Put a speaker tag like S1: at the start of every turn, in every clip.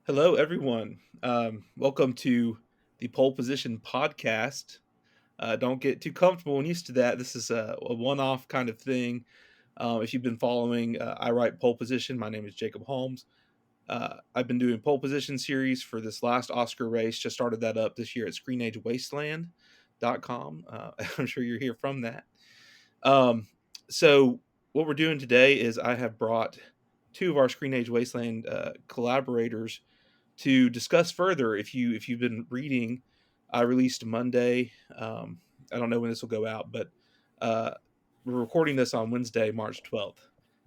S1: Hello, everyone. Welcome to the Pole Position podcast. Don't get too comfortable and used to that. This is a one-off kind of thing. If you've been following, I write Pole Position. My name is Jacob Holmes. I've been doing Pole Position series for this last Oscar race. Just started that up this year at ScreenAge Wasteland.com. I'm sure you're here from that. So what we're doing today is I have brought two of our ScreenAge Wasteland collaborators to discuss further. If you've been reading, I released Monday. I don't know when this will go out, but uh, we're recording this on Wednesday, March 12th.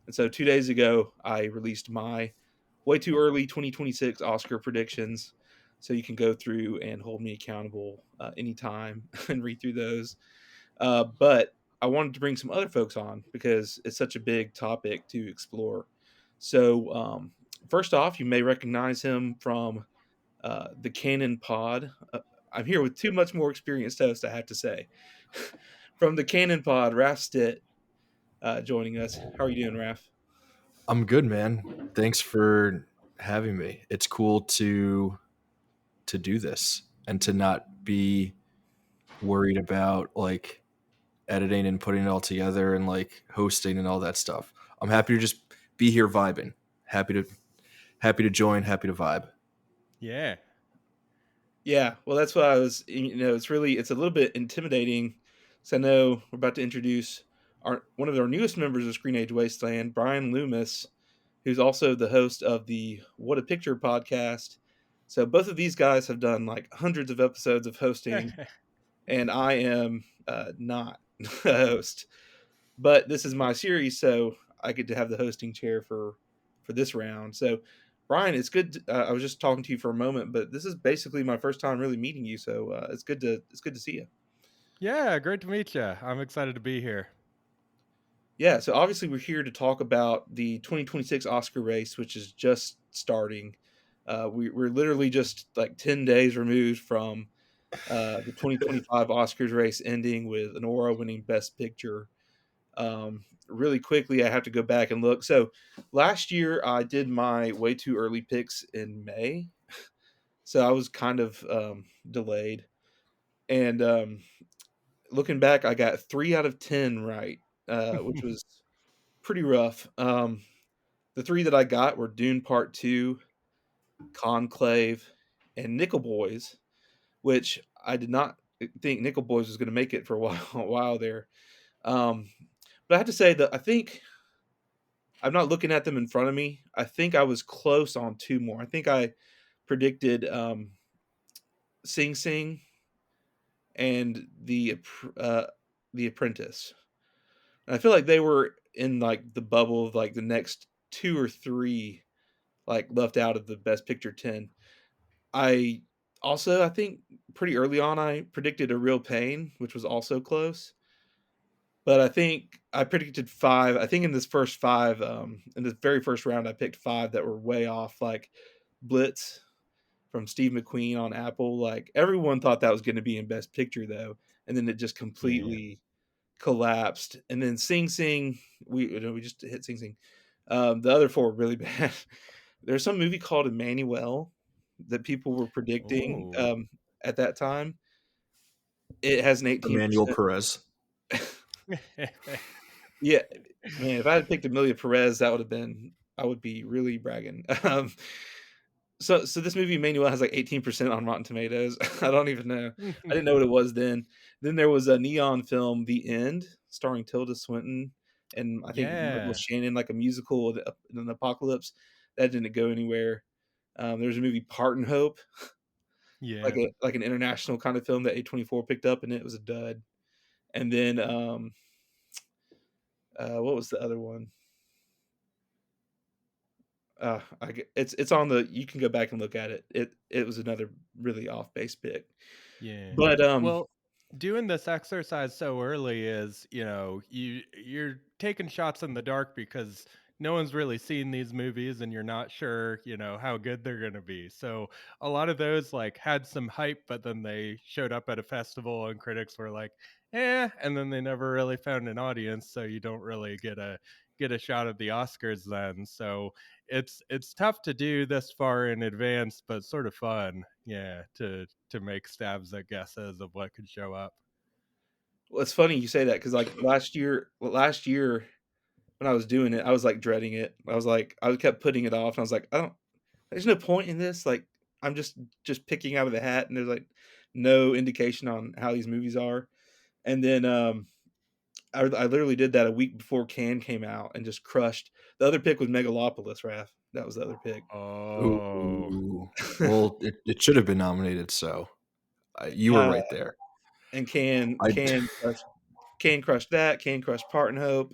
S1: And so 2 days ago, I released my way too early 2026 Oscar predictions. So you can go through and hold me accountable anytime and read through those. But I wanted to bring some other folks on because it's such a big topic to explore. So, first off, you may recognize him from the Canon Pod. I'm here with too much more experienced host, I have to say. From the Canon Pod, Raf Stitt joining us. How are you doing, Raf?
S2: I'm good, man. Thanks for having me. It's cool to do this and to not be worried about like editing and putting it all together and like hosting and all that stuff. I'm happy to just be here vibing. Happy to join, happy to vibe.
S3: Yeah.
S1: Yeah, well, that's what I was. It's a little bit intimidating. So I know we're about to introduce our one of our newest members of ScreenAge Wasteland, Bryan Loomis, who's also the host of the What a Picture podcast. So both of these guys have done like hundreds of episodes of hosting, and I am not a host. But this is my series, so I get to have the hosting chair for this round. So, Bryan, it's good. I was just talking to you for a moment, but this is basically my first time really meeting you. So it's good to see you.
S3: Yeah, great to meet you. I'm excited to be here.
S1: Yeah. So obviously we're here to talk about the 2026 Oscar race, which is just starting. We're literally just like 10 days removed from the 2025 Oscars race ending with an Aura winning Best Picture. Really quickly, I have to go back and look. So last year, I did my way too early picks in May, so I was kind of delayed. And looking back, I got 3 out of 10 right, which was pretty rough. The three that I got were Dune Part Two, Conclave, and Nickel Boys, which I did not think Nickel Boys was going to make it for a while, a while there. Um, but I have to say that I think I'm not looking at them in front of me. I think I was close on two more. I think I predicted Sing Sing and the Apprentice. And I feel like they were in like the bubble of like the next two or three like left out of the Best Picture 10. I also I think pretty early on I predicted A Real Pain, which was also close. But I think I predicted five. I think in this first five, in the very first round, I picked five that were way off. Like Blitz from Steve McQueen on Apple. Like everyone thought that was going to be in Best Picture though, and then it just
S3: Yeah.
S1: completely collapsed. And then Sing Sing, we just hit Sing Sing. The other four were really bad. There's some movie called Emmanuel that people were predicting
S3: Oh.
S1: at that time. It has an
S2: Emmanuel
S1: 18%.
S2: Perez.
S1: Yeah, man, if I had picked Amelia Perez, that would have been I would be really bragging. So this movie Emmanuel has like 18% on Rotten Tomatoes. I don't even know. I didn't know what it was then. Then there was a neon film, The End, starring Tilda Swinton and I think Michael
S3: Yeah.
S1: Shannon, like a musical in an apocalypse. That didn't go anywhere. There was a movie Part and Hope,
S3: Yeah.
S1: like an international kind of film that A24 picked up, and it was a dud. And then what was the other one? It's on the. You can go back and look at it. It was another really off base pick,
S3: Yeah.
S1: but
S3: Well, doing this exercise so early is, you're taking shots in the dark because no one's really seen these movies and you're not sure, how good they're going to be. So, a lot of those like had some hype, but then they showed up at a festival and critics were like, "Eh," and then they never really found an audience, so you don't really get a shot at the Oscars then. So it's tough to do this far in advance, but sort of fun, yeah, to make stabs at guesses of what could show up.
S1: Well, it's funny you say that because like last year when I was doing it, I was like dreading it. I was like, I kept putting it off, and I was like, I don't. There's no point in this. Like, I'm just picking out of the hat, and there's like no indication on how these movies are. And then I literally did that a week before Can came out and just crushed. The other pick was Megalopolis, Raph. That was the other pick.
S3: Oh.
S2: Ooh. Well, it should have been nominated, so you were
S1: Uh,
S2: right there.
S1: and Can
S2: I
S1: Can crushed Can crushed that. Can crushed Part and Hope.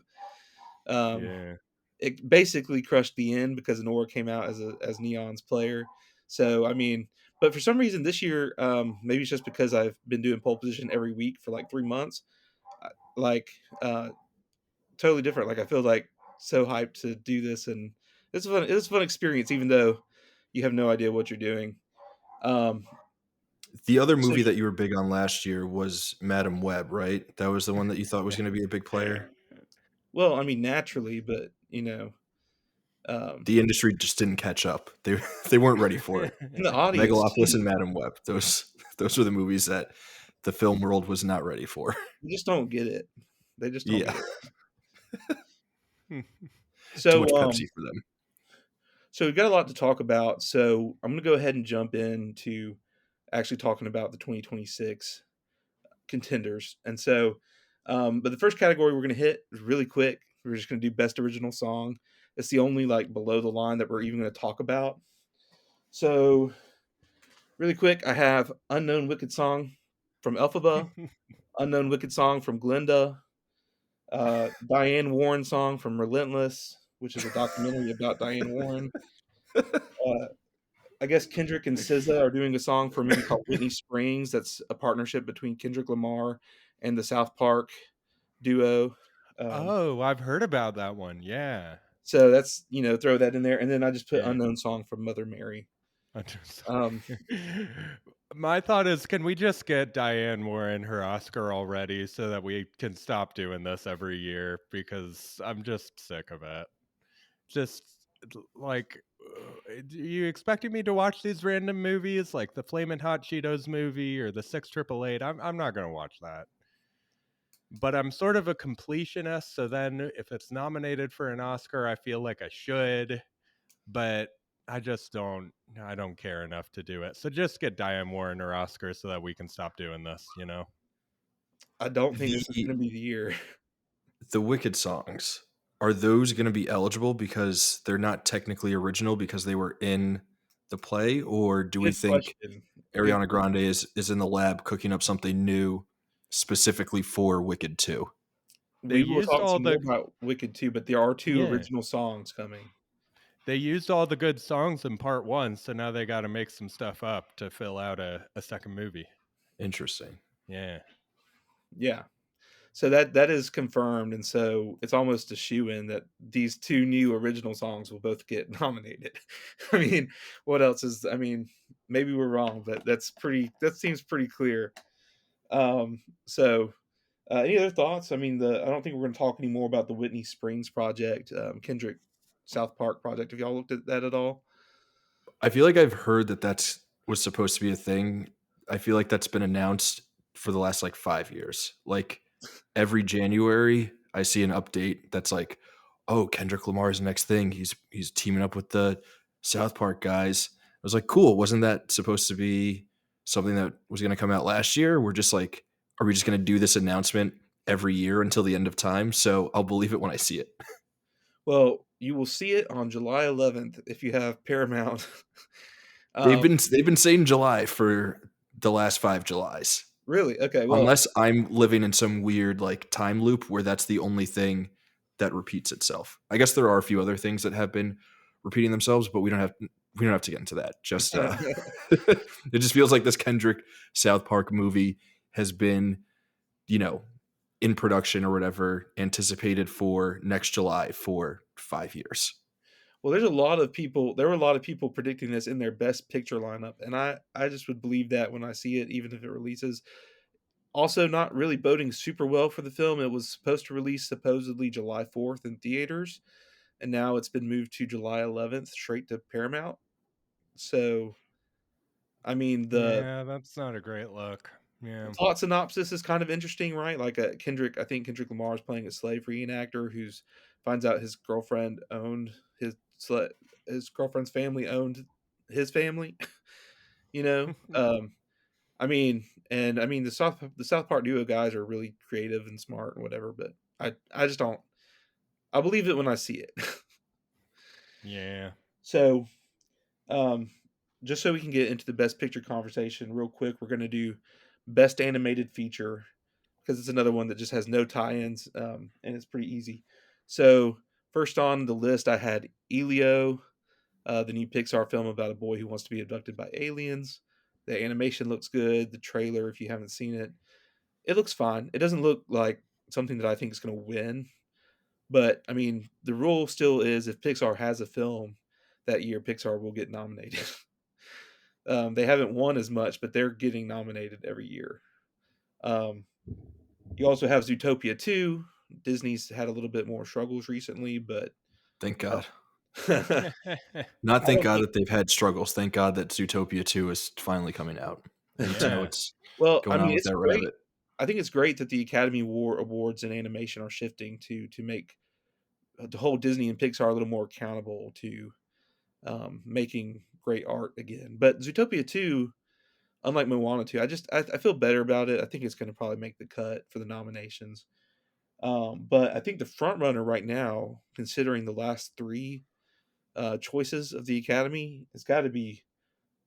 S1: Um,
S3: Yeah.
S1: it basically crushed the end because Nora came out as Neon's player. So I mean, but for some reason this year, maybe it's just because I've been doing pole position every week for like 3 months. Like totally different. Like I feel like so hyped to do this, and it's fun. It's a fun experience, even though you have no idea what you're doing. Um,
S2: The other
S1: so
S2: movie that you were big on last year was Madam Web, right? That was the one that you thought was going to be a big player.
S1: well, I mean, naturally, but
S2: The industry just didn't catch up. They weren't ready for it.
S1: in the audience
S2: Megalopolis and
S1: too,
S2: Madam Web. Those were the movies that the film world was not ready for.
S1: you just don't get it. They just don't
S2: Yeah,
S1: get it.
S2: too
S1: So
S2: much Pepsi for them.
S1: So we've got a lot to talk about. So I'm going to go ahead and jump into actually talking about the 2026 contenders. And so, but the first category we're going to hit is really quick. We're just going to do best original song. It's the only like below the line that we're even going to talk about. So really quick, I have Unknown Wicked Song from Elphaba, Unknown Wicked Song from Glinda, Diane Warren song from Relentless, which is a documentary about Diane Warren. Uh, I guess Kendrick and SZA are doing a song for a movie called Whitney Springs. That's a partnership between Kendrick Lamar and the South Park duo. Um,
S3: Oh, I've heard about that one. Yeah.
S1: so that's throw that in there, and then I just put
S3: Yeah.
S1: unknown song from Mother Mary. Um,
S3: My thought is, can we just get Diane Warren her Oscar already so that we can stop doing this every year? Because I'm just sick of it. Just like, are you expecting me to watch these random movies like the Flamin' Hot Cheetos movie or the 6888? I'm not gonna watch that. But I'm sort of a completionist, so then if it's nominated for an Oscar, I feel like I should, but I don't care enough to do it. So just get Diane Warren or Oscar so that we can stop doing this, you know?
S1: I don't think this is
S2: The
S1: going to be the year.
S2: the Wicked songs, are those going to be eligible because they're not technically original because they were in the play, or do we
S1: Good
S2: think
S1: question. Good.
S2: Ariana Grande is in the lab cooking up something new specifically for Wicked 2?
S3: They
S1: We will
S3: used
S1: talk
S3: all
S1: some more
S3: the
S1: about Wicked too, but there are two
S3: yeah.
S1: original songs coming.
S3: They used all the good songs in part 1, so now they got to make some stuff up to fill out a second movie.
S2: Interesting.
S3: Yeah.
S1: Yeah. So that is confirmed, and so it's almost a shoe-in that these two new original songs will both get nominated. I mean, what else is? I mean, maybe we're wrong, but that seems pretty clear. So any other thoughts? I mean, I don't think we're going to talk anymore about the Whitney Springs project, Kendrick South Park project. Have y'all looked at that at all?
S2: I feel like I've heard that that's was supposed to be a thing. I feel like that's been announced for the last like 5 years. Like every January, I see an update that's like, "Oh, Kendrick Lamar's next thing. He's teaming up with the South Park guys." I was like, "Cool." Wasn't that supposed to be something that was going to come out last year? We're just like, are we just going to do this announcement every year until the end of time? So I'll believe it when I see it.
S1: Well, you will see it on July 11th if you have Paramount.
S2: They've
S1: um,
S2: been saying July for the last 5 Julys.
S1: really? Okay. Well,
S2: Unless I'm living in some weird like time loop where that's the only thing that repeats itself. I guess there are a few other things that have been repeating themselves, but we don't have to get into that. Just it just feels like this Kendrick South Park movie has been, you know, in production or whatever, anticipated for next July for 5 years.
S1: well, there's a lot of people. There were a lot of people predicting this in their best picture lineup, and I just would believe that when I see it, even if it releases. Also not really boding super well for the film. It was supposed to release supposedly July 4th in theaters, and now it's been moved to July 11th straight to Paramount. So, I mean, the
S3: Yeah, that's not a great look. Yeah.
S1: plot synopsis is kind of interesting, right? Like, Kendrick I think Kendrick Lamar is playing a slave reenactor who's finds out his girlfriend owned his girlfriend's family owned his family, you know? I mean, and I mean the South Park duo guys are really creative and smart and whatever, but I just don't I believe it when I see it.
S3: Yeah.
S1: So, um, just so we can get into the best picture conversation real quick, we're gonna do best animated feature because it's another one that just has no tie-ins, and it's pretty easy. So, first on the list, I had Elio, the new Pixar film about a boy who wants to be abducted by aliens. The animation looks good. The trailer, if you haven't seen it, it looks fine. It doesn't look like something that I think is going to win, but I mean, the rule still is if Pixar has a film that year, Pixar will get nominated. They haven't won as much, but they're getting nominated every year. Um, you also have Zootopia 2. Disney's had a little bit more struggles recently, but
S2: Thank
S1: uh,
S2: God.
S1: I
S2: Not thank
S1: don't
S2: God
S1: think.
S2: that they've had struggles. Thank God that Zootopia 2 is finally coming out. And
S3: Yeah.
S2: it's
S1: Well, I
S2: going
S1: mean,
S2: on with
S1: it's
S2: that
S1: great.
S2: rabbit.
S1: I think it's great that the Academy War awards in animation are shifting to make to hold Disney and Pixar a little more accountable to making great art again. But Zootopia 2, unlike Moana 2, I feel better about it. I think it's going to probably make the cut for the nominations. But I think the front runner right now, considering the last three choices of the Academy, has got to be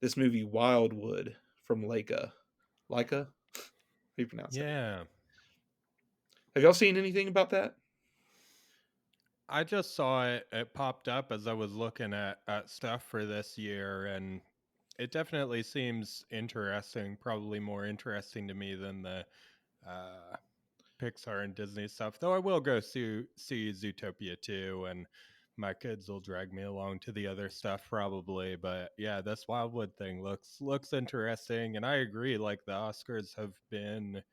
S1: this movie Wildwood from Leica. Leica? How do you pronounce that?
S3: Yeah.
S1: Have y'all seen anything about that?
S3: I just saw it. It popped up as I was looking at stuff for this year, and it definitely seems interesting. Probably more interesting to me than the uh, Pixar and Disney stuff. Though I will go see Zootopia 2, and my kids will drag me along to the other stuff probably. But yeah, this Wildwood thing looks interesting, and I agree. Like the Oscars have been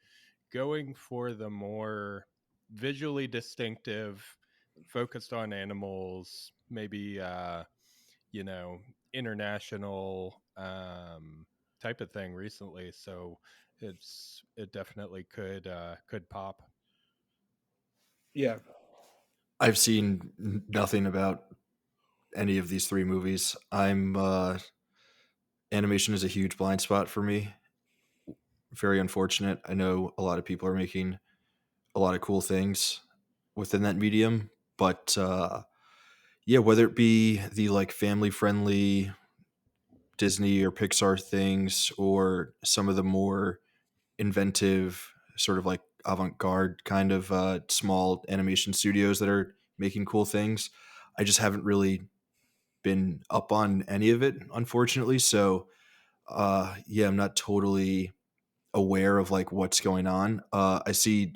S3: going for the more visually distinctive, focused on animals, maybe you know, international type of thing recently. So it definitely could pop.
S1: Yeah.
S2: I've seen nothing about any of these three movies. Animation is a huge blind spot for me. Very unfortunate. I know a lot of people are making a lot of cool things within that medium, but yeah, whether it be the like family friendly Disney or Pixar things or some of the more inventive sort of like avant-garde kind of small animation studios that are making cool things, I just haven't really been up on any of it, unfortunately. So yeah, I'm not totally aware of like what's going on. I see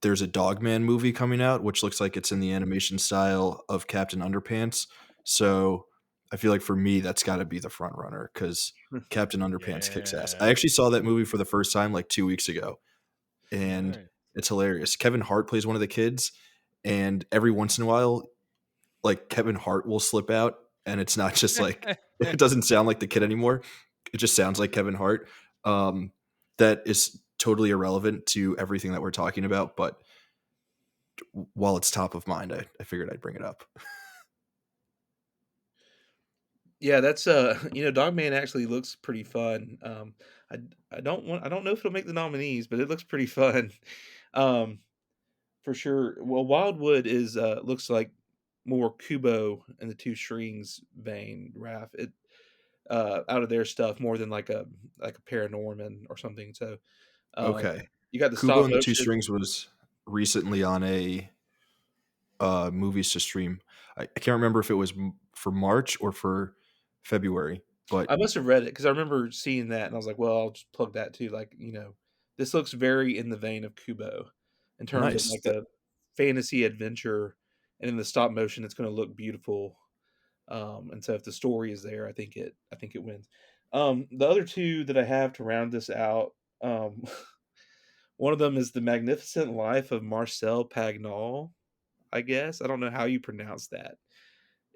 S2: there's a Dogman movie coming out, which looks like it's in the animation style of Captain Underpants. So I feel like for me, that's got to be the front runner because Captain Underpants kicks ass. I
S3: Yeah.
S2: actually saw that movie for the first time like 2 weeks ago, and
S3: Nice.
S2: it's hilarious. Kevin Hart plays one of the kids, and every once in a while, like Kevin Hart will slip out, and it's not just like it doesn't sound like the kid anymore. It just sounds like Kevin Hart. Um, that is totally irrelevant to everything that we're talking about, but while it's top of mind, I figured I'd bring it up.
S1: Yeah, that's Dogman actually looks pretty fun. I I don't know if it'll make the nominees, but it looks pretty fun. Um, for sure. Well, Wildwood is looks like more Kubo and the Two Strings vein, Raph. It out of their stuff more than like a Paranorman or something. So
S2: Okay.
S1: you got the
S2: Kubo
S1: stop
S2: and the Two
S1: motion.
S2: Strings was recently on a movies to stream. I can't remember if it was for March or for February,
S1: I
S2: but
S1: must have read it because I remember seeing that and I was like, well, I'll just plug that too. Like, this looks very in the vein of Kubo in terms of
S2: nice.
S1: like a fantasy adventure, and in the stop motion, it's going to look beautiful. And so if the story is there, I think it wins. The other two that I have to round this out, um, One of them is The Magnificent Life of Marcel Pagnol, I guess. I don't know how you pronounce that.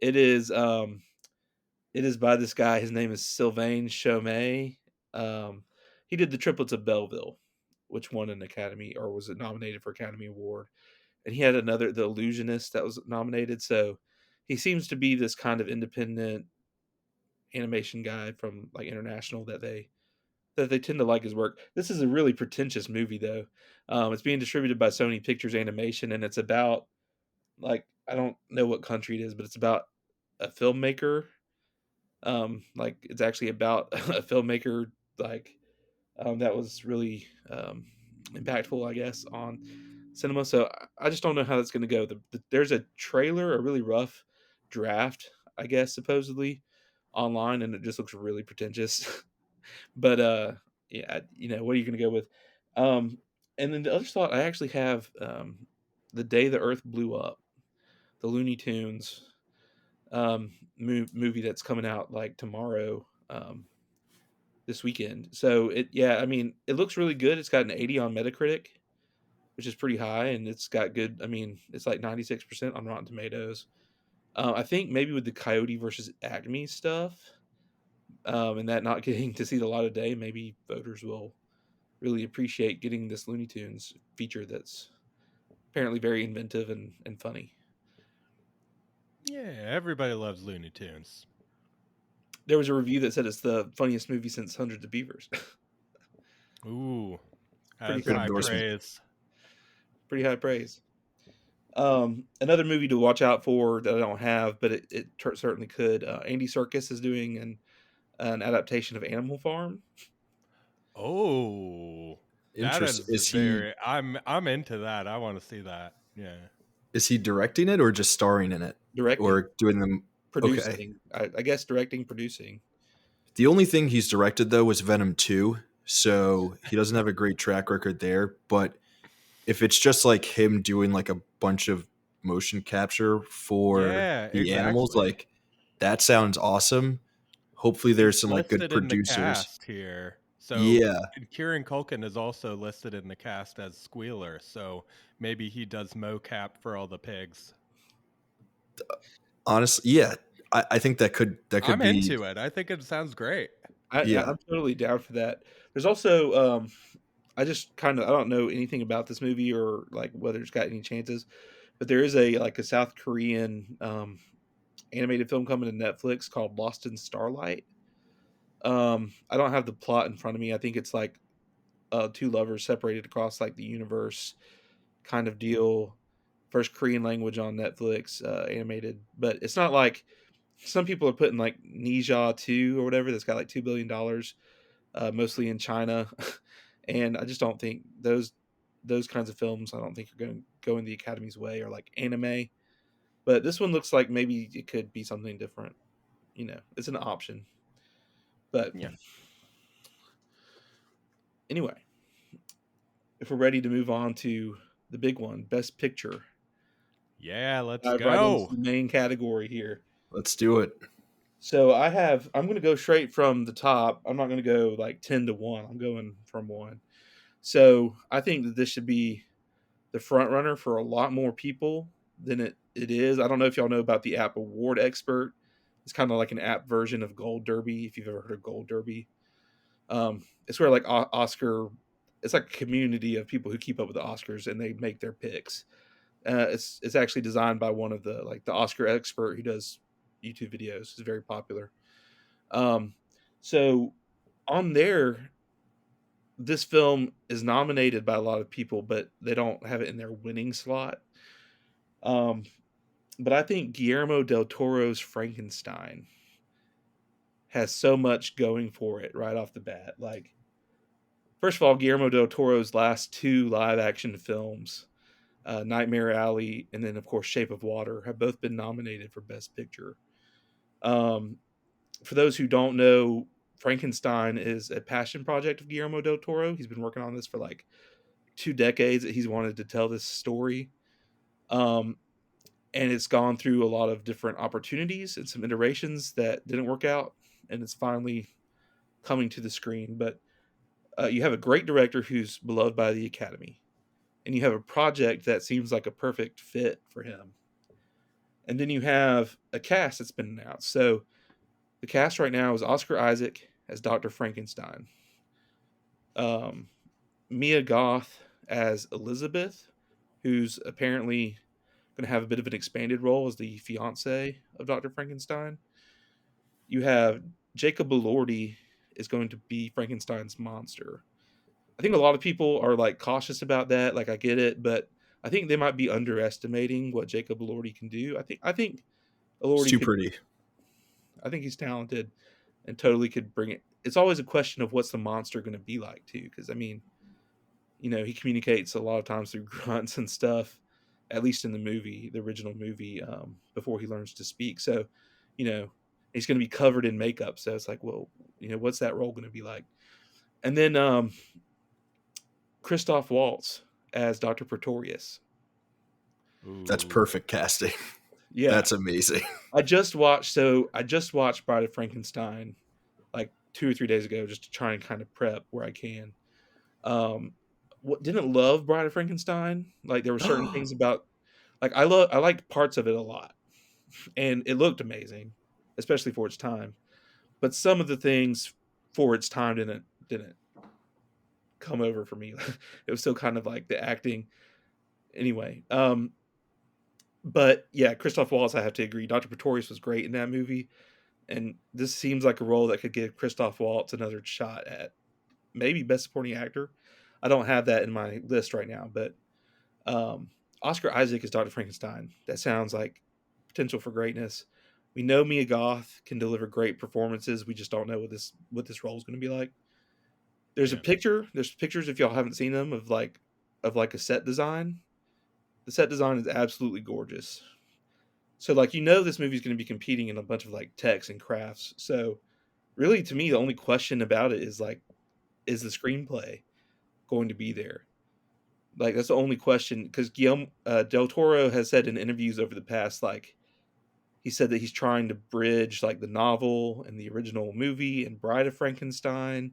S1: It is, it is by this guy, his name is Sylvain Chomet. Um, he did The Triplets of Belleville, which won an Academy or was nominated for Academy Award, and he had another The Illusionist that was nominated, so he seems to be this kind of independent animation guy from, like, international that they tend to like his work. This is a really pretentious movie, though. It's being distributed by Sony Pictures Animation, and it's about like I don't know what country it is, but it's about a filmmaker. Like it's actually about a filmmaker, like that was really impactful, I guess, on cinema. So I just don't know how that's going to go. There's a trailer, a really rough draft, I guess, supposedly online, and it just looks really pretentious. But, yeah, you know, what are you gonna go with? Um, and then the other thought I actually have, The Day the Earth Blew Up, the Looney Tunes, movie that's coming out, like, tomorrow, this weekend. So I mean, it looks really good. It's got an 80 on Metacritic, which is pretty high, and it's got good I mean, it's like 96% on Rotten Tomatoes. I think maybe with the Coyote versus Acme stuff, and that not getting to see the light of day, maybe voters will really appreciate getting this Looney Tunes feature that's apparently very inventive and funny.
S3: Yeah, everybody loves Looney Tunes.
S1: There was a review that said it's the funniest movie since Hundreds of Beavers.
S3: Ooh,
S1: Pretty
S3: that's
S2: Good
S1: high
S3: high
S1: praise.
S2: endorsement.
S3: praise.
S1: Pretty high praise. Another movie to watch out for that I don't have, but certainly could. Andy Serkis is doing an adaptation of Animal Farm.
S3: Oh, that
S2: Interesting.
S3: is I'm into that. I want to see that. Yeah.
S2: Is he directing it or just starring in it
S1: Directing,
S2: or doing them? Okay.
S1: producing. I guess directing, producing.
S2: The only thing he's directed though was Venom 2, so he doesn't have a great track record there. But if it's just like him doing like a bunch of motion capture for
S3: Yeah,
S2: the animals,
S3: exactly.
S2: like that sounds awesome. Hopefully there's
S3: He's
S2: some like good
S3: listed in the
S2: producers.
S3: cast here. So
S2: Yeah.
S3: and Kieran Culkin is also listed in the cast as Squealer. So maybe he does mocap for all the pigs.
S2: Honestly, yeah. I think that could
S3: I'm
S2: be
S3: into it. I think it sounds great.
S2: yeah.
S1: I'm totally down for that. There's also I just kind of I don't know anything about this movie or like whether it's got any chances, but there is a South Korean animated film coming to Netflix called Lost in Starlight. I don't have the plot in front of me. I think it's like two lovers separated across like the universe kind of deal. First Korean language on Netflix, animated, but it's not like some people are putting like Nija 2 or whatever that's got like $2 billion, mostly in China, and I just don't think those kinds of films I don't think are going to go in the Academy's way or like anime. But this one looks like maybe it could be something different. You know, it's an option. But
S3: Yeah.
S1: anyway, if we're ready to move on to the big one, Best Picture,
S3: Yeah, let's
S1: dive right into
S3: go.
S1: the main category here.
S2: Let's do it.
S1: So I'm going to go straight from the top. I'm not going to go like 10 to 1. I'm going from 1. So I think that this should be the front runner for a lot more people than it is. I don't know if y'all know about the app Award Expert. It's kind of like an app version of Gold Derby, if you've ever heard of Gold Derby. It's where like Oscar, it's like a community of people who keep up with the Oscars and they make their picks. It's actually designed by one of the Oscar expert who does YouTube videos. It's very popular. Um, so on there, this film is nominated by a lot of people, but they don't have it in their winning slot. Um, but I think Guillermo del Toro's Frankenstein has so much going for it right off the bat. Like, first of all, Guillermo del Toro's last two live action films, Nightmare Alley and then, of course, Shape of Water, have both been nominated for Best Picture. Um, for those who don't know, Frankenstein is a passion project of Guillermo del Toro. He's been working on this for like 2 decades that he's wanted to tell this story. Um, and it's gone through a lot of different opportunities and some iterations that didn't work out, and it's finally coming to the screen. But You have a great director who's beloved by the Academy, and you have a project that seems like a perfect fit for him. And then you have a cast that's been announced. So the cast right now is Oscar Isaac as Dr. Frankenstein, um, Mia Goth as Elizabeth, who's apparently going to have a bit of an expanded role as the fiance of Dr. Frankenstein. You have Jacob Elordi is going to be Frankenstein's monster. I think a lot of people are like cautious about that. Like I get it, but I think they might be underestimating what Jacob Elordi can do. I think
S2: It's
S1: Elordi
S2: too
S1: could.
S2: pretty.
S1: I think he's talented and totally could bring it. It's always a question of what's the monster going to be like too, because I mean, he communicates a lot of times through grunts and stuff. At least in the movie, the original movie, before he learns to speak. So, you know, he's going to be covered in makeup. So it's like, well, what's that role going to be like? And then Christoph Waltz as Dr. Pretorius.
S2: That's
S3: Ooh.
S2: perfect casting.
S1: Yeah,
S2: That's amazing.
S1: I just watched Bride of Frankenstein like 2 or 3 days ago, just to try and kind of prep where I can. What didn't love Bride of Frankenstein? Like there were certain things about, like I liked parts of it a lot, and it looked amazing, especially for its time. But some of the things for its time didn't come over for me. It was still kind of like the acting. Anyway, but yeah, Christoph Waltz, I have to agree. Dr. Pretorius was great in that movie, and this seems like a role that could give Christoph Waltz another shot at maybe Best Supporting Actor. I don't have that in my list right now, but Oscar Isaac is Dr. Frankenstein. That sounds like potential for greatness. We know Mia Goth can deliver great performances. We just don't know what this role is going to be like. There's a
S3: Yeah.
S1: picture. There's pictures if y'all haven't seen them of like a set design. The set design is absolutely gorgeous. So like this movie is going to be competing in a bunch of like techs and crafts. So really, to me, the only question about it is like, is the screenplay going to be there? Like that's the only question, because Guillermo del Toro has said in interviews over the past, like he said that he's trying to bridge like the novel and the original movie and Bride of Frankenstein,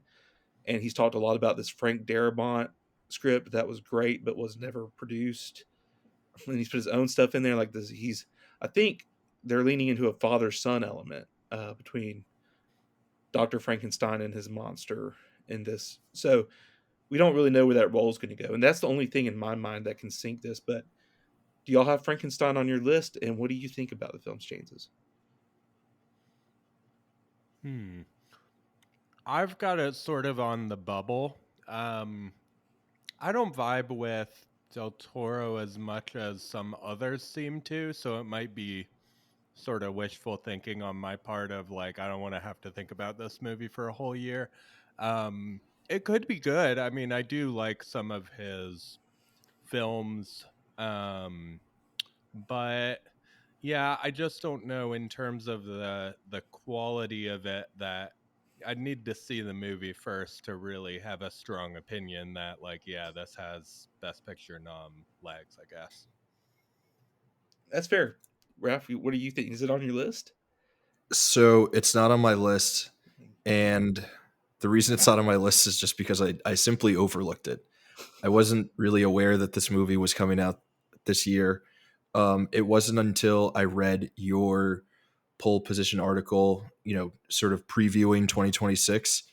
S1: and he's talked a lot about this Frank Darabont script that was great but was never produced, and he's put his own stuff in there. Like this, I think they're leaning into a father son element between Dr. Frankenstein and his monster in this. So we don't really know where that role is going to go, and that's the only thing in my mind that can sink this. But do y'all have Frankenstein on your list, and what do you think about the film's chances?
S3: Hmm. I've got it sort of on the bubble. I don't vibe with Del Toro as much as some others seem to, so it might be sort of wishful thinking on my part of like I don't want to have to think about this movie for a whole year. Um, it could be good. I mean, I do like some of his films, um, but yeah, I just don't know in terms of the quality of it that I'd need to see the movie first to really have a strong opinion that like yeah, this has best picture nom legs, I guess.
S1: That's fair. Ralph, what do you think? Is it on your list?
S2: So it's not on my list. And the reason it's not on my list is just because I simply overlooked it. I wasn't really aware that this movie was coming out this year. It wasn't until I read your pole position article, sort of previewing 2026.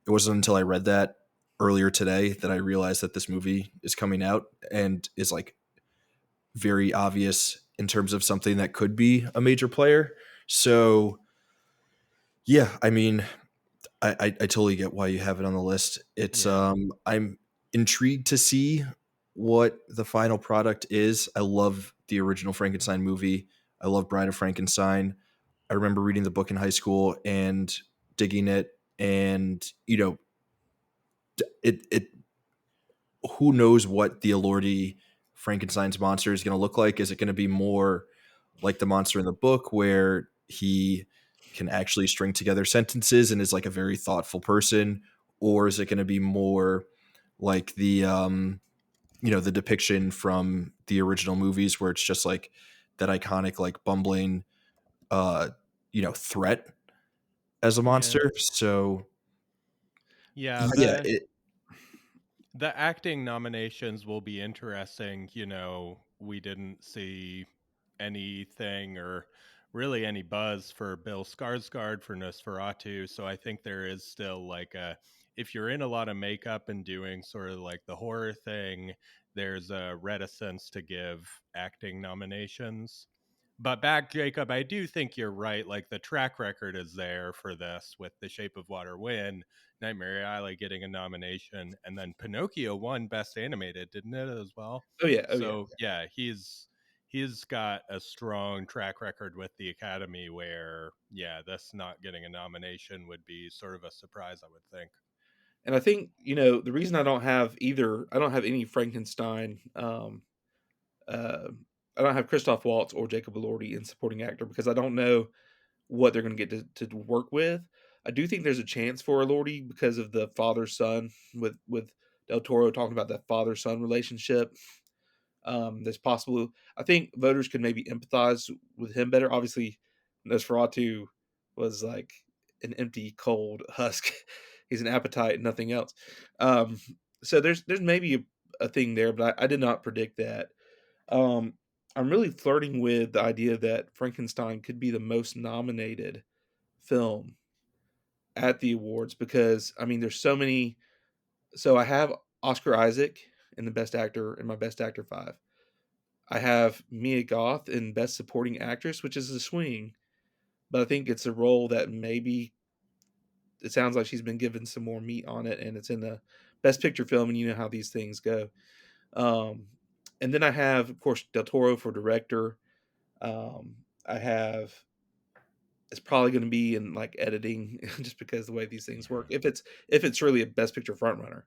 S2: It wasn't until I read that earlier today that I realized that this movie is coming out and is like very obvious in terms of something that could be a major player. So, yeah, I mean, I totally get why you have it on the list. It's
S3: Yeah.
S2: I'm intrigued to see what the final product is. I love the original Frankenstein movie. I love Bride of Frankenstein. I remember reading the book in high school and digging it, and it who knows what the Elordi Frankenstein's monster is going to look like? Is it going to be more like the monster in the book where he can actually string together sentences and is like a very thoughtful person, or is it going to be more like the depiction from the original movies where it's just like that iconic like bumbling uh threat as a
S3: Yeah.
S2: monster? So
S3: Yeah,
S2: yeah,
S3: the The acting nominations will be interesting. We didn't see anything or really any buzz for Bill Skarsgård for Nosferatu, so I think there is still like if you're in a lot of makeup and doing sort of like the horror thing, there's a reticence to give acting nominations. But back, Jacob, I do think you're right. Like the track record is there for this with The Shape of Water win, Nightmare Alley getting a nomination, and then Pinocchio won Best Animated, didn't it as well?
S1: Oh yeah, oh yeah.
S3: So yeah, he's got a strong track record with the Academy where this not getting a nomination would be sort of a surprise, I would think.
S1: And I think the reason I don't have any Frankenstein. Uh, I don't have Christoph Waltz or Jacob Elordi in supporting actor because I don't know what they're going to get to work with. I do think there's a chance for Elordi because of the father son with Del Toro talking about that father son relationship. There's possible. I think voters could maybe empathize with him better. Obviously, Nosferatu was like an empty, cold husk. He's an appetite, nothing else. Um, so there's maybe a thing there, but I did not predict that. Um, I'm really flirting with the idea that Frankenstein could be the most nominated film at the awards because I mean, there's so many. So I have Oscar Isaac in the Best Actor in my Best Actor five. I have Mia Goth in Best Supporting Actress, which is a swing, but I think it's a role that maybe it sounds like she's been given some more meat on it, and it's in the Best Picture film, and you know how these things go. Um, and then I have, of course, Del Toro for director. I have it's probably going to be in like editing, just because the way these things work.
S3: Yeah.
S1: If it's really a Best Picture frontrunner,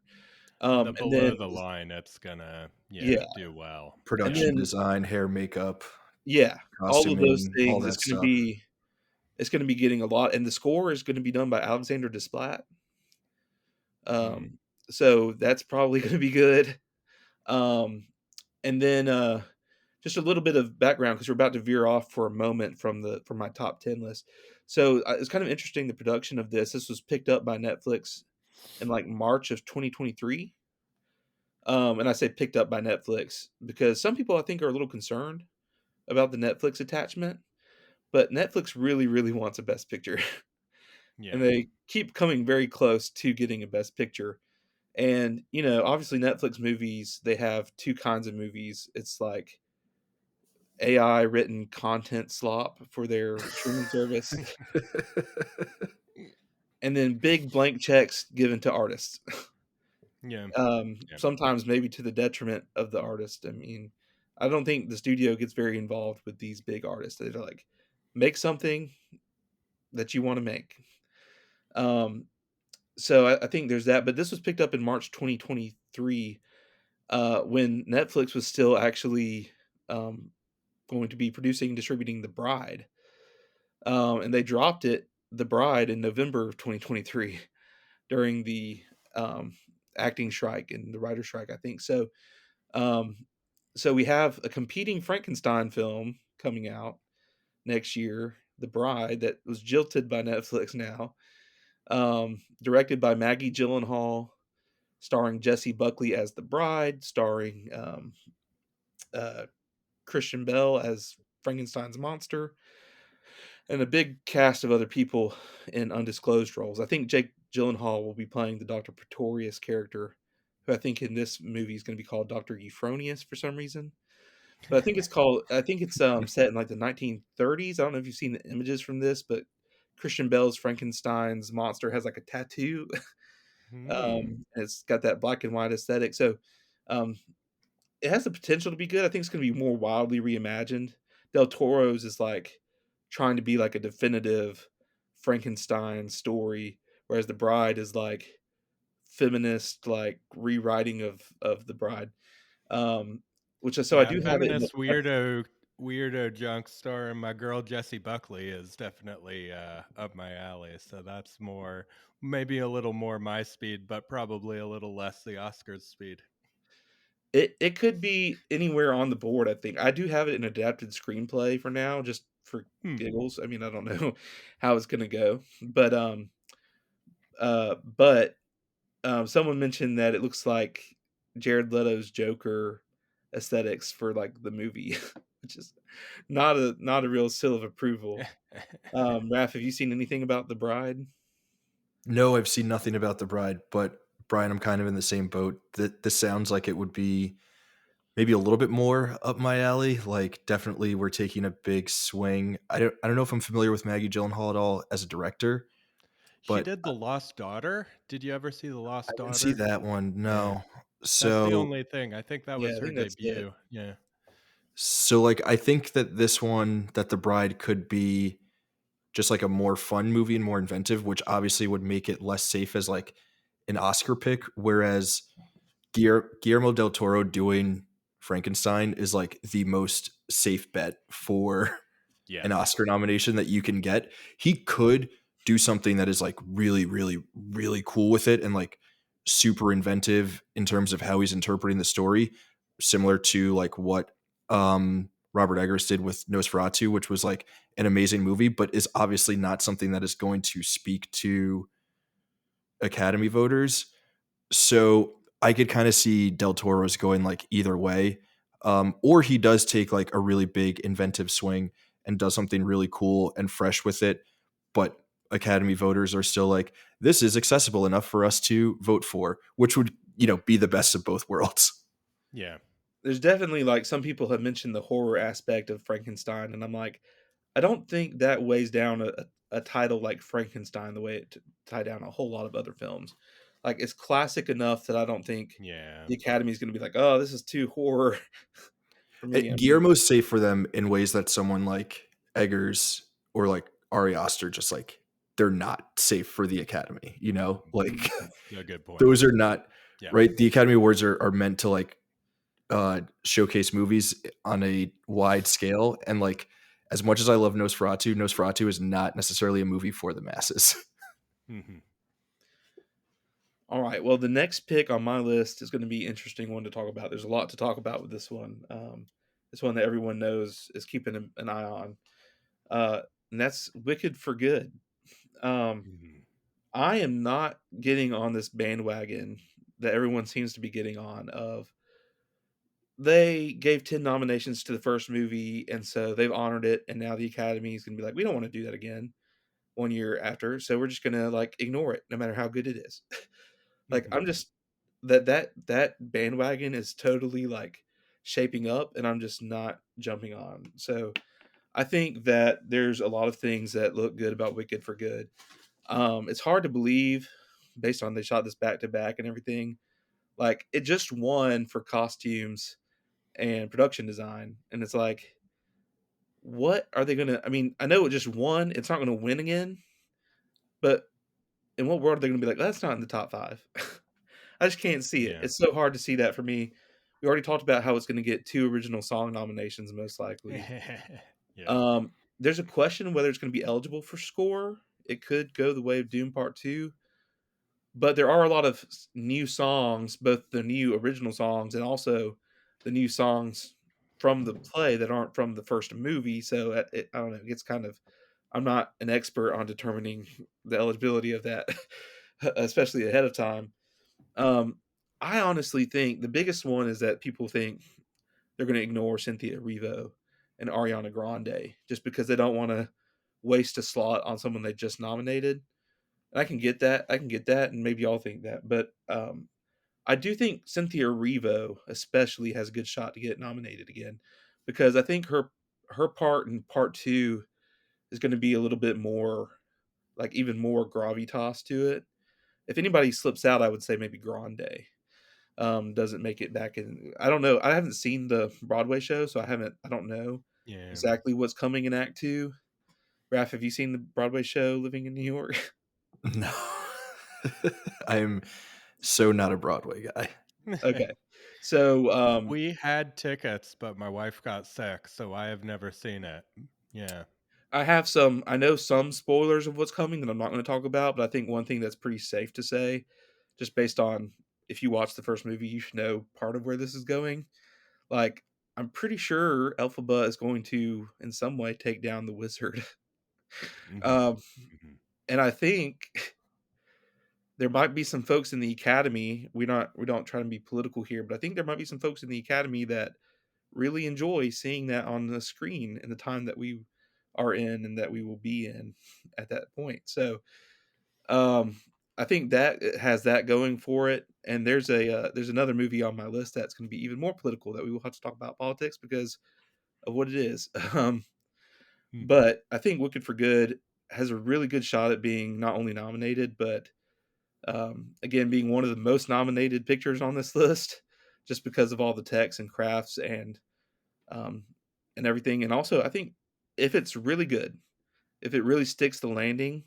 S3: The
S1: and then
S3: below the line, it's gonna
S1: yeah,
S3: do well.
S1: and
S3: Yeah.
S2: Production
S1: then
S2: design, hair, makeup,
S1: yeah, all of those
S2: costuming, all
S1: things.
S2: that stuff.
S1: It's going to be getting a lot, and the score is going to be done by Alexander Desplat.
S3: Hmm.
S1: Um, so that's probably going to be good. Um, and then just a little bit of background because we're about to veer off for a moment from my top 10 list. So it's kind of interesting the production of this. This was picked up by Netflix in like March of 2023. And I say picked up by Netflix because some people I think are a little concerned about the Netflix attachment, but Netflix really, really wants a Best Picture, and
S3: Yeah.
S1: they keep coming very close to getting a Best Picture. And obviously, Netflix movies they have two kinds of movies. It's like AI written content slop for their streaming service, and then big blank checks given to artists.
S3: Yeah. Yeah.
S1: Sometimes maybe to the detriment of the artist. I mean, I don't think the studio gets very involved with these big artists. They're like, make something that you want to make. Um, so I think there's that. But this was picked up in March 2023, when Netflix was still actually um, going to be producing and distributing The Bride, and they dropped The Bride, in November of 2023 during the acting strike and the writer strike, I think. Um, so we have a competing Frankenstein film coming out next year, The Bride, that was jilted by Netflix now, directed by Maggie Gyllenhaal, starring Jessie Buckley as the bride, starring uh, Christian Bell as Frankenstein's monster, and a big cast of other people in undisclosed roles. I think Jake Gyllenhaal will be playing the Dr. Pretorius character, who I think in this movie is going to be called Dr. Euphronius for some reason. But I think it's set in like the 1930s. I don't know if you've seen the images from this, but Christian Bell's Frankenstein's monster has like a tattoo.
S3: Hmm.
S1: It's got that black and white aesthetic. So um, it has the potential to be good. I think it's going to be more wildly reimagined. Del Toro's is like trying to be like a definitive Frankenstein story, whereas The Bride is like feminist, like rewriting of The Bride. Um, so I
S3: Yeah,
S1: do have it in the
S3: feminist weirdo junk star, and my girl Jessie Buckley is definitely up my alley. So that's more, maybe a little more my speed, but probably a little less the Oscars speed.
S1: it could be anywhere on the board. I think I do have it in adapted screenplay for now, just for
S3: Hmm.
S1: giggles. I mean, I don't know how it's gonna go, but Someone mentioned that it looks like Jared Leto's Joker aesthetics for like the movie, which is not a real seal of approval. Raph, have you seen anything about The Bride?
S2: No, I've seen nothing about The Bride, but Brian, I'm kind of in the same boat. This sounds like it would be maybe a little bit more up my alley. Like, definitely, we're taking a big swing. I don't know if I'm familiar with Maggie Gyllenhaal at all as a director,
S3: She
S2: but
S3: did The Lost Daughter. Did you ever see The
S2: I
S3: Lost
S2: didn't see
S3: Daughter?
S2: that one.
S3: Yeah.
S2: No.
S3: That's the
S2: So
S3: only thing. I think that
S1: Yeah,
S3: was
S1: I
S3: her
S1: think that's it.
S3: debut. Yeah.
S2: like I think that this one, that The Bride, could be just like a more fun movie and more inventive, which obviously would make it less safe as like an Oscar pick. Whereas Guillermo del Toro doing Frankenstein is like the most safe bet for an
S3: Yes.
S2: Oscar nomination that you can get. He could do something that is like really, really, really cool with it and like super inventive in terms of how he's interpreting the story, similar to like what Robert Eggers did with Nosferatu, which was like an amazing movie, but is obviously not something that is going to speak to Academy voters. So I could kind of see Del Toro's going like either way. Or he does take like a really big inventive swing and does something really cool and fresh with it. But Academy voters are still like, this is accessible enough for us to vote for, which would, be the best of both worlds.
S3: Yeah.
S1: There's definitely like some people have mentioned the horror aspect of Frankenstein, and I'm like, I don't think that weighs down a title like Frankenstein the way it tie down a whole lot of other films. Like it's classic enough that I don't think
S3: Yeah.
S1: the Academy is going to be like, oh, this is too horror for me. I mean,
S2: Guillermo's safe for them in ways that someone like Eggers or like Ari Aster just like, they're not safe for the Academy, like
S3: That's a good point.
S2: those are not
S3: Yeah.
S2: right. The Academy Awards are meant to like showcase movies on a wide scale. And like, as much as I love Nosferatu is not necessarily a movie for the masses.
S3: Hmm.
S1: all right. Well, the next pick on my list is going to be interesting one to talk about. There's a lot to talk about with this one. This one that everyone knows is keeping an eye on, uh, and that's Wicked for Good. Um,
S3: Hmm.
S1: I am not getting on this bandwagon that everyone seems to be getting on of they gave 10 nominations to the first movie, and so they've honored it, and now the Academy is gonna be like, "We don't wanna do that again 1 year after, so we're just gonna, like, ignore it no matter how good it is." Like,
S3: Hmm.
S1: I'm just that bandwagon is totally, like, shaping up, and I'm just not jumping on. So, I think that there's a lot of things that look good about Wicked for Good. It's hard to believe based on they shot this back to back and everything. Like, it just won for costumes and production design, and it's like, what are they gonna? I mean, I know it just won. It's not gonna win again, but in what world are they gonna be like? That's not in the top five. I just can't see it.
S3: Yeah.
S1: It's so hard to see that for me. We already talked about how it's gonna get 2 original song nominations most likely.
S3: Yeah.
S1: There's a question whether it's gonna be eligible for score. It could go the way of Doom Part 2, but there are a lot of new songs, both the new original songs and also the new songs from the play that aren't from the first movie. So I don't know. It gets kind of. I'm not an expert on determining the eligibility of that, especially ahead of time. Um, I honestly think the biggest one is that people think they're going to ignore Cynthia Erivo and Ariana Grande just because they don't want to waste a slot on someone they just nominated. And I can get that. I can get that, and maybe y'all think that. But I do think Cynthia Erivo especially has a good shot to get nominated again because I think her part in part two is going to be a little bit more like even more gravitas to it. If anybody slips out, I would say maybe Grande doesn't make it back in. I don't know. I haven't seen the Broadway show, so I haven't. I don't know
S3: Yeah.
S1: exactly what's coming in Act Two. Raph, have you seen the Broadway show Living in New York?
S2: No. I'm so not a Broadway guy.
S1: Okay, so
S3: We had tickets, but my wife got sick, so I have never seen it. Yeah.
S1: I have some. I know some spoilers of what's coming that I'm not going to talk about, but I think one thing that's pretty safe to say, just based on if you watch the first movie, you should know part of where this is going. Like, I'm pretty sure Elphaba is going to, in some way, take down the wizard.
S3: Hmm.
S1: um,
S3: Hmm.
S1: and I think there might be some folks in the Academy, we don't try to be political here, but I think there might be some folks in the Academy that really enjoy seeing that on the screen in the time that we are in and that we will be in at that point. So, um, I think that it has that going for it, and there's another movie on my list that's gonna be even more political that we will have to talk about politics because of what it is. Um,
S3: Hmm.
S1: but I think Wicked for Good has a really good shot at being not only nominated, but, again, being one of the most nominated pictures on this list just because of all the techs and crafts um, and everything. And also, I think if it's really good, if it really sticks the landing,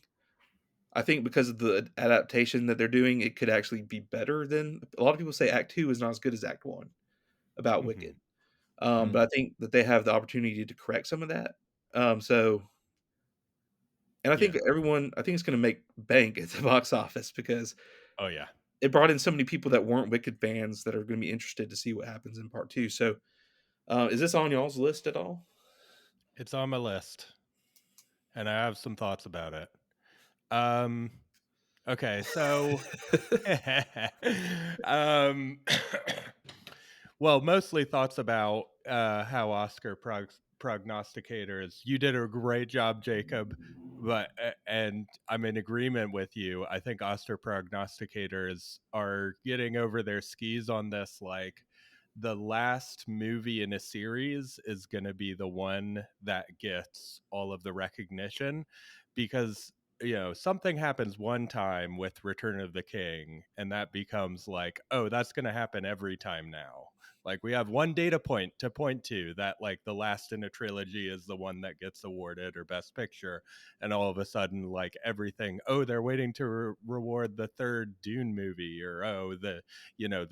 S1: I think because of the adaptation that they're doing, it could actually be better than a lot of people say Act 2 is not as good as Act 1 about
S3: Hmm.
S1: Wicked.
S2: Mm.
S1: But I think that they have the opportunity to correct some of that. So and
S3: Yeah.
S1: I think it's gonna make bank at the box office because
S3: Oh yeah.
S1: it brought in so many people that weren't Wicked fans that are gonna be interested to see what happens in part 2. So, is this on y'all's list at all?
S3: It's on my list, and I have some thoughts about it. Um. Okay. So. um. Well, mostly thoughts about how Oscar prognosticators. You did a great job, Jacob, but and I'm in agreement with you. I think Oscar prognosticators are getting over their skis on this. Like, the last movie in a series is going to be the one that gets all of the recognition because something happens one time with Return of the King and that becomes like, oh, that's going to happen every time now. Like, we have one data point to point to that, like, the last in a trilogy is the one that gets awarded or best picture, and all of a sudden, like, everything, oh, they're waiting to reward the third Dune movie, or oh, the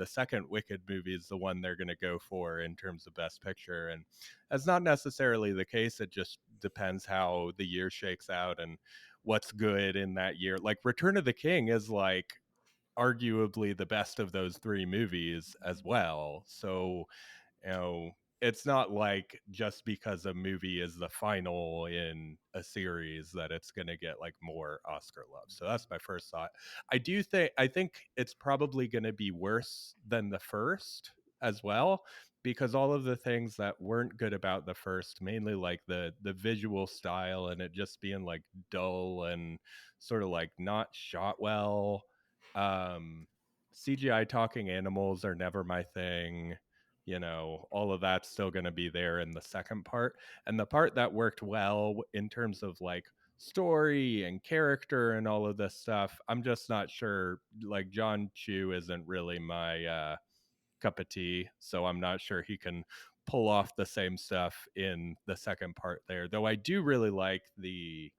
S3: second Wicked movie is the one they're going to go for in terms of best picture. And that's not necessarily the case. It just depends how the year shakes out and what's good in that year. Like, Return of the King is like arguably the best of those three movies as well. So, you know, it's not like just because a movie is the final in a series that it's going to get like more Oscar love. So that's my first thought. I think it's probably going to be worse than the first as well, because all of the things that weren't good about the first, mainly like the visual style and it just being like dull and sort of like not shot well. um CGI talking animals are never my thing. All of that's still going to be there in the second part. And the part that worked well in terms of like story and character and all of this stuff, I'm just not sure. Like, John Chu isn't really my cup of tea, so I'm not sure he can pull off the same stuff in the second part there. Though I do really like the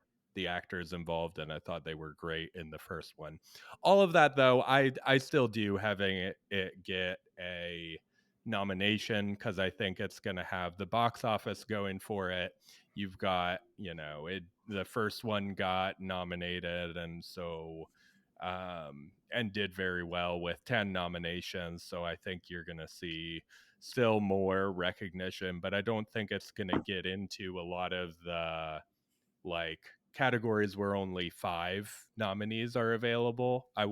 S3: actors involved, and I thought they were great in the first one. All of that, though, I still do having it get a nomination because I think it's going to have the box office going for it. You've got, the first one got nominated, and so and did very well with 10 nominations. So I think you're going to see still more recognition, but I don't think it's going to get into a lot of the like categories where only 5 nominees are available. I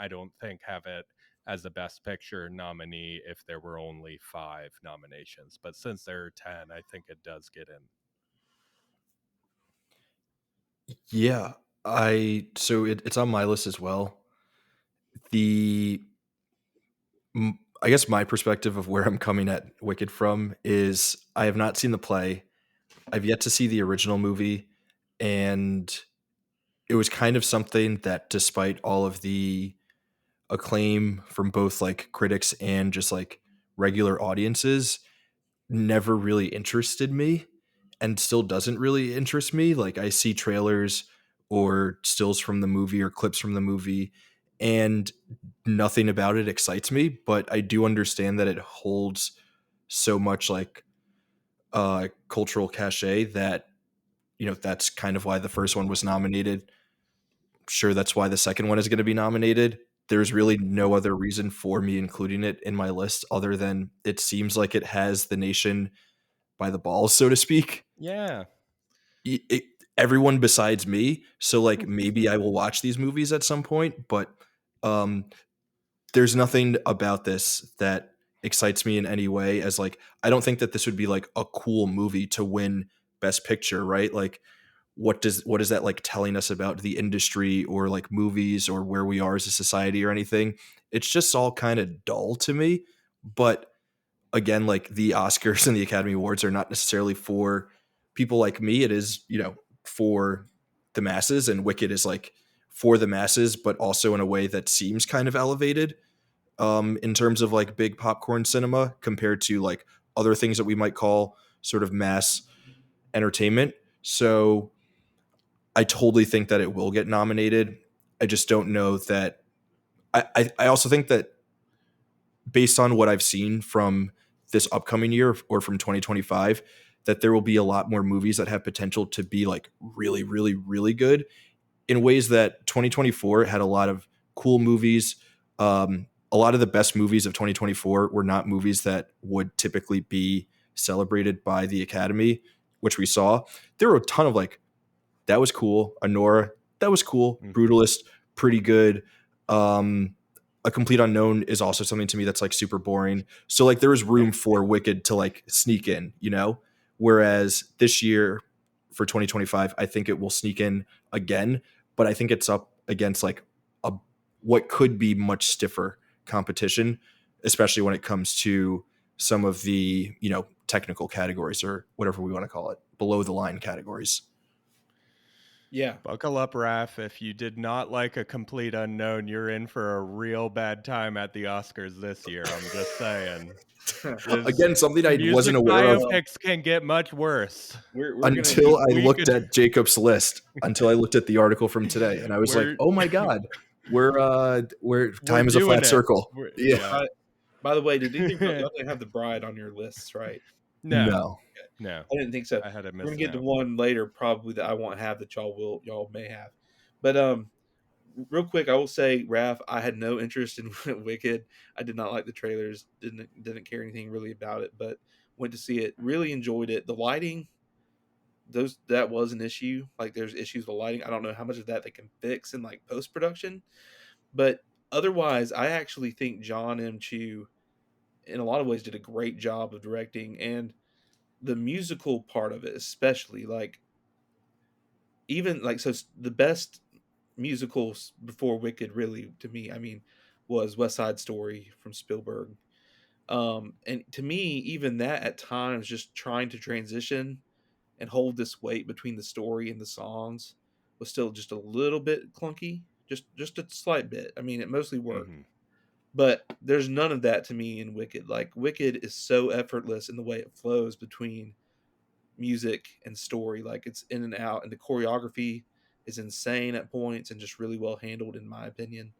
S3: don't think have it as a best picture nominee if there were only 5 nominations. But since there are 10, I think it does get in.
S2: Yeah, it's on my list as well. The I guess my perspective of where I'm coming at Wicked from is I have not seen the play. I've yet to see the original movie, and it was kind of something that, despite all of the acclaim from both like critics and just like regular audiences, never really interested me and still doesn't really interest me. Like, I see trailers or stills from the movie or clips from the movie, and nothing about it excites me, but I do understand that it holds so much like cultural cachet that that's kind of why the first one was nominated. Sure, that's why the second one is going to be nominated. There's really no other reason for me including it in my list other than it seems like it has the nation by the balls, so to speak.
S3: Yeah.
S2: Everyone besides me. So like maybe I will watch these movies at some point, but Um, there's nothing about this that excites me in any way. As like, I don't think that this would be like a cool movie to win Best Picture, right? Like, what is that like telling us about the industry or like movies or where we are as a society or anything? It's just all kind of dull to me. But again, like the Oscars and the Academy Awards are not necessarily for people like me. It is, for the masses, and Wicked is like for the masses, but also in a way that seems kind of elevated in terms of like big popcorn cinema compared to like other things that we might call sort of mass entertainment. So I totally think that it will get nominated. I just don't know that. I also think that based on what I've seen from this upcoming year or from 2025, that there will be a lot more movies that have potential to be like really, really, really good in ways that 2024 had a lot of cool movies. A lot of the best movies of 2024 were not movies that would typically be celebrated by the Academy, which we saw. There were a ton of like, that was cool. Honora, that was cool.
S3: Mhm.
S2: Brutalist, pretty good. Um, a Complete Unknown is also something to me that's like super boring. So like there is room for Wicked to like sneak in, Whereas this year for 2025, I think it will sneak in again, but I think it's up against like a what could be much stiffer competition, especially when it comes to some of the, technical categories or whatever we want to call it, below the line categories.
S1: Yeah.
S3: Buckle up, Raph. If you did not like A Complete Unknown, you're in for a real bad time at the Oscars this year. I'm just saying. This
S2: Again, something I wasn't
S3: music
S2: aware of
S3: biopics can get much worse.
S1: We're gonna
S2: until
S1: do
S2: I
S3: We
S2: looked
S3: could
S2: at Jacob's list, until I looked at the article from today, and I was like,
S3: we're
S2: "Oh my god, we're
S3: we're
S2: time is a
S3: doing
S2: flat
S3: it.
S2: circle." Yeah.
S3: Yeah.
S1: by the way, did either y'all didn't have the Bride on your lists, right?
S3: No.
S2: No.
S3: No.
S1: I didn't think so.
S3: I had it
S1: We're gonna
S3: missing
S1: get to
S3: out.
S1: one later, probably that I won't have that y'all may have. But real quick, I will say, Raph, I had no interest in Wicked. I did not like the trailers. Didn't care anything really about it, but went to see it. Really enjoyed it. The lighting, that was an issue. Like there's issues with lighting. I don't know how much of that they can fix in like post production, but otherwise, I actually think John M. Chu, in a lot of ways, did a great job of directing, and the musical part of it, especially like even like the best musicals before Wicked, really, to me, I mean, was West Side Story from Spielberg. And to me, even that at times, just trying to transition and hold this weight between the story and the songs was still just a little bit clunky, just a slight bit. I mean, it mostly worked,
S3: Mhm.
S1: but there's none of that to me in Wicked. Like Wicked is so effortless in the way it flows between music and story. Like it's in and out, and the choreography is insane at points and just really well handled, in my opinion.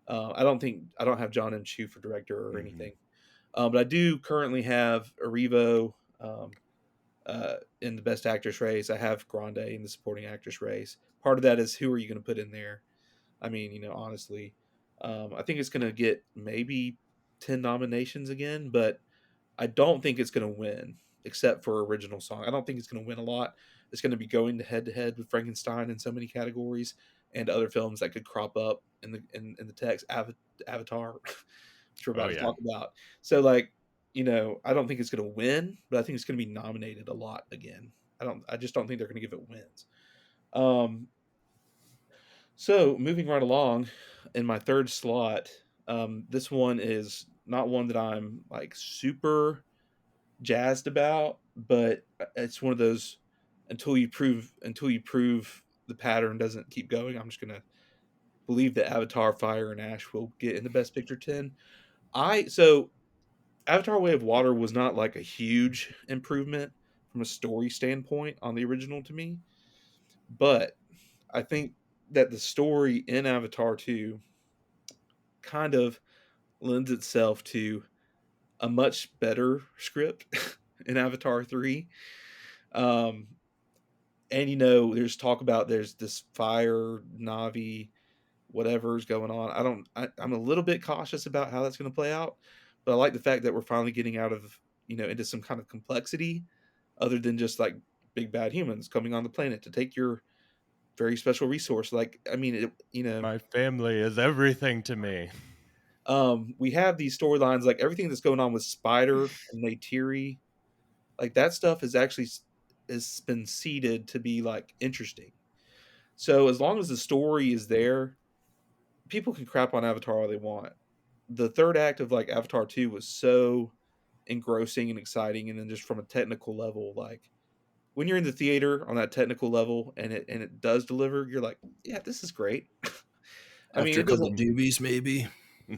S1: I don't have John M. Chu for director or
S3: Mhm.
S1: anything, but I do currently have Arrivo in the Best Actress race. I have Grande in the Supporting Actress race. Part of that is who are you going to put in there? I mean, honestly, I think it's going to get maybe 10 nominations again, but I don't think it's going to win, except for original song. I don't think it's going to win a lot. It's going to be going head to head with Frankenstein in so many categories and other films that could crop up in the text. Avatar, which we're
S3: Oh
S1: about to
S3: yeah.
S1: talk about. So like, I don't think it's going to win, but I think it's going to be nominated a lot again. I just don't think they're going to give it wins. Um, so moving right along, in my third slot, this one is not one that I'm like super jazzed about, but it's one of those until you prove the pattern doesn't keep going. I'm just gonna believe that Avatar: Fire and Ash will get in the Best Picture 10. So Avatar: Way of Water was not like a huge improvement from a story standpoint on the original to me, but I think that the story in Avatar 2 kind of lends itself to a much better script in Avatar 3. Um, and there's talk about there's this fire Navi, whatever's going on. I'm a little bit cautious about how that's going to play out, but I like the fact that we're finally getting out of into some kind of complexity other than just like big bad humans coming on the planet to take your very special resource. Like, I mean,
S3: My family is everything to me.
S1: we have these storylines, like everything that's going on with Spider and Neytiri, like that stuff is actually has been seeded to be like interesting. So as long as the story is there, people can crap on Avatar all they want. The third act of like Avatar 2 was so engrossing and exciting, and then just from a technical level, like when you're in the theater on that technical level and it does deliver, you're like, yeah, this is great. I mean,
S2: After a
S1: it doesn't.
S2: couple doobies, maybe.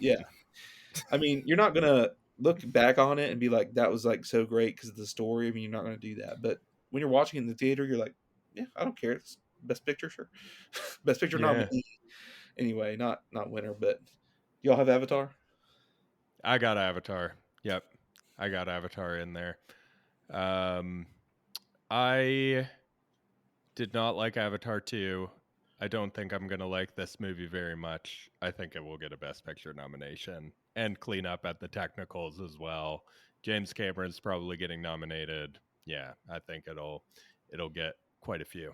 S1: Yeah, I mean, you're not gonna look back on it and be like, that was like so great because of the story. I mean, you're not gonna do that. But when you're watching in the theater, you're like, yeah, I don't care. It's best picture, sure. Best picture
S3: Yeah,
S1: nominee. Anyway, not winner, but y'all have Avatar?
S3: I got Avatar. Yep, I got Avatar in there. Um, I did not like Avatar 2. I don't think I'm going to like this movie very much. I think it will get a Best Picture nomination and clean up at the technicals as well. James Cameron's probably getting nominated. Yeah, I think it'll get quite a few.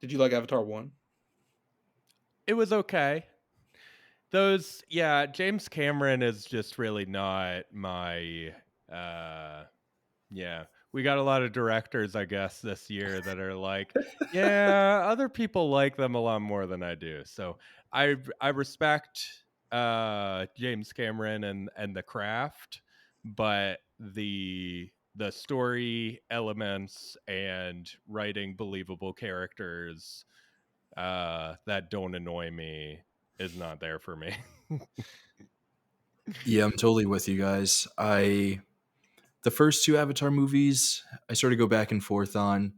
S1: Did you like Avatar 1?
S3: It was okay. Those yeah, James Cameron is just really not my uh yeah, we got a lot of directors, I guess, this year that are like, yeah, other people like them a lot more than I do. So I respect James Cameron and the craft, but the story elements and writing believable characters that don't annoy me is not there for me.
S2: Yeah, I'm totally with you guys. The first two Avatar movies, I sort of go back and forth on.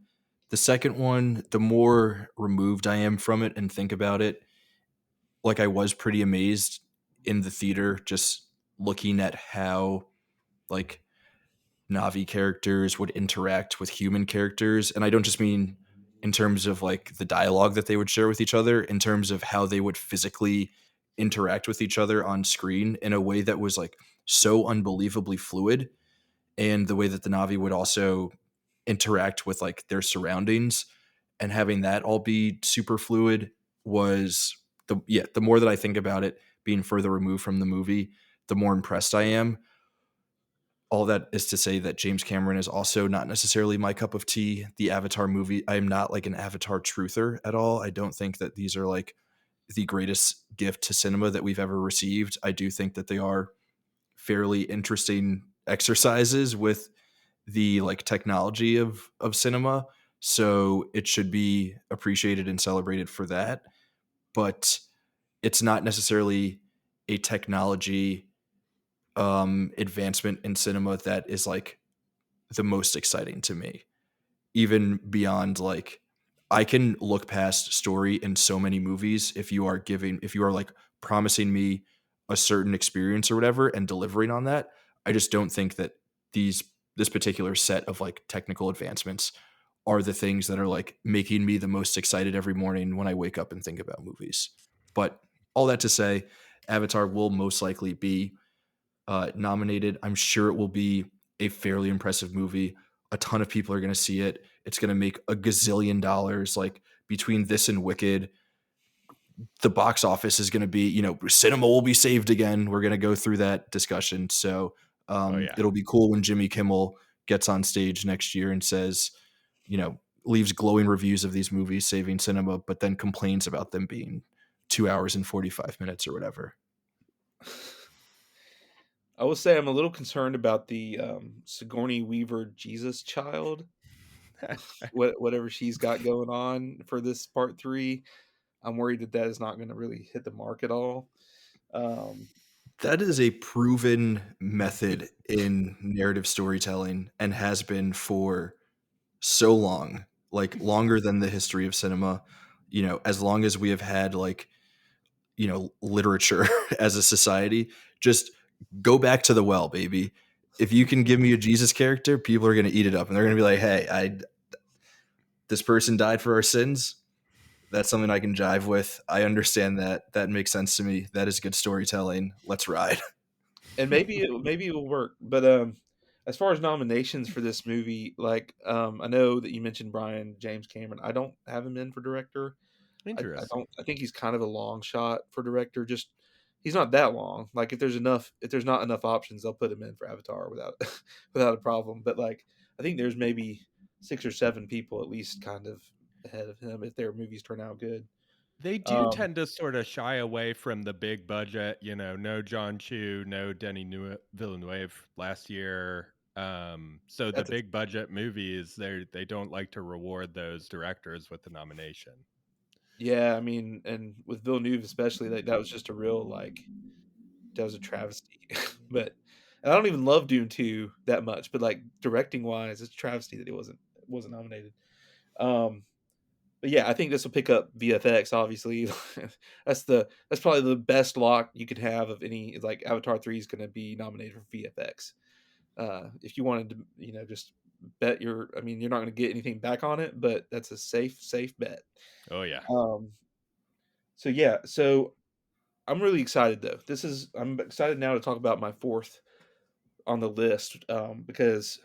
S2: The second one, the more removed I am from it and think about it, like I was pretty amazed in the theater just looking at how like Navi characters would interact with human characters. And I don't just mean in terms of like the dialogue that they would share with each other, in terms of how they would physically interact with each other on screen in a way that was like so unbelievably fluid. And the way that the Navi would also interact with like their surroundings and having that all be super fluid was the more that I think about it being further removed from the movie, the more impressed I am. All that is to say that James Cameron is also not necessarily my cup of tea. The Avatar movie, I am not like an Avatar truther at all. I don't think that these are like the greatest gift to cinema that we've ever received. I do think that they are fairly interesting exercises with the like technology of cinema. So it should be appreciated and celebrated for that. But it's not necessarily a technology advancement in cinema that is like the most exciting to me. Even beyond like I can look past story in so many movies if you are like promising me a certain experience or whatever and delivering on that. I just don't think that these this particular set of like technical advancements are the things that are like making me the most excited every morning when I wake up and think about movies. But all that to say, Avatar will most likely be nominated. I'm sure it will be a fairly impressive movie. A ton of people are going to see it. It's going to make a gazillion dollars. Like between this and Wicked, the box office is going to be, cinema will be saved again. We're going to go through that discussion. So
S3: Oh yeah.
S2: it'll be cool when Jimmy Kimmel gets on stage next year and says, leaves glowing reviews of these movies saving cinema, but then complains about them being 2 hours and 45 minutes or whatever.
S1: I will say I'm a little concerned about the Sigourney Weaver Jesus child, whatever she's got going on for this part three. I'm worried that that is not going to really hit the mark at all. Um,
S2: That is a proven method in narrative storytelling and has been for so long, like longer than the history of cinema. As long as we have had like, literature as a society, just go back to the well, baby. If you can give me a Jesus character, people are going to eat it up and they're going to be like, hey, this person died for our sins. That's something I can jive with. I understand that. That makes sense to me. That is good storytelling. Let's ride.
S1: and maybe it will work, but as far as nominations for this movie, like, I know that you mentioned Brian James Cameron. I don't have him in for director. I
S3: Interesting.
S1: don't. I think he's kind of a long shot for director. Just he's not that long. Like if there's not enough options, they'll put him in for Avatar without without a problem. But like I think there's maybe 6 or 7 people at least kind of ahead of him if their movies turn out good.
S3: They do
S1: Um,
S3: tend to sort of shy away from the big budget, no John Chu, no Villeneuve last year. So the
S1: that's a,
S3: big budget movies, they don't like to reward those directors with the nomination.
S1: yeah. I mean, and with Villeneuve especially, like that was just a real like that was a travesty. But and I don't even love Dune 2 that much, but like directing wise, it's a travesty that it wasn't nominated. Um, But yeah, I think this will pick up VFX. Obviously, that's probably the best lock you could have of any. Like Avatar 3 is going to be nominated for VFX. If you wanted to, just bet your, I mean, you're not going to get anything back on it, but that's a safe bet.
S3: Oh yeah.
S1: Um, so yeah, so I'm really excited though. I'm excited now to talk about my fourth on the list because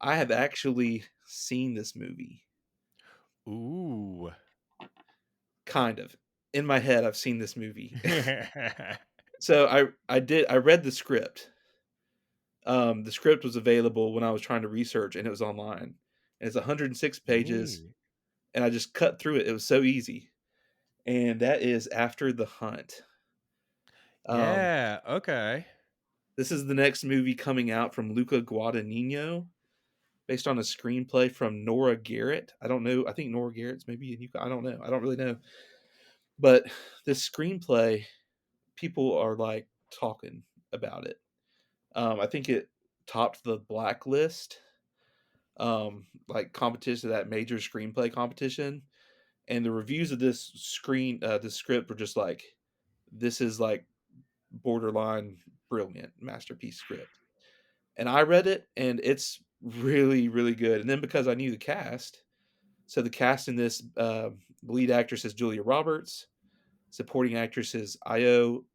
S1: I have actually seen this movie.
S3: Ooh.
S1: Kind of in my head, I've seen this movie. So I read the script. The script was available when I was trying to research, and it was online. And it's 106 pages,
S3: Neat.
S1: and I just cut through it. It was so easy. And that is After the Hunt. Um,
S3: Yeah, okay.
S1: this is the next movie coming out from Luca Guadagnino, based on a screenplay from Nora Garrett. I don't know. I think Nora Garrett's maybe in UK. I don't know. I don't really know. But this screenplay, people are like talking about it. I think it topped the blacklist, like competition, that major screenplay competition. And the reviews of this script were just like, this is like borderline brilliant masterpiece script. And I read it, and it's really, really good. And then because I knew the cast, so the cast in this, lead actress is Julia Roberts, supporting actress is Io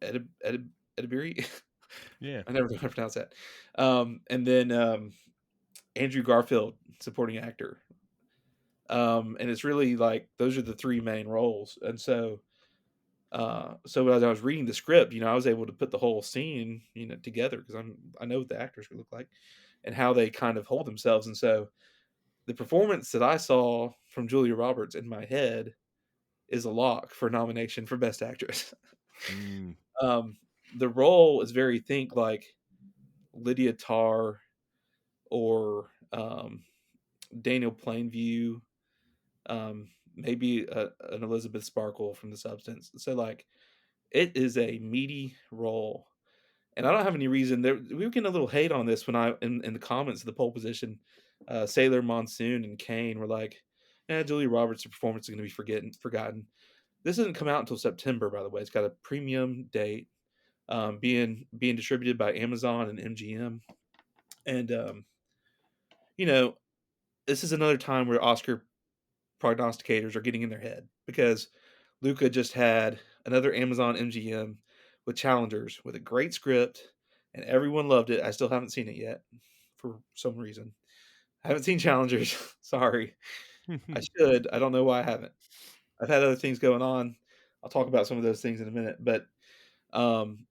S1: Edibiri.
S3: Yeah.
S1: I never know how to pronounce that. And then Andrew Garfield, supporting actor. And it's really like those are the three main roles. And so as I was reading the script, I was able to put the whole scene, together because I know what the actors would look like and how they kind of hold themselves. And so the performance that I saw from Julia Roberts in my head is a lock for nomination for Best Actress.
S3: Mm,
S1: um, the role is very think like Lydia Tarr or Daniel Plainview, maybe an Elizabeth Sparkle from The Substance. So like, it is a meaty role, and I don't have any reason. We were getting a little hate on this when in the comments of the poll position. Sailor Monsoon and Kane were like, Julia Roberts' performance is going to be forgotten. This doesn't come out until September, by the way. It's got a premium date, being distributed by Amazon and MGM, and you know, this is another time where Oscar prognosticators are getting in their head because Luca just had another Amazon MGM with Challengers with a great script, and everyone loved it. I still haven't seen it yet for some reason. I haven't seen Challengers. Sorry. I should. I don't know why I haven't. I've had other things going on. I'll talk about some of those things in a minute, um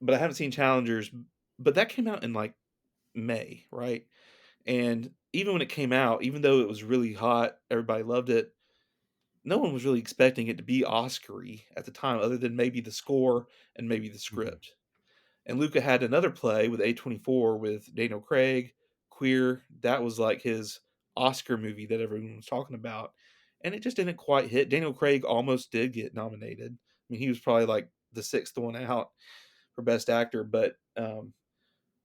S1: but I haven't seen Challengers, but that came out in like May, right? And even when it came out, even though it was really hot, everybody loved it, no one was really expecting it to be Oscar-y at the time, other than maybe the score and maybe the
S3: mhm.
S1: script. And Luca had another play with A24 with Daniel Craig, Queer. That was like his Oscar movie that everyone was talking about. And it just didn't quite hit. Daniel Craig almost did get nominated. I mean, he was probably like the sixth one out for Best Actor, but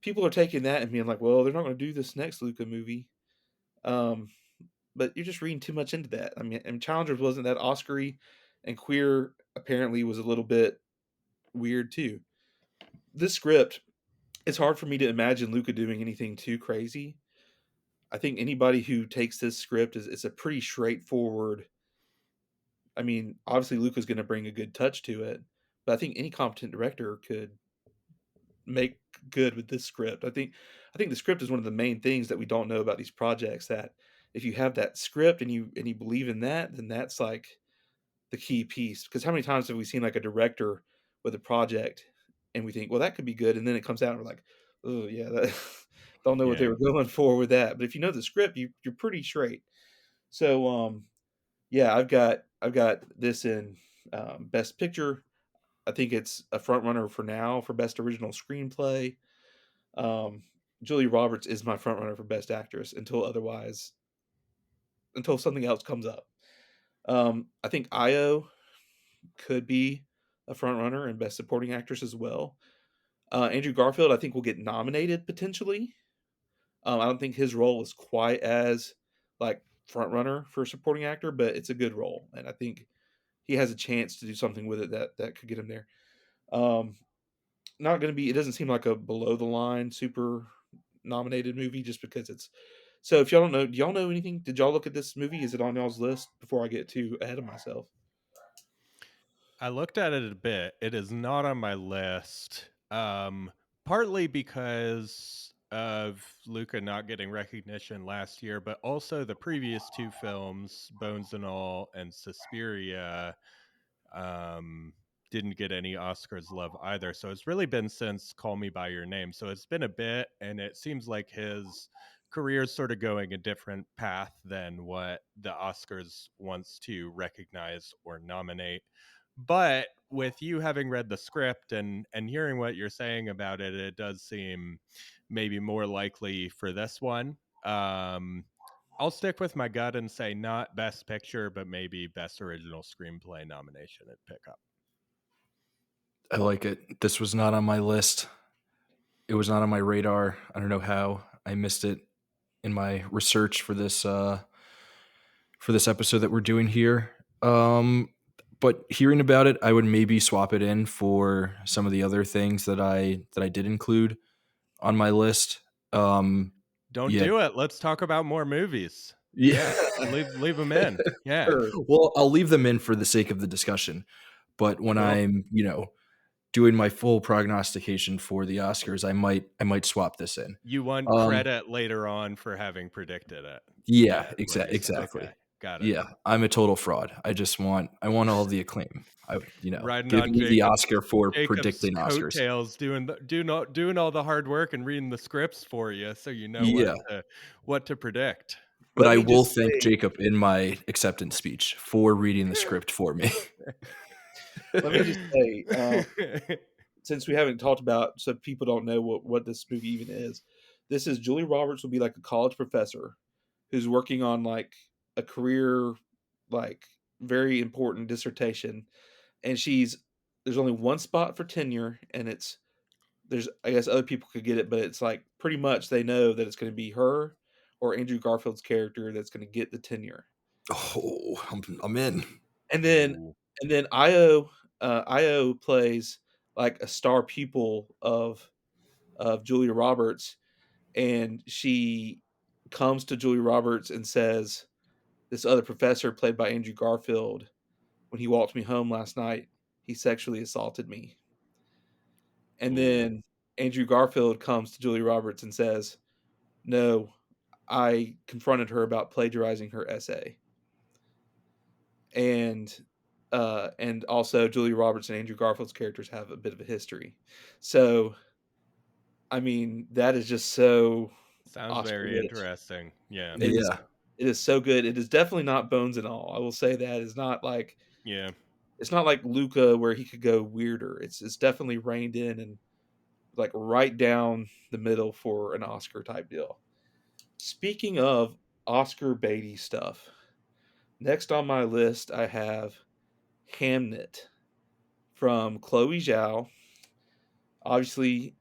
S1: people are taking that and being like, well, they're not going to do this next Luca movie. Um, but you're just reading too much into that. I mean, and Challengers wasn't that Oscar-y, and Queer apparently was a little bit weird too. This script, it's hard for me to imagine Luca doing anything too crazy. I think anybody who takes this script is it's a pretty straightforward. I mean, obviously Luca's going to bring a good touch to it, but I think any competent director could make good with this script. I think the script is one of the main things that we don't know about these projects. That if you have that script and you believe in that, then that's like the key piece. Because how many times have we seen like a director with a project and we think, well, that could be good, and then it comes out and we're like, oh yeah, that, don't know what they
S3: Yeah.
S1: were going for with that. But if you know the script, you're pretty straight. So yeah, I've got this in best picture. I think it's a front runner for now for best original screenplay. Um, Julia Roberts is my front runner for best actress until something else comes up. I think Io could be a front runner and best supporting actress as well. Andrew Garfield, I think, will get nominated potentially. I don't think his role is quite as like front runner for supporting actor, but it's a good role, and I think he has a chance to do something with it that could get him there. Um, Not going to be. It doesn't seem like a below the line super nominated movie just because it's. So if y'all don't know, do y'all know anything? Did y'all look at this movie? Is it on y'all's list before I get too ahead of myself?
S3: I looked at it a bit. It is not on my list. Partly because of Luca not getting recognition last year, but also the previous two films, Bones and All and Suspiria, um, didn't get any Oscars love either. So it's really been since Call Me by Your Name. So it's been a bit, and it seems like his career is sort of going a different path than what the Oscars wants to recognize or nominate. But with you having read the script and hearing what you're saying about it, it does seem maybe more likely for this one. Um, I'll stick with my gut and say not best picture, but maybe best original screenplay nomination at pickup.
S2: I like it. This was not on my list. It was not on my radar. I don't know how I missed it in my research for this episode that we're doing here. But hearing about it, I would maybe swap it in for some of the other things that I did include on my list. Um,
S3: Don't
S2: yeah,
S3: do it. Let's talk about more movies.
S2: yeah.
S3: Yeah, leave them in. Yeah,
S1: Sure.
S2: Well, I'll leave them in for the sake of the discussion. But when
S1: Well,
S2: I'm, doing my full prognostication for the Oscars, I might swap this in.
S3: you want
S2: Um,
S3: credit later on for having predicted it.
S2: yeah,
S3: Yeah, is what you're saying. Okay,
S2: exactly.
S3: got it.
S2: Yeah, I'm a total fraud. I want all the acclaim.
S3: Riding
S2: Give
S3: on
S2: me the Oscar for
S3: Jacob's
S2: predicting Oscars.
S3: coattails, doing all the hard work and reading the scripts for you, so you know
S2: Yeah,
S3: what to predict.
S2: but
S1: let
S2: I
S1: me
S2: will
S1: just
S2: thank
S1: say,
S2: Jacob in my acceptance speech for reading the script for me.
S1: let me just say, since we haven't talked about, so people don't know what this movie even is. This is Julie Roberts will be like a college professor who's working on like a career, like very important dissertation, and there's only one spot for tenure, and there's I guess other people could get it, but it's like pretty much they know that it's going to be her or Andrew Garfield's character that's going to get the tenure.
S2: Oh, I'm in.
S1: And then
S3: Ooh.
S1: and then Io plays like a star pupil of Julia Roberts, and she comes to Julia Roberts and says, "This other professor played by Andrew Garfield, when he walked me home last night, he sexually assaulted me." And
S3: Ooh.
S1: then Andrew Garfield comes to Julia Roberts and says, "No, I confronted her about plagiarizing her essay." And also Julia Roberts and Andrew Garfield's characters have a bit of a history. So, I mean, that is just so
S3: Sounds
S1: Oscar
S3: very
S1: rich.
S3: interesting. Yeah.
S1: It is
S2: Yeah.
S1: it is so good. It is definitely not Bones and All. I will say that it's not like
S3: Yeah.
S1: Luca where he could go weirder. It's definitely reined in and like right down the middle for an Oscar type deal. Speaking of Oscar Beatty stuff, next on my list I have Hamnet from Chloe Zhao. Obviously,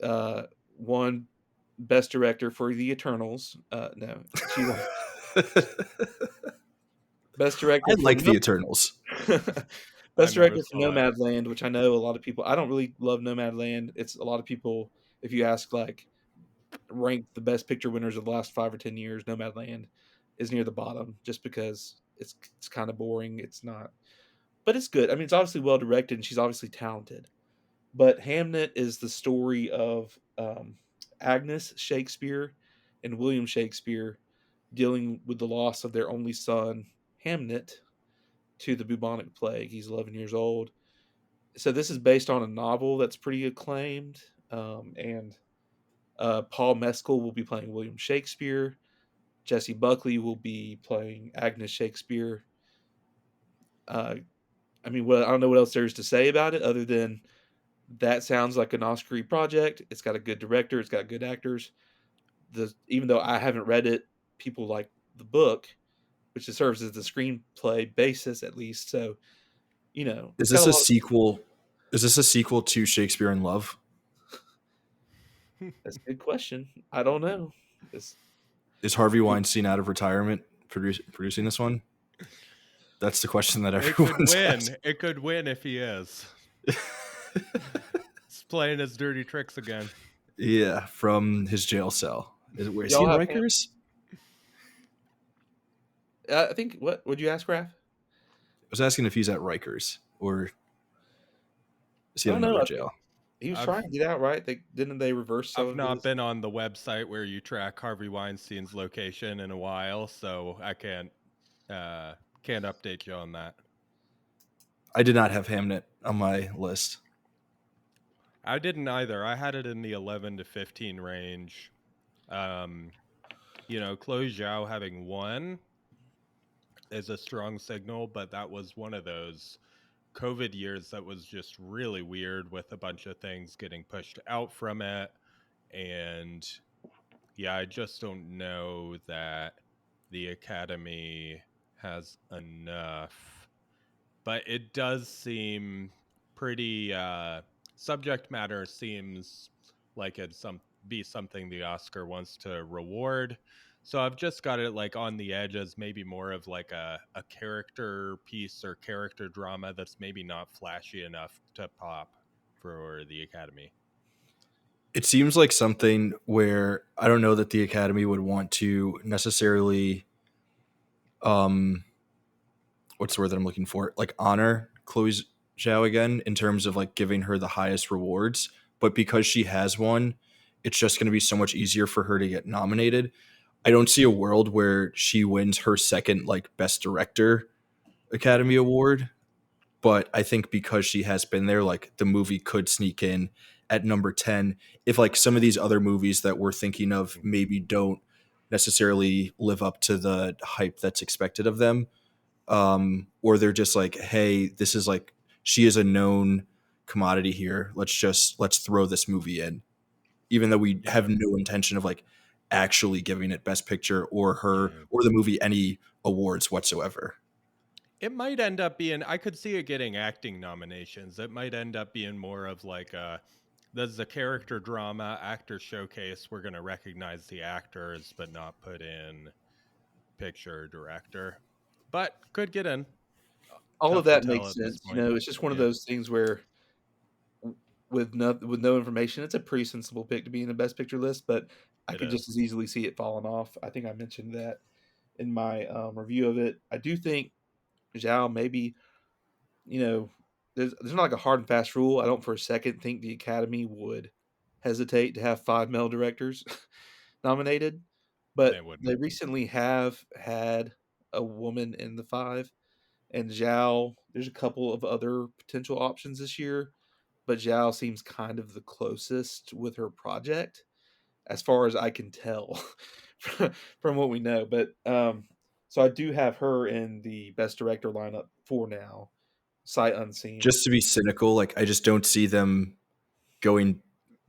S1: won Best Director for The Eternals. No, she won Best Director
S2: I
S1: for
S2: like the Eternals.
S3: I
S1: Best
S3: never
S1: Director for
S3: saw it.
S1: Nomadland, which I know a lot of people. I don't really love Nomadland. It's a lot of people. If you ask like rank the best picture winners of the last 5 or 10 years, Nomadland is near the bottom just because it's kind of boring. It's not, but it's good. I mean, it's obviously well directed, and she's obviously talented. But Hamnet is the story of Agnes Shakespeare and William Shakespeare dealing with the loss of their only son, Hamnet, to the bubonic plague. He's 11 years old. So this is based on a novel that's pretty acclaimed, and Paul Mescal will be playing William Shakespeare. Jesse Buckley will be playing Agnes Shakespeare. Uh, I mean, I don't know what else there's to say about it other than that sounds like an Oscar project. It's got a good director. It's got good actors. Even though I haven't read it, people like the book, which serves as the screenplay basis at least. So
S2: Is
S1: it's got
S2: this
S1: a
S2: a
S1: lot.
S2: sequel? Is this a sequel to Shakespeare in Love?
S1: That's a good question. I don't know. It's,
S2: Is Harvey Weinstein out of retirement producing this one? That's the question that
S3: It could
S2: everyone's
S3: win.
S2: asking.
S3: It could win if he is. He's playing his dirty tricks again.
S2: Yeah, from his jail cell. Is he
S1: y'all
S2: in
S1: have.
S2: Rikers?
S1: I think. What would you ask, Raph?
S2: I was asking if he's at Rikers or is he
S1: I
S2: in
S1: don't know.
S2: another
S1: I think
S2: jail?
S1: he was
S3: I've
S1: trying to get out, right? Didn't they reverse some
S3: I've
S1: of
S3: not
S1: his?
S3: been on the website where you track Harvey Weinstein's location in a while, so I can't update you on that.
S2: I did not have Hamnet on my list.
S3: I didn't either. I had it in the 11 to 15 range. Chloe Zhao having won is a strong signal, but that was one of those COVID years that was just really weird with a bunch of things getting pushed out from it. And yeah, I just don't know that the Academy has enough. But it does seem pretty subject matter seems like it's be something the Oscar wants to reward. So I've just got it like on the edge as maybe more of like a character piece or character drama that's maybe not flashy enough to pop for the Academy.
S2: It seems like something where I don't know that the Academy would want to necessarily what's the word that I'm looking for? Like honor Chloe Zhao again in terms of like giving her the highest rewards. But because she has one, it's just going to be so much easier for her to get nominated. I don't see a world where she wins her second like best director Academy Award. But I think because she has been there, like the movie could sneak in at number 10 if like some of these other movies that we're thinking of maybe don't necessarily live up to the hype that's expected of them, or they're just like, hey, this is like she is a known commodity here. Let's throw this movie in, even though we
S3: Yeah.
S2: have no intention of like actually giving it Best Picture or her
S3: Yeah.
S2: or the movie any awards whatsoever.
S3: It might end up being, I could see it getting acting nominations. It might end up being more of like this is a character drama, actor showcase. We're going to recognize the actors, but not put in picture director. But could get in.
S1: All of
S3: Tough to
S1: that
S3: tell
S1: makes
S3: at this
S1: sense.
S3: point.
S1: It's just one of
S3: Yeah,
S1: those things where with no information, it's a pretty sensible pick to be in the best picture list, but I
S3: it
S1: could just
S3: is.
S1: as easily see it falling off. I think I mentioned that in my review of it. I do think Zhao maybe, you know, there's not like a hard and fast rule. I don't for a second think the Academy would hesitate to have 5 male directors nominated,
S3: They
S1: but
S3: wouldn't.
S1: they recently have had a woman in the 5, and Zhao there's a couple of other potential options this year, but Zhao seems kind of the closest with her project as far as I can tell from what we know. But so I do have her in the best director lineup for now, sight unseen.
S2: Just to be cynical, like I just don't see them going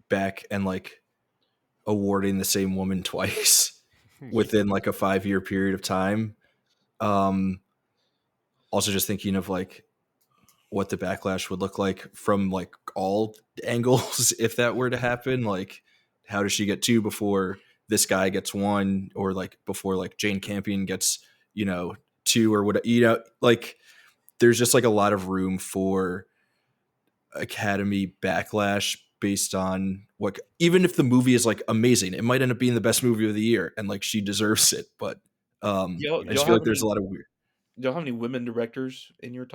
S2: back and like awarding the same woman twice within like a 5-year period of time. Um, Also, just thinking of like what the backlash would look like from like all angles if that were to happen. Like, how does she get two before this guy gets one, or like before like Jane Campion gets two or what? Like there's just like a lot of room for Academy backlash based on what, even if the movie is like amazing, it might end up being the best movie of the year and like she deserves it. But
S1: Y'all,
S2: I
S1: y'all
S2: just feel
S1: have
S2: like there's a
S1: any?
S2: lot of weird.
S1: Y'all have any women directors in your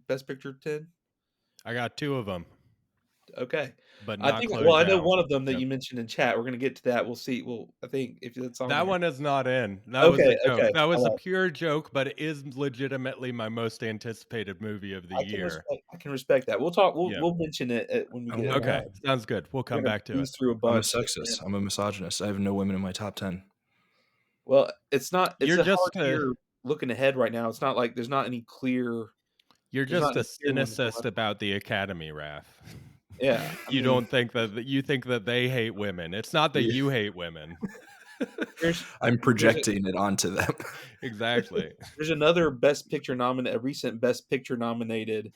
S1: best picture 10?
S3: I got two of them.
S1: Okay.
S3: but
S1: I
S3: not
S1: think well, I
S3: closed
S1: know
S3: out.
S1: one of them that
S3: Yep.
S1: you mentioned in chat. We're gonna get to that. We'll see. Well, I think if it's on
S3: That
S1: there.
S3: one is not in. That was a
S1: Okay,
S3: joke.
S1: okay.
S3: That
S1: I
S3: was a
S1: lied.
S3: pure joke, but it is legitimately my most anticipated movie of the year.
S1: I can respect that. We'll talk
S3: Yep.
S1: we'll mention it when we
S2: I
S1: get it
S2: won't.
S3: Okay,
S1: around.
S3: sounds good. We'll
S1: We're
S3: come
S1: gonna
S3: back to it.
S1: breeze through a
S2: I'm a
S1: bunch, but man,
S2: sexist. I'm a misogynist. I have no women in my top 10.
S1: well, it's
S3: You're
S1: a hard
S3: just a
S1: year looking ahead right now. It's not like
S3: you're
S1: there's not
S3: just a
S1: any clear ones
S3: cynicist
S1: going.
S3: about the Academy, Raph.
S1: Yeah, I
S3: You
S1: mean,
S3: don't think that you think that they hate women. It's not that
S2: Yeah.
S3: you hate women.
S1: there's
S2: I'm
S1: there's a
S2: projecting it onto them.
S3: Exactly.
S1: there's another a recent Best Picture nominated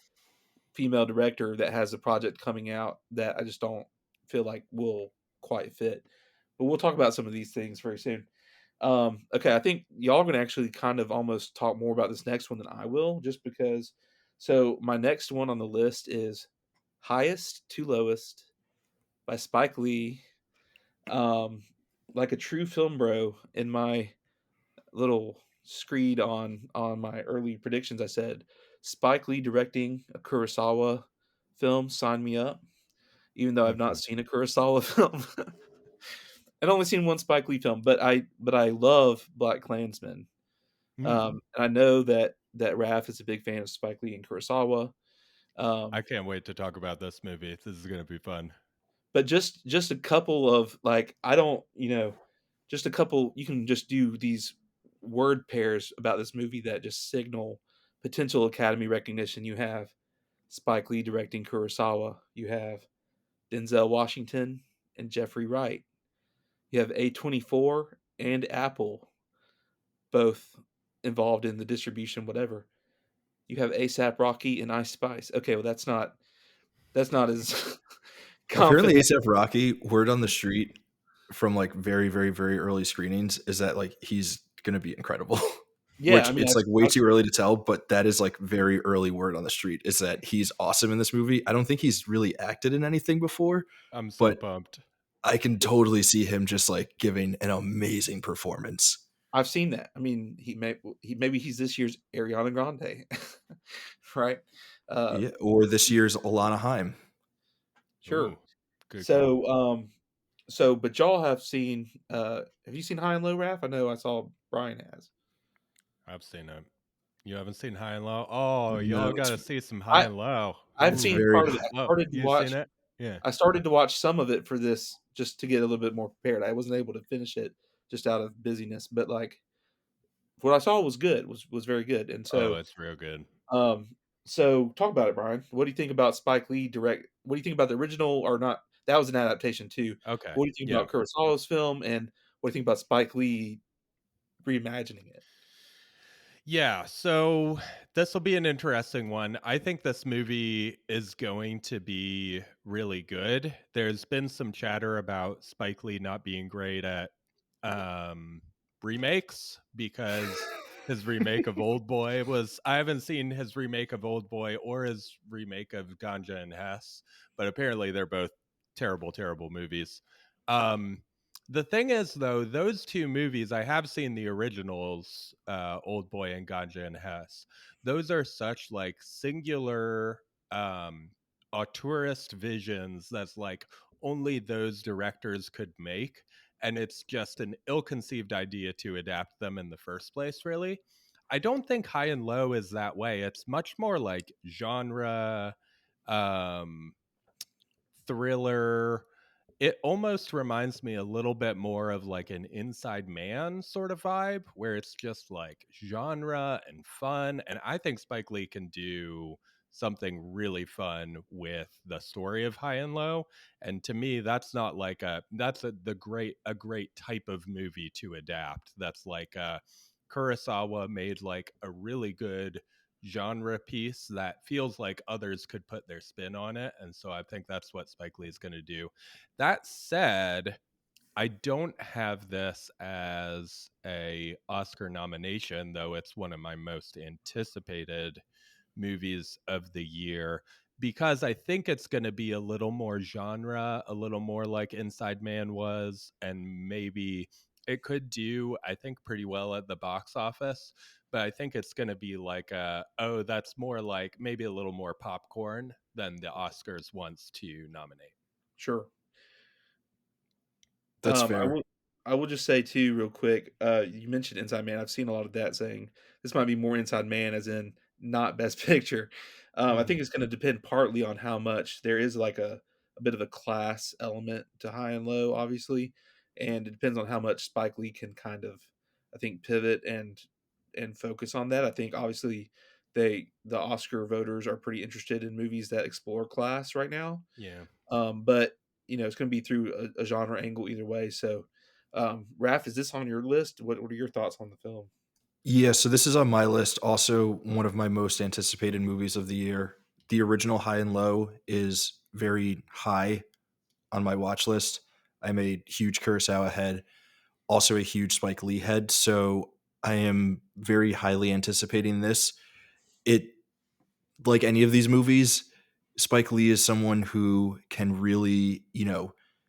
S1: female director that has a project coming out that I just don't feel like will quite fit. But we'll talk about some of these things very soon. Okay, I think y'all are gonna actually kind of almost talk more about this next one than I will, just because. So my next one on the list is Highest to Lowest by Spike Lee. Um, like a true film bro, in my little screed on my early predictions, I said Spike Lee directing a Kurosawa film. Sign me up. Even though I've not
S3: Mhm.
S1: seen a Kurosawa film, I've only seen one Spike Lee film, but I love Black Klansman.
S3: Mm.
S1: And I know that Raph is a big fan of Spike Lee and Kurosawa.
S3: I
S1: Um,
S3: can't wait to talk about this movie. This is gonna be fun.
S1: but just a couple of like I don't just a couple you can just do these word pairs about this movie that just signal potential Academy recognition. You have Spike Lee directing Kurosawa. You have Denzel Washington and Jeffrey Wright. You have A24 and Apple both involved in the distribution, whatever. You have ASAP Rocky and Ice Spice. Okay, well that's not as
S2: Apparently,
S1: confident.
S2: ASAP Rocky, word on the street from like very, very, very early screenings is that like he's gonna be incredible.
S1: Yeah, I
S2: Which
S1: mean,
S2: it's like way too early to tell, but that is like very early word on the street is that he's awesome in this movie. I don't think he's really acted in anything before,
S3: I'm so
S2: but
S3: pumped.
S2: I can totally see him just like giving an amazing performance.
S1: I've seen that. I mean, maybe he's this year's Ariana Grande, right? Uh,
S2: Yeah, or this year's Alana Haim.
S1: sure.
S3: Ooh, good call.
S1: But y'all have you seen High and Low, Raph? I know I saw Brian has.
S3: I've seen it. You haven't seen High and Low? Oh,
S2: No,
S3: y'all got to see some High
S1: I
S3: and Low.
S1: I've
S2: it's
S3: Ooh.
S1: seen
S2: very
S1: part of it.
S3: Oh, you've seen it? Yeah.
S1: I started to watch some of it for this just to get a little bit more prepared. I wasn't able to finish it just out of busyness, but like what I saw was good, was very good. And
S3: Oh, it's real good.
S1: um, so talk about it, Brian. What do you think about Spike Lee direct? What do you think about the original or not? That was an adaptation too.
S3: Okay.
S1: What do you think
S3: Yeah.
S1: about Kurosawa's film, and what do you think about Spike Lee reimagining it?
S3: Yeah, so this will be an interesting one. I think this movie is going to be really good. There's been some chatter about Spike Lee not being great at um remakes because his remake of Old Boy was I haven't seen his remake of Old Boy or his remake of Ganja and Hess, but apparently they're both terrible, terrible movies. Um the thing is, though, those two movies, I have seen the originals, Old Boy and Ganja and Hess. Those are such like singular um auteurist visions that's like only those directors could make. And it's just an ill-conceived idea to adapt them in the first place, really. I don't think High and Low is that way. It's much more like genre, um, thriller. It almost reminds me a little bit more of like an Inside Man sort of vibe, where it's just like genre and fun. And I think Spike Lee can do something really fun with the story of High and Low. And to me, that's not like a great type of movie to adapt. That's like Kurosawa made like a really good genre piece that feels like others could put their spin on it. And so I think that's what Spike Lee is going to do. That said, I don't have this as a Oscar nomination, though it's one of my most anticipated movies of the year because I think it's going to be a little more genre, a little more like Inside Man was, and maybe it could do, I think, pretty well at the box office. but I think it's going to be like oh, that's more like maybe a little more popcorn than the Oscars wants to nominate.
S1: Sure.
S2: That's
S1: I
S2: fair.
S1: will just say too, real quick. You mentioned Inside Man. I've seen a lot of that saying this might be more Inside Man, as in not Best Picture. I
S3: Mm,
S1: think it's going to depend partly on how much there is like a bit of a class element to High and Low, obviously, and it depends on how much Spike Lee can kind of, I think, pivot and focus on that. I think obviously the Oscar voters are pretty interested in movies that explore class right now,
S3: yeah.
S1: but it's going to be through a genre angle either way. So, Raph, is this on your list? What are your thoughts on the film?
S2: Yeah, so this is on my list. Also, one of my most anticipated movies of the year. The original High and Low is very high on my watch list. I'm a huge Kurosawa head, also a huge Spike Lee head. So I am very highly anticipating this. It, like any of these movies, Spike Lee is someone who can really,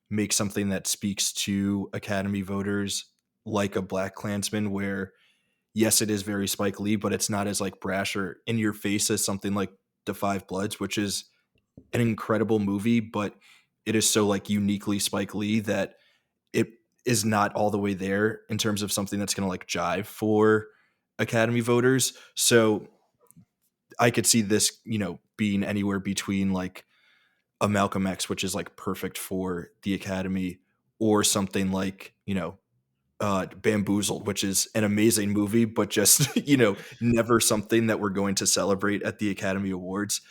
S2: make something that speaks to Academy voters, like a Black Klansman, where yes, it is very Spike Lee, but it's not as like brash or in your face as something like The Five Bloods, which is an incredible movie, but it is so like uniquely Spike Lee that it is not all the way there in terms of something that's going to like jive for Academy voters. So I could see this, being anywhere between like a Malcolm X, which is like perfect for the Academy, or something like, Bamboozled, which is an amazing movie, but just, never something that we're going to celebrate at the Academy Awards.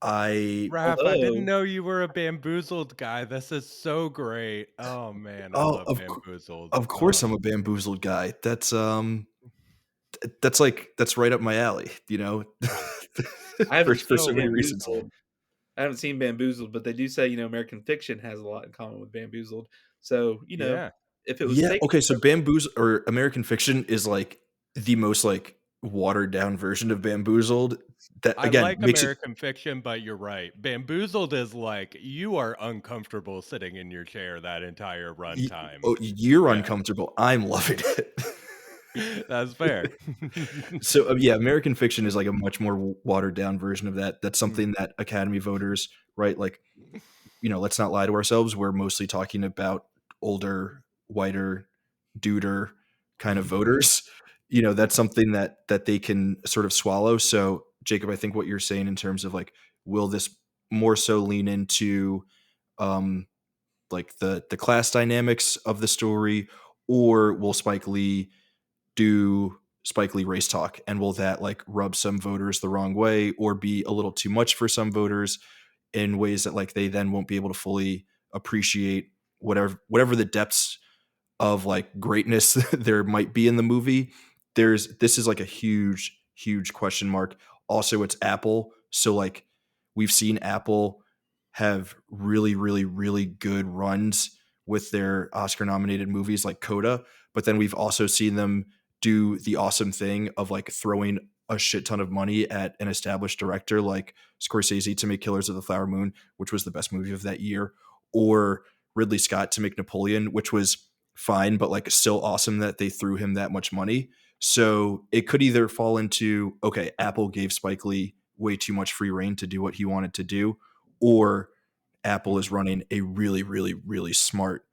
S2: I
S3: Raph, I didn't
S1: Although
S3: know you were a Bamboozled guy. This is so great. Oh man, I
S2: oh,
S3: love Bamboozled.
S2: of course I'm a Bamboozled guy. That's right up my alley,
S1: I
S2: for
S1: haven't
S2: so
S1: seen
S2: many reasons.
S1: Bamboozled, I haven't seen Bamboozled, but they do say American Fiction has a lot in common with Bamboozled. So
S3: Yeah.
S1: if it was
S2: Yeah,
S1: taken
S2: okay, so
S1: from,
S2: Bamboozled or American Fiction is like the most like watered down version of Bamboozled that
S3: I
S2: again
S3: like
S2: makes it
S3: American Fiction, but you're right. Bamboozled is like you are uncomfortable sitting in your chair that entire runtime.
S2: you're
S3: Yeah,
S2: uncomfortable. I'm loving it.
S3: that's fair.
S2: So yeah, American Fiction is like a much more watered down version of that. That's
S3: Mm.
S2: something that Academy voters, right? Like, let's not lie to ourselves. We're mostly talking about older, whiter, duder kind of voters. That's something that they can sort of swallow. So, Jacob, I think what you're saying in terms of like, will this more so lean into um like the class dynamics of the story, or will Spike Lee do Spike Lee race talk, and will that like rub some voters the wrong way or be a little too much for some voters in ways that like they then won't be able to fully appreciate whatever the depths of like greatness there might be in the movie. This is like a huge question mark. Also, it's Apple, so like we've seen Apple have really good runs with their Oscar nominated movies like Coda, but then we've also seen them do the awesome thing of like throwing a shit ton of money at an established director like Scorsese to make Killers of the Flower Moon, which was the best movie of that year, or Ridley Scott to make Napoleon, which was fine, but like still awesome that they threw him that much money. So it could either fall into, okay, Apple gave Spike Lee way too much free reign to do what he wanted to do, or Apple is running a really smart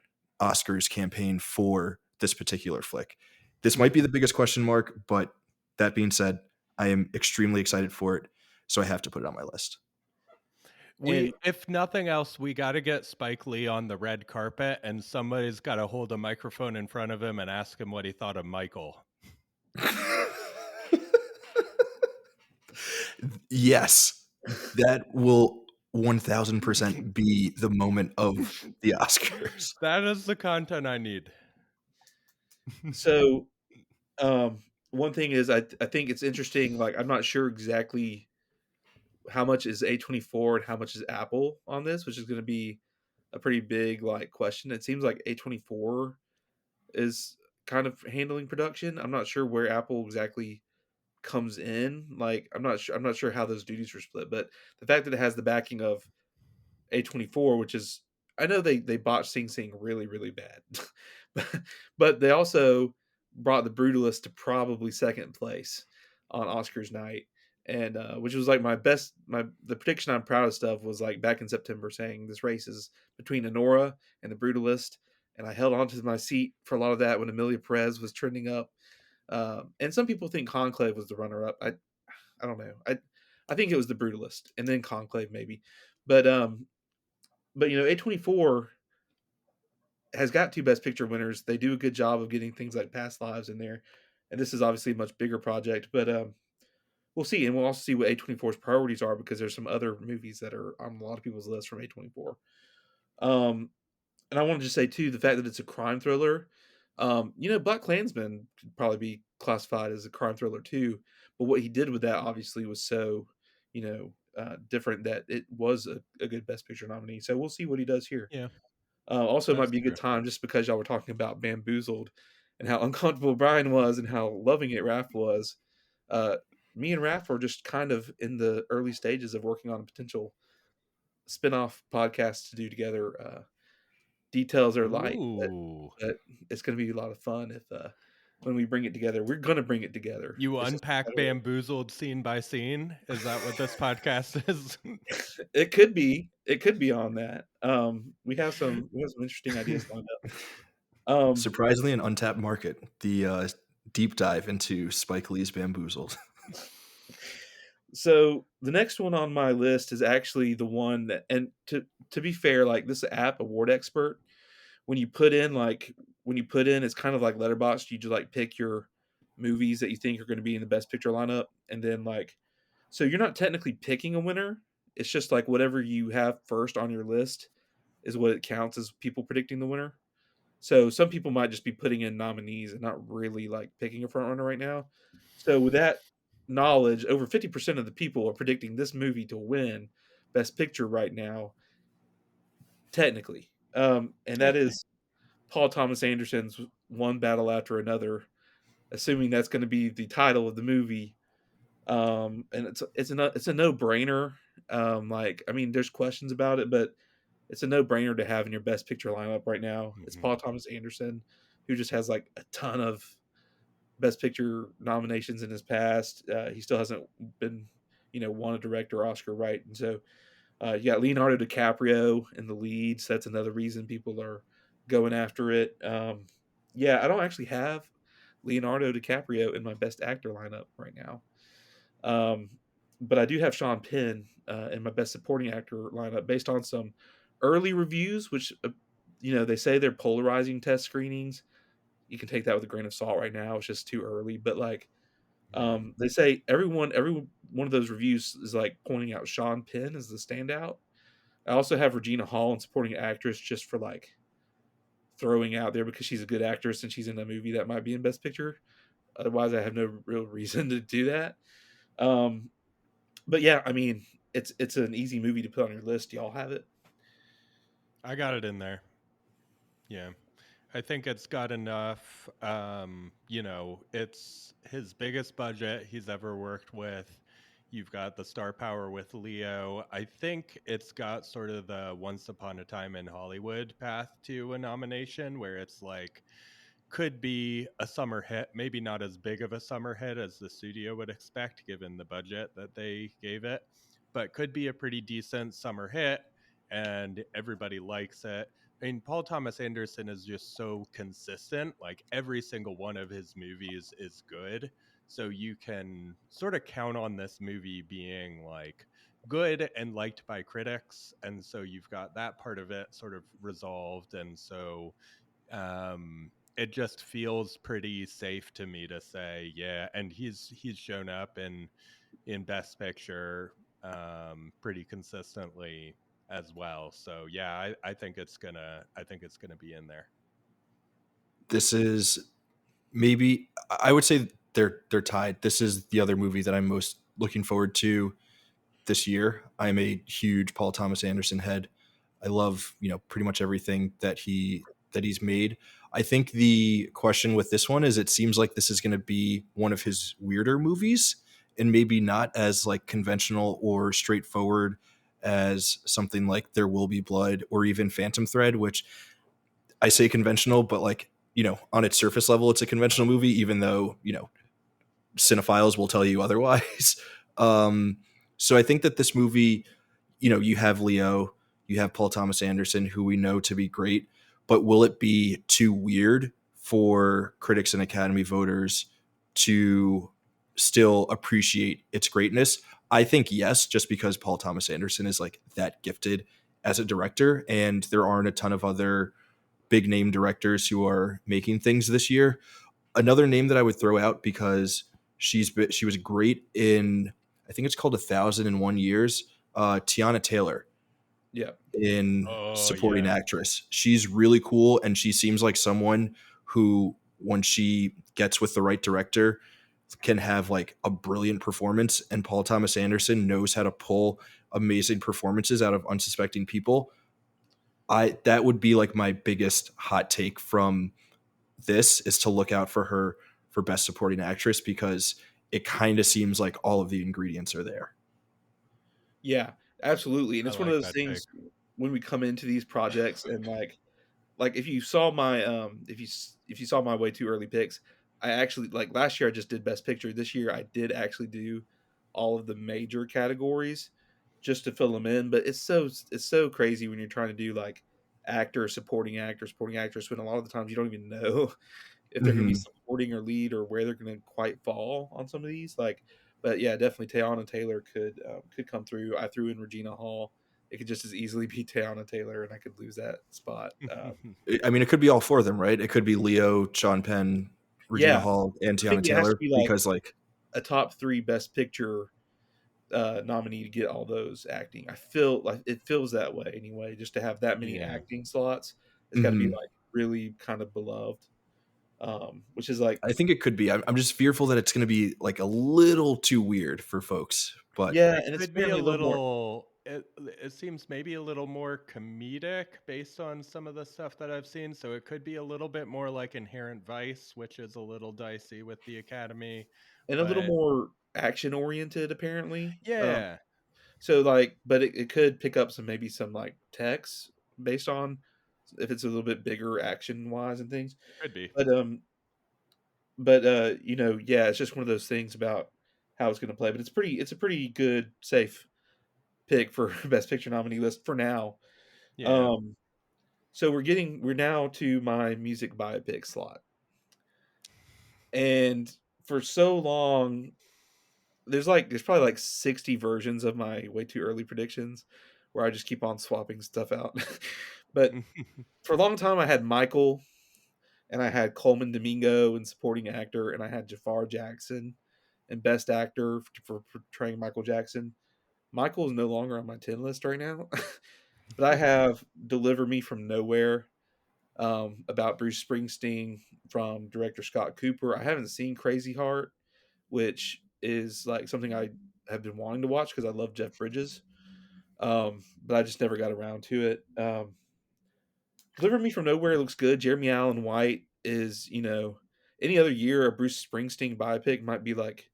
S2: Oscars campaign for this particular flick. This might be the biggest question mark, but that being said, I am extremely excited for it, so I have to put it on my list.
S3: We,
S1: and
S3: if nothing else, we got to get Spike Lee on the red carpet, and somebody's got to hold a microphone in front of him and ask him what he thought of Michael.
S2: Yes, that will 1000% be the moment of the Oscars.
S3: That is the content I need.
S1: so one thing is I think it's interesting. Like I'm not sure exactly how much is A24 and how much is Apple on this, which is going to be a pretty big like question. It seems like A24 is kind of handling production. I'm not sure where Apple exactly comes in. Like I'm not sure how those duties are split, but the fact that it has the backing of A24, which is, I know they botched Sing Sing really bad, but they also brought The Brutalist to probably second place. on Oscars night, and which was like the prediction I'm proudest of was like back in September saying this race is between Honora and the Brutalist, and I held on to my seat for a lot of that when Amelia Perez was trending up. And some people think Conclave was the runner up. I don't know. I think it was the Brutalist and then Conclave maybe, but A24 has got two Best Picture winners. They do a good job of getting things like Past Lives in there, and this is obviously a much bigger project, but we'll see, and we'll also see what A24's priorities are because there's some other movies that are on a lot of people's list from A24. And I wanted to say too the fact that it's a crime thriller. Black Klansman could probably be classified as a crime thriller too, but what he did with that obviously was so different that it was a good Best Picture nominee. So we'll see what he does here.
S3: Yeah,
S1: Also, might
S3: that's
S1: be a good
S3: true.
S1: time just because y'all were talking about Bamboozled and how uncomfortable Bryan was and how loving it Raph was. Uh, Me and Raph are just kind of in the early stages of working on a potential spin-off podcast to do together. Details are light,
S3: Ooh.
S1: but it's going to be a lot of fun if when we bring it together. We're going to bring it together.
S3: You
S1: It's just a
S3: unpack
S1: matter of
S3: Bamboozled scene by scene? Is that what this podcast is?
S1: it could be. It could be on that. We have some interesting ideas lined up.
S2: Surprisingly, an untapped market. The deep dive into Spike Lee's Bamboozled.
S1: So the next one on my list is actually the one that, and to be fair, like this app Award Expert, when you put in it's kind of like Letterboxd. You just like pick your movies that you think are going to be in the Best Picture lineup, and then so you're not technically picking a winner. It's just like whatever you have first on your list is what it counts as people predicting the winner. So some people might just be putting in nominees and not really like picking a front runner right now. So with that knowledge, over 50% of the people are predicting this movie to win Best Picture right now, technically. And that
S3: Okay.
S1: is Paul Thomas Anderson's One Battle After Another, assuming that's going to be the title of the movie. And it's a no brainer. I mean, there's questions about it, but it's a no brainer to have in your Best Picture lineup right now. It's
S3: Mhm.
S1: Paul Thomas Anderson, who just has like a ton of Best Picture nominations in his past. He still hasn't been, won a director Oscar, right? And so you got Leonardo DiCaprio in the lead. So that's another reason people are going after it. Yeah, I don't actually have Leonardo DiCaprio in my Best Actor lineup right now. Um, but I do have Sean Penn in my Best Supporting Actor lineup based on some early reviews, which they say they're polarizing test screenings. You can take that with a grain of salt right now. It's just too early, but
S3: Yeah.
S1: they say every one of those reviews is like pointing out Sean Penn as the standout. I also have Regina Hall in supporting actress just for like throwing out there because she's a good actress and she's in a movie that might be in Best Picture. Otherwise, I have no real reason to do that. Um, but yeah, I mean, it's an easy movie to put on your list. Y'all have it?
S3: I got it in there. Yeah. I think it's got enough. It's his biggest budget he's ever worked with. You've got the star power with Leo. I think it's got sort of the Once Upon a Time in Hollywood path to a nomination where it's like, could be a summer hit, maybe not as big of a summer hit as the studio would expect given the budget that they gave it, but could be a pretty decent summer hit and everybody likes it. I mean, Paul Thomas Anderson is just so consistent. Like every single one of his movies is good. So you can sort of count on this movie being like good and liked by critics. And so you've got that part of it sort of resolved. And so it just feels pretty safe to me to say, yeah. And he's shown up in Best Picture pretty consistently as well. So yeah, I think it's gonna be in there.
S2: This is maybe, I would say they're tied. This is the other movie that I'm most looking forward to this year. I'm a huge Paul Thomas Anderson head. I love, pretty much everything that he's made. I think the question with this one is it seems like this is going to be one of his weirder movies and maybe not as like conventional or straightforward as something like There Will Be Blood or even Phantom Thread, which I say conventional, but like, on its surface level, it's a conventional movie, even though, cinephiles will tell you otherwise. um, so I think that this movie, you have Leo, you have Paul Thomas Anderson, who we know to be great, but will it be too weird for critics and Academy voters to still appreciate its greatness? I think yes, just because Paul Thomas Anderson is like that gifted as a director, and there aren't a ton of other big name directors who are making things this year. Another name that I would throw out, because she was great in, I think it's called 1001 Years. Tiana Taylor
S1: Yeah.
S2: in
S3: Oh
S2: supporting
S3: yeah.
S2: actress. She's really cool, and she seems like someone who, when she gets with the right director, can have like a brilliant performance. And Paul Thomas Anderson knows how to pull amazing performances out of unsuspecting people. I That would be like my biggest hot take from this, is to look out for her for best supporting actress, because it kind of seems like all of the ingredients are there.
S1: Yeah, absolutely, and
S3: I
S1: it's one of
S3: like
S1: those
S3: that take.
S1: things when we come into these projects and, like, if you saw my, if you saw my way too early picks, I actually like, last year I just did Best Picture. This year, I did actually do all of the major categories just to fill them in, but it's so crazy when you're trying to do, like, actor, supporting actress, when a lot of the times you don't even know if they're gonna be
S2: Hmm.
S1: supporting or lead or where they're gonna quite fall on some of these, like, but yeah, definitely Teyana Taylor could come through. I threw in Regina Hall. It could just as easily be Teyana Taylor, and I could lose that spot.
S2: I mean, it could be all four of them, right? It could be Leo, Sean Penn, Regina
S1: Yeah,
S2: Hall, and
S1: I
S2: Tiana
S1: think it has to
S2: Taylor,
S1: be, like,
S2: because like,
S1: a top 3 Best Picture, nominee to get all those acting. I feel like it feels that way anyway, just to have that many
S3: Yeah.
S1: acting slots. It's gotta be,
S2: mhm.
S1: like, really kind of beloved, which is, like,
S2: I think it could be. I'm just fearful that it's going to be like a little too weird for folks, but
S1: yeah,
S3: It
S1: and it's
S3: could be a
S1: apparently a little more.
S3: little it seems maybe a little more comedic based on some of the stuff that I've seen, so it could be a little bit more like Inherent Vice, which is a little dicey with the Academy,
S1: And a little
S3: but
S1: more action oriented apparently.
S3: yeah,
S1: So, like, but it could pick up some maybe some, like, text based on if it's a little bit bigger action wise and things.
S3: could be.
S1: But, yeah, it's just one of those things about how it's gonna play, but it's a pretty good safe pick for best picture nominee list for now.
S3: Yeah.
S1: Um, so we're now to my music biopic slot. And for so long, there's probably like 60 versions of my way too early predictions where I just keep on swapping stuff out. But for a long time I had Michael and I had Coleman Domingo in supporting actor and I had Jafar Jackson in best actor for portraying Michael Jackson. Michael is no longer on my 10 list right now. But I have Deliver Me from Nowhere, about Bruce Springsteen from director Scott Cooper. I haven't seen Crazy Heart, which is like something I have been wanting to watch because I love Jeff Bridges, but I just never got around to it. Deliver Me from Nowhere looks good. Jeremy Allen White is, any other year a Bruce Springsteen biopic might be like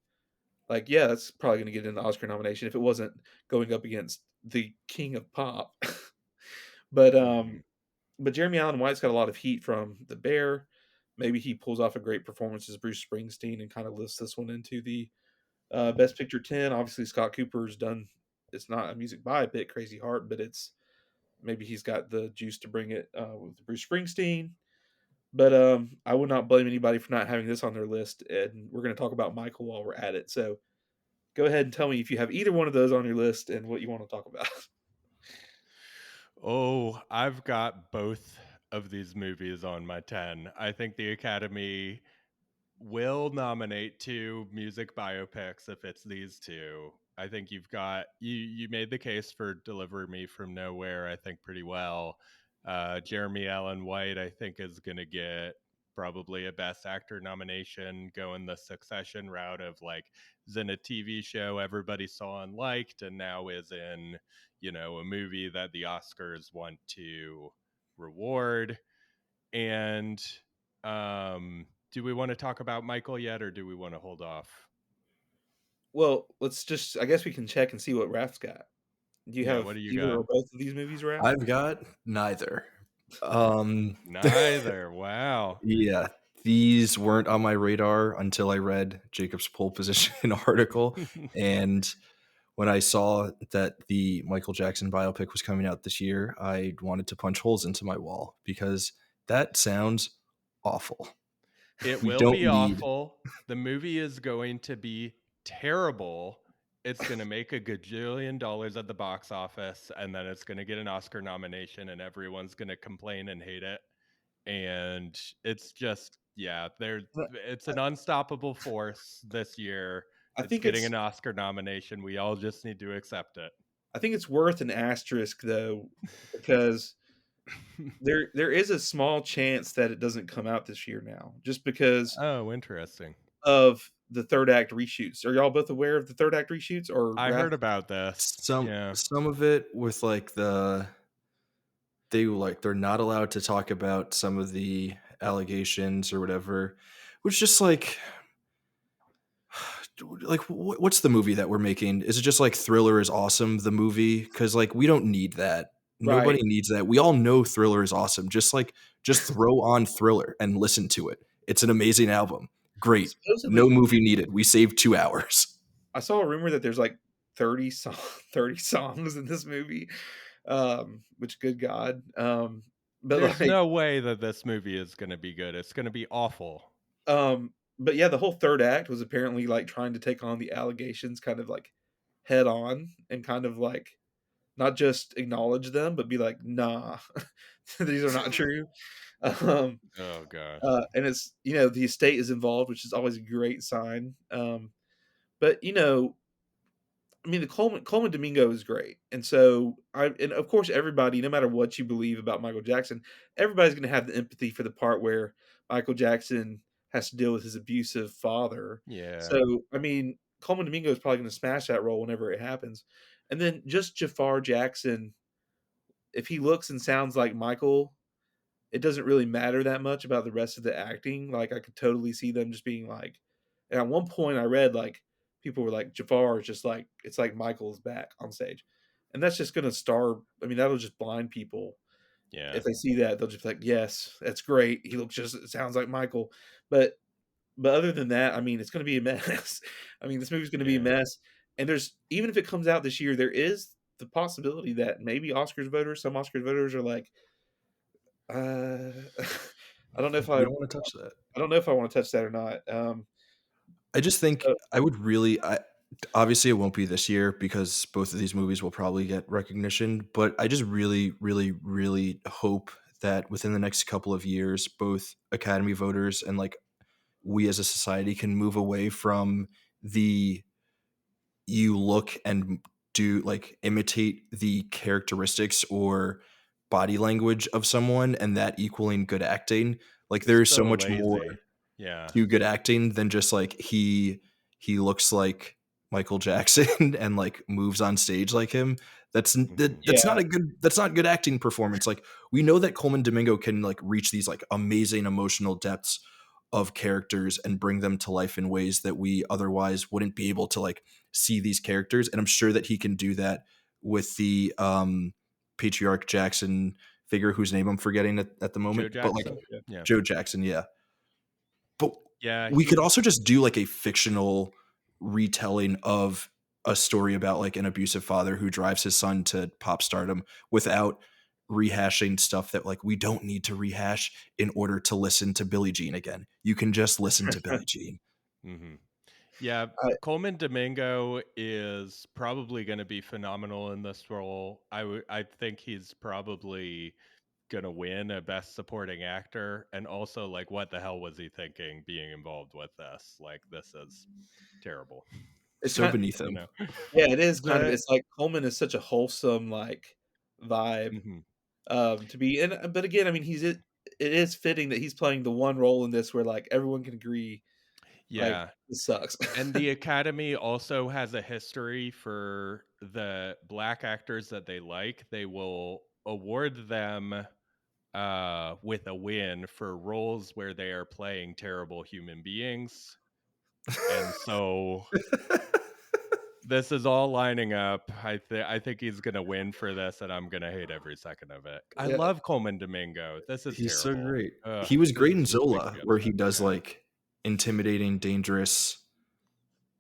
S1: yeah, that's probably going to get an Oscar nomination if it wasn't going up against the king of pop. but
S3: Mhm.
S1: but Jeremy Allen White's got a lot of heat from The Bear. Maybe he pulls off a great performance as Bruce Springsteen and kind of lifts this one into the Best Picture 10. Obviously, Scott Cooper's done. It's not a music biopic, Crazy Heart, but it's maybe he's got the juice to bring it with Bruce Springsteen. But I would not blame anybody for not having this on their list. And we're going to talk about Michael while we're at it. So go ahead and tell me if you have either one of those on your list and what you want to talk about.
S3: Oh, I've got both of these movies on my 10. I think the Academy will nominate 2 music biopics if it's these 2. I think you made the case for Deliver Me from Nowhere, I think, pretty well. Jeremy Allen White, I think, is gonna get probably a Best Actor nomination going the Succession route of, like, is in a TV show everybody saw and liked, and now is in, a movie that the Oscars want to reward. And do we want to talk about Michael yet, or do we want to hold off?
S1: Well, let's just, I guess we can check and see what Raph's got. Do you
S3: Yeah, what
S1: have
S3: do you
S1: either
S3: got?
S1: or both of these movies, Raph?
S2: I've got neither. Um,
S3: Neither. Wow.
S2: yeah. these weren't on my radar until I read Jacob's pole position article, and when I saw that the Michael Jackson biopic was coming out this year, I wanted to punch holes into my wall because that sounds awful.
S3: It
S2: We
S3: will
S2: don't
S3: be
S2: need
S3: awful. The movie is going to be terrible. It's gonna make a gajillion dollars at the box office, and then it's gonna get an Oscar nomination, and everyone's gonna complain and hate it. And it's just, yeah, it's an unstoppable force this year.
S1: I
S3: It's
S1: think
S3: getting
S1: it's
S3: an Oscar nomination. We all just need to accept it.
S1: I think it's worth an asterisk though, because there is a small chance that it doesn't come out this year now, just because
S3: Oh, interesting.
S1: of the third act reshoots. Are y'all both aware of the third act reshoots or
S3: I
S1: Wrath?
S3: heard about this.
S2: some
S3: Yeah.
S2: some of it with like they're not allowed to talk about some of the allegations or whatever, which just like what's the movie that we're making? Is it just like Thriller is awesome the movie? Because like we don't need that.
S1: Right.
S2: Nobody needs that. We all know Thriller is awesome. Just throw on Thriller and listen to it. It's an amazing album. Great. No
S1: Supposedly,
S2: movie needed. We saved 2 hours.
S1: I saw a rumor that there's like 30 songs in this movie. Which good God. But
S3: There's
S1: like
S3: no way that this movie is gonna be good. It's gonna be awful.
S1: but yeah, the whole third act was apparently like trying to take on the allegations kind of like head on and kind of like not just acknowledge them, but be like, nah, these are not true. Um,
S3: Oh gosh.
S1: and it's, the estate is involved, which is always a great sign. But I mean, the Coleman Domingo is great, and so and of course everybody, no matter what you believe about Michael Jackson, everybody's going to have the empathy for the part where Michael Jackson has to deal with his abusive father.
S3: Yeah.
S1: So I mean, Coleman Domingo is probably going to smash that role whenever it happens, and then just Jafar Jackson, if he looks and sounds like Michael, it doesn't really matter that much about the rest of the acting. Like I could totally see them just being like, and at one point I read like people were like Jafar is just like it's like Michael's back on stage, and that's just gonna star. I mean, that'll just blind people
S3: Yeah.
S1: if they see that. They'll just be like, yes, that's great. He looks just it sounds like Michael, but other than that, I mean, it's gonna be a mess. I mean, this movie's gonna be a
S3: Yeah.
S1: mess, and there's even if it comes out this year, there is the possibility that maybe some Oscars voters are like, uh, I don't know if
S2: We
S1: I
S2: don't want to touch that.
S1: I don't know if I wanna touch that or not,
S2: I just think
S1: so
S2: I would really I obviously it won't be this year because both of these movies will probably get recognition, but I just really, really, really hope that within the next couple of years, both Academy voters and like we as a society can move away from the you look and do like imitate the characteristics or body language of someone and that equaling good acting. Like
S3: It's
S2: there is so
S3: so
S2: much more
S3: lazy. Yeah.
S2: to good acting than just like he looks like Michael Jackson and like moves on stage like him.
S3: Mhm.
S1: yeah,
S2: That's not good acting performance. Like we know that Coleman Domingo can like reach these like amazing emotional depths of characters and bring them to life in ways that we otherwise wouldn't be able to like see these characters, and I'm sure that he can do that with the patriarch Jackson figure whose name I'm forgetting at the
S3: Joe
S2: moment, but like
S3: Jackson? Yeah.
S2: Joe Jackson, yeah. But
S3: Yeah,
S2: we could
S3: he
S2: also just do like a fictional retelling of a story about like an abusive father who drives his son to pop stardom without rehashing stuff that like we don't need to rehash in order to listen to Billie Jean again. You can just listen to Billie Jean.
S3: Mhm. Yeah,
S1: I
S3: Coleman Domingo is probably gonna be phenomenal in this role. I think he's probably gonna win a Best Supporting Actor, and also, like, what the hell was he thinking being involved with this? Like, this is terrible,
S1: it's
S2: So
S1: kind
S2: beneath
S3: you
S2: him.
S3: know?
S1: yeah, it is kind of
S3: The
S1: it's like Coleman is such a wholesome, like, vibe,
S3: Mhm.
S1: to be in but again, I mean, it is fitting that he's playing the one role in this where, like, everyone can agree, like,
S3: Yeah.
S1: this sucks.
S3: And the Academy also has a history for the black actors that they like. They will award them with a win for roles where they are playing terrible human beings. And so This is all lining up. I think he's gonna win for this, and I'm gonna hate every second of it. I
S1: Yeah,
S3: love Coleman Domingo. This is
S2: He's so
S3: terrible.
S2: great.
S3: Ugh,
S2: He was
S3: this
S2: great in
S3: just makes
S2: Zola,
S3: me
S2: where he
S3: upset.
S2: does
S3: Yeah.
S2: like intimidating, dangerous,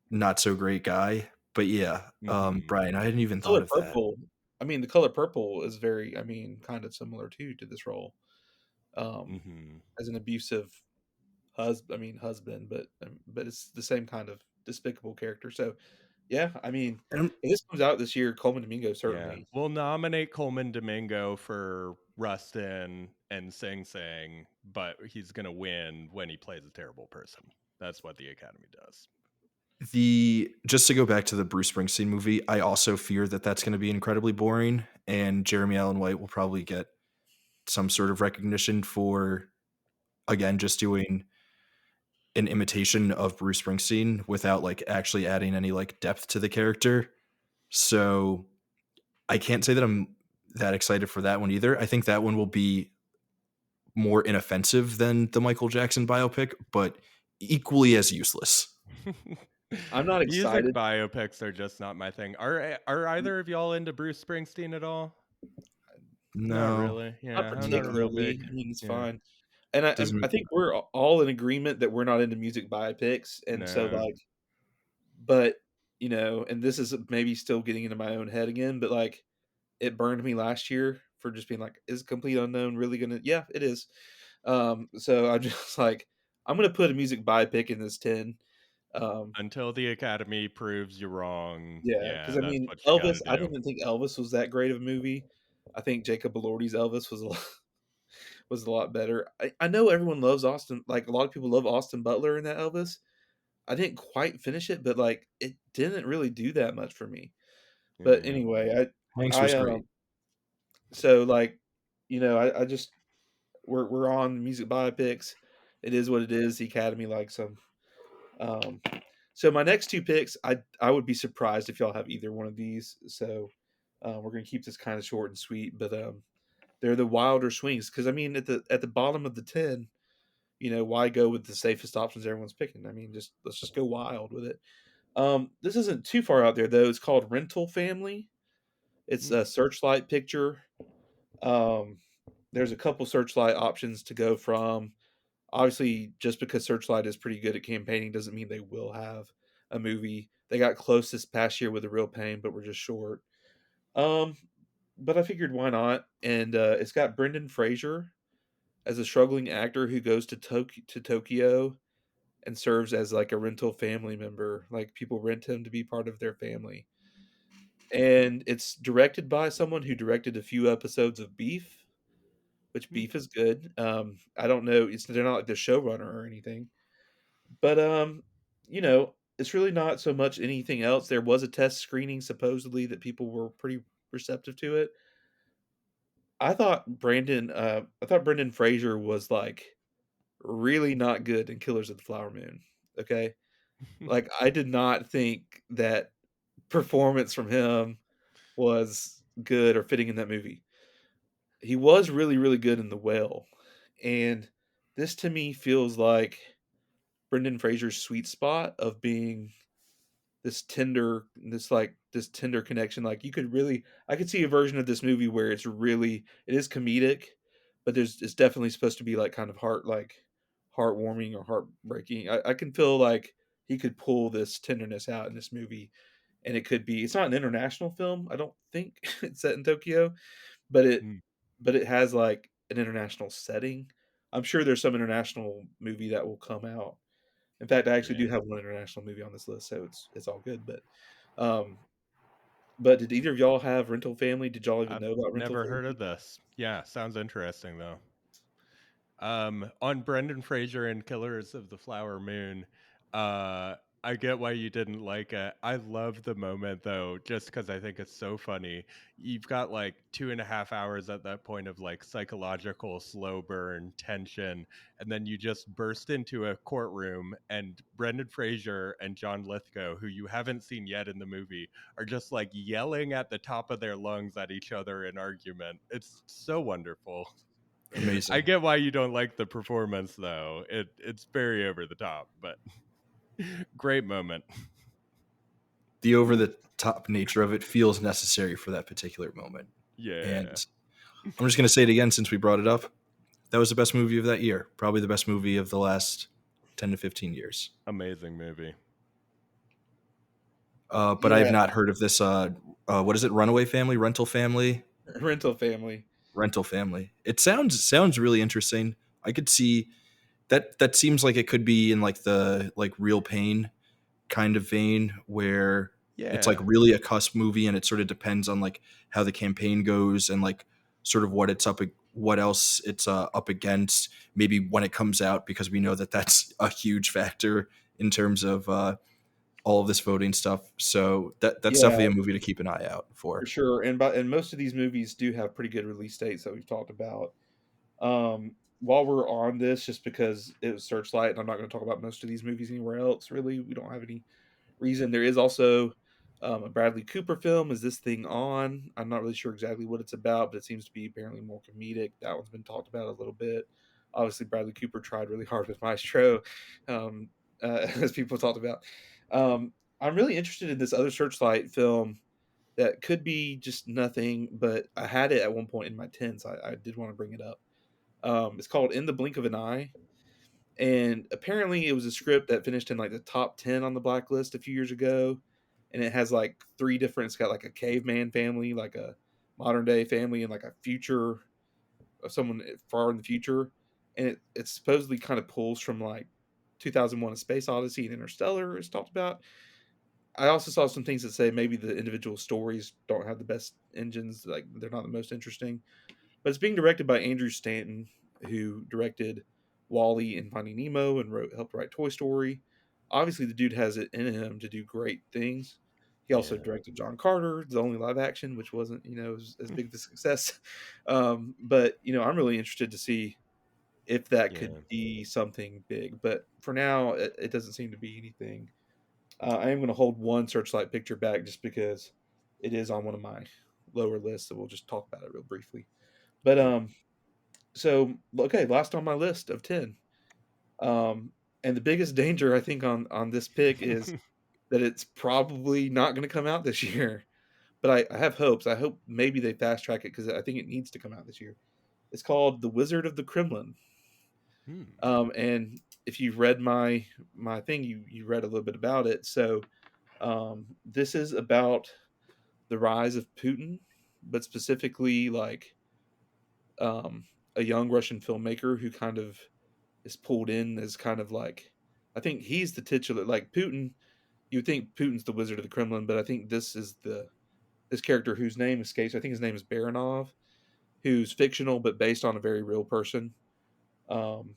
S2: not so great guy. But yeah,
S3: Mm-hmm.
S2: Brian, I hadn't even thought
S1: color
S2: of that.
S1: purple. I mean, the color purple is very, I mean, kind of similar too to this role, um,
S3: Mm-hmm.
S1: as an abusive husband, but it's the same kind of despicable character. So, yeah, I mean,
S2: And
S1: if this comes out this year, Coleman Domingo
S3: Yeah.
S1: certainly.
S3: We'll nominate Coleman Domingo for Rustin and Sing Sing, but he's gonna win when he plays a terrible person. That's what the Academy does.
S2: the just to go back to the Bruce Springsteen movie, I also fear that that's going to be incredibly boring, and Jeremy Allen White will probably get some sort of recognition for again just doing an imitation of Bruce Springsteen without like actually adding any like depth to the character. So I can't say that I'm that excited for that one either. I think that one will be more inoffensive than the Michael Jackson biopic, but equally as useless.
S1: I'm not
S3: Music
S1: excited.
S3: biopics are just not my thing. Are either of y'all into Bruce Springsteen at all? Not
S2: No,
S3: really.
S1: Not
S3: Yeah, I'm not a real
S1: particularly.
S3: big.
S1: I mean, it's
S3: Yeah,
S1: fine. And I
S2: doesn't
S1: think we're all in agreement that we're not into music biopics, and so,
S3: no.
S1: like but, and this is maybe still getting into my own head again, but, like, it burned me last year for just being like, "Is Complete Unknown really gonna" Yeah, it is. So I'm just like, I'm gonna put a music biopic in this 10. Um,
S3: Until the Academy proves you wrong,
S1: yeah, because
S3: yeah,
S1: I
S3: that's
S1: mean,
S3: what you got
S1: Elvis,
S3: to
S1: I
S3: do.
S1: didn't think Elvis was that great of a movie. I think Jacob Elordi's Elvis was a lot better. I know everyone loves Austin, like, a lot of people love Austin Butler in that Elvis. I didn't quite finish it, but, like, it didn't really do that much for me. But
S3: Yeah.
S1: anyway,
S2: Hanks
S1: I,
S2: was great.
S1: so, like, I just we're on music biopics. It is what it is. The Academy likes them. Um, so my next 2 picks, I would be surprised if y'all have either one of these. So, we're gonna keep this kinda short and sweet, but, they're the Wilder swings because I mean, at the bottom of the 10, why go with the safest options everyone's picking? I mean, just let's just go wild with it. This isn't too far out there though. It's called Rental Family. It's
S3: Mm,
S1: a Searchlight picture. Um, there's a couple Searchlight options to go from. Obviously, just because Searchlight is pretty good at campaigning doesn't mean they will have a movie. They got close this past year with A Real Pain, but we're just short. Um, but I figured why not? And it's got Brendan Fraser as a struggling actor who goes to Tokyo and serves as like a rental family member. Like people rent him to be part of their family. And it's directed by someone who directed a few episodes of Beef, which
S3: mm,
S1: Beef is good. I don't know, they're not like the showrunner or anything. But it's really not so much anything else. There was a test screening supposedly that people were pretty receptive to it. I thought Brendan Fraser was like really not good in Killers of the Flower Moon. Okay? Like I did not think that performance from him was good or fitting in that movie. He was really, really good in The Whale. And this to me feels like Brendan Fraser's sweet spot of being this tender connection. Like you could really I could see a version of this movie where it is comedic, but it's definitely supposed to be like kind of heartwarming or heartbreaking. I can feel like he could pull this tenderness out in this movie and it's not an international film, I don't think. It's set in Tokyo, but
S3: mm.
S1: it has like an international setting. I'm sure there's some international movie that will come out. In fact, I actually do
S3: Yeah.
S1: have one international movie on this list, so it's all good. Um, but did either of y'all have Rental Family? Did y'all even
S3: I've
S1: know about Rental
S3: never heard
S1: Family?
S3: of this. Yeah, sounds interesting though. On Brendan Fraser and Killers of the Flower Moon, uh, I get why you didn't like it. I love the moment though, just because I think it's so funny. You've got like 2.5 hours at that point of like psychological slow burn tension, and then you just burst into a courtroom, and Brendan Fraser and John Lithgow, who you haven't seen yet in the movie, are just like yelling at the top of their lungs at each other in argument. It's so wonderful. I
S2: Amazing.
S3: get why you don't like the performance though. It's very over the top, but great moment.
S2: the over the top nature of it feels necessary for that particular moment.
S3: Yeah.
S2: And I'm just going to say it again since we brought it up. That was the best movie of that year. Probably the best movie of the last 10 to 15 years.
S3: Amazing movie.
S2: But I have
S1: Yeah,
S2: not heard of this. What is it? Runaway Family? Rental Family?
S1: Rental Family.
S2: Rental Family. It sounds really interesting. I could see that. That seems like it could be in like the like Real Pain kind of vein, where it's like
S3: Yeah.
S2: really a cusp movie, and it sort of depends on like how the campaign goes and like sort of what else it's up against. Maybe when it comes out, because we know that that's a huge factor in terms of all of this voting stuff. So that's
S1: Yeah,
S2: definitely a movie to keep an eye out
S1: for
S2: for.
S1: sure. And most of these movies do have pretty good release dates that we've talked about. While we're on this, just because it was Searchlight, and I'm not going to talk about most of these movies anywhere else. Really, we don't have any reason. There is also a Bradley Cooper film. Is This Thing On? I'm not really sure exactly what it's about, but it seems to be apparently more comedic. That one's been talked about a little bit. Obviously, Bradley Cooper tried really hard with Maestro, um, as people talked about. I'm really interested in this other Searchlight film that could be just nothing, but I had it at one point in my tens. I did want to bring it up. It's called In the Blink of an Eye, and apparently it was a script that finished in like the top 10 on the blacklist a few years ago, and it has like three different. It's got like a caveman family, like a modern day family, and like a future of someone far in the future, and it supposedly kind of pulls from like 2001: A Space Odyssey and Interstellar is talked about. I also saw some things that say maybe the individual stories don't have the best engines, like they're not the most interesting. But it's being directed by Andrew Stanton, who directed Wally and Finding Nemo and helped write Toy Story. Obviously, the dude has it in him to do great things. He also
S3: Yeah.
S1: directed John Carter, the only live action, which wasn't as big of a success. But I'm really interested to see if that could
S3: Yeah.
S1: be something big. But for now, it doesn't seem to be anything. I am going to hold one Searchlight picture back just because it is on one of my lower lists, so we'll just talk about it real briefly. But
S3: Cool.
S1: so okay, last on my list of 10. And the biggest danger I think on this pick is that it's probably not going to come out this year. But I have hopes. I hope maybe they fast track it because I think it needs to come out this year. It's called The Wizard of the Kremlin.
S3: Hmm.
S1: And if you've read my thing, you read a little bit about it. So this is about the rise of Putin, but specifically like um, a young Russian filmmaker who kind of is pulled in as kind of like, I think he's the titular, like Putin. You would think Putin's the Wizard of the Kremlin, but I think this character whose name escapes. I think his name is Baranov, who's fictional but based on a very real person. Um,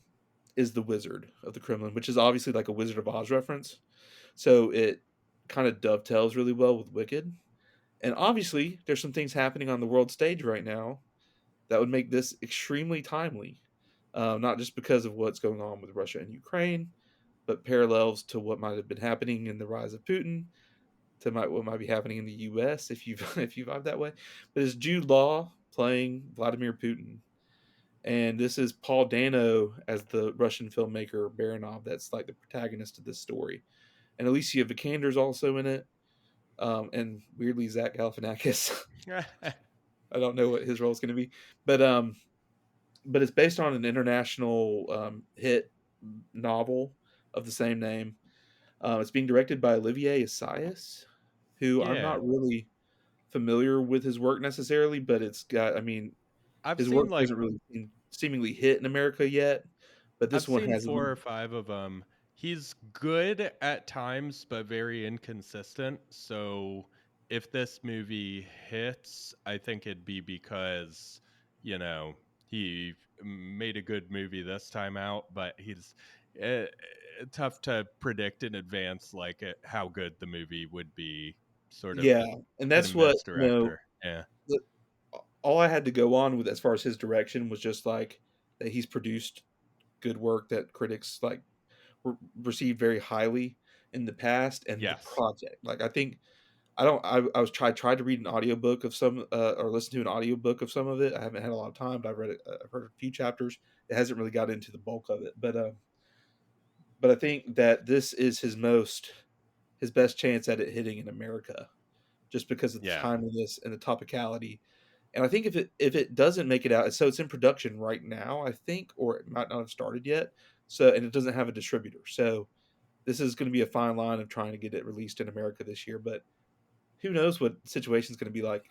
S1: is the Wizard of the Kremlin, which is obviously like a Wizard of Oz reference. So it kind of dovetails really well with Wicked. And obviously, there's some things happening on the world stage right now that would make this extremely timely, not just because of what's going on with Russia and Ukraine, but parallels to what might have been happening in the rise of Putin, to what might be happening in the U.S. if you if you vibe that way. But it's Jude Law playing Vladimir Putin, and this is Paul Dano as the Russian filmmaker Baranov. That's like the protagonist of this story, and Alicia Vikander's also in it, and weirdly Zach Galifianakis. I don't know what his role is going to be, but it's based on an international hit novel of the same name. It's being directed by Olivier Assayas, who I'm
S3: Yeah.
S1: not really familiar with his work necessarily, but it's got. I mean,
S3: I've
S1: his
S3: seen
S1: work
S3: like
S1: hasn't really seemingly hit in America yet, but
S3: I've
S1: this one
S3: seen
S1: has.
S3: 4 or 5 of them. He's good at times, but very inconsistent. So if this movie hits, I think it'd be because, you know, he made a good movie this time out, but he's uh, tough to predict in advance, like how good the movie would be. Sort of
S1: Yeah, and
S3: hit
S1: that's
S3: and
S1: what
S3: miss director. Yeah.
S1: the, all I had to go on with as far as his direction was just like that he's produced good work that critics like received very highly in the past, and the
S3: Yes.
S1: project. Like I think I don't. I was tried to read an audiobook of some or listen to an audiobook of some of it. I haven't had a lot of time, but I've read it. I've heard a few chapters. It hasn't really got into the bulk of it, but I think that this is his most. his best chance at it hitting in America, just because of the
S3: Yeah.
S1: timeliness and the topicality. And I think if it doesn't make it out, so it's in production right now, I think, or it might not have started yet. So and it doesn't have a distributor. So this is going to be a fine line of trying to get it released in America this year. But who knows what the situation's going to be like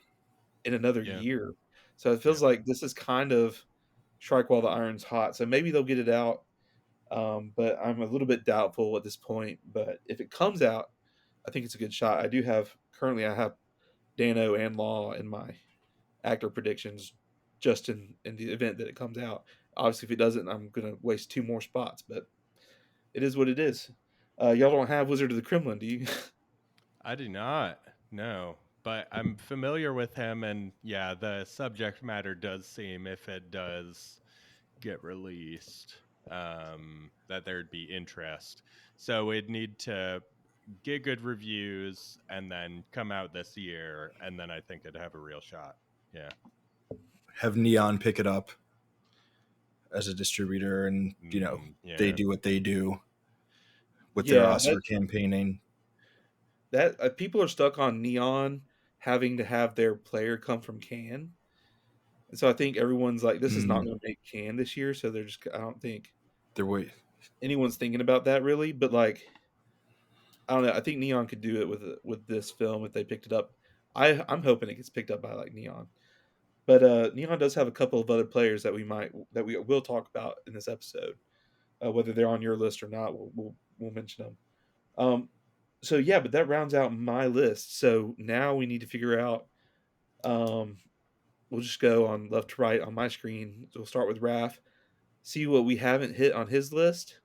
S1: in another
S3: Yeah.
S1: year. So it
S3: Yeah.
S1: feels like this is kind of strike while the iron's hot. So maybe they'll get it out. But I'm a little bit doubtful at this point. But if it comes out, I think it's a good shot. I have Dano and Law in my actor predictions just in the event that it comes out. Obviously, if it doesn't, I'm going to waste two more spots, but it is what it is. Y'all don't have Wizard of the Kremlin, do you?
S3: I do not. No. But I'm familiar with him, and yeah, the subject matter does seem, if it does get released, that there'd be interest. So it'd need to get good reviews and then come out this year, and then I think it'd have a real shot. Yeah.
S2: Have Neon pick it up as a distributor, and they
S3: Yeah.
S2: do what they do with their
S1: Yeah,
S2: Oscar campaigning.
S1: that people are stuck on Neon having to have their player come from Cannes. And so I think everyone's like, this is not going to make Cannes this year. So I don't think
S2: They're way.
S1: anyone's thinking about that really. But like, I don't know. I think Neon could do it with this film if they picked it up. I'm hoping it gets picked up by like Neon. But Neon does have a couple of other players that we will talk about in this episode, whether they're on your list or not. We'll mention them. So yeah, but that rounds out my list. So now we need to figure out. We'll just go on left to right on my screen. So we'll start with Raph, see what we haven't hit on his list,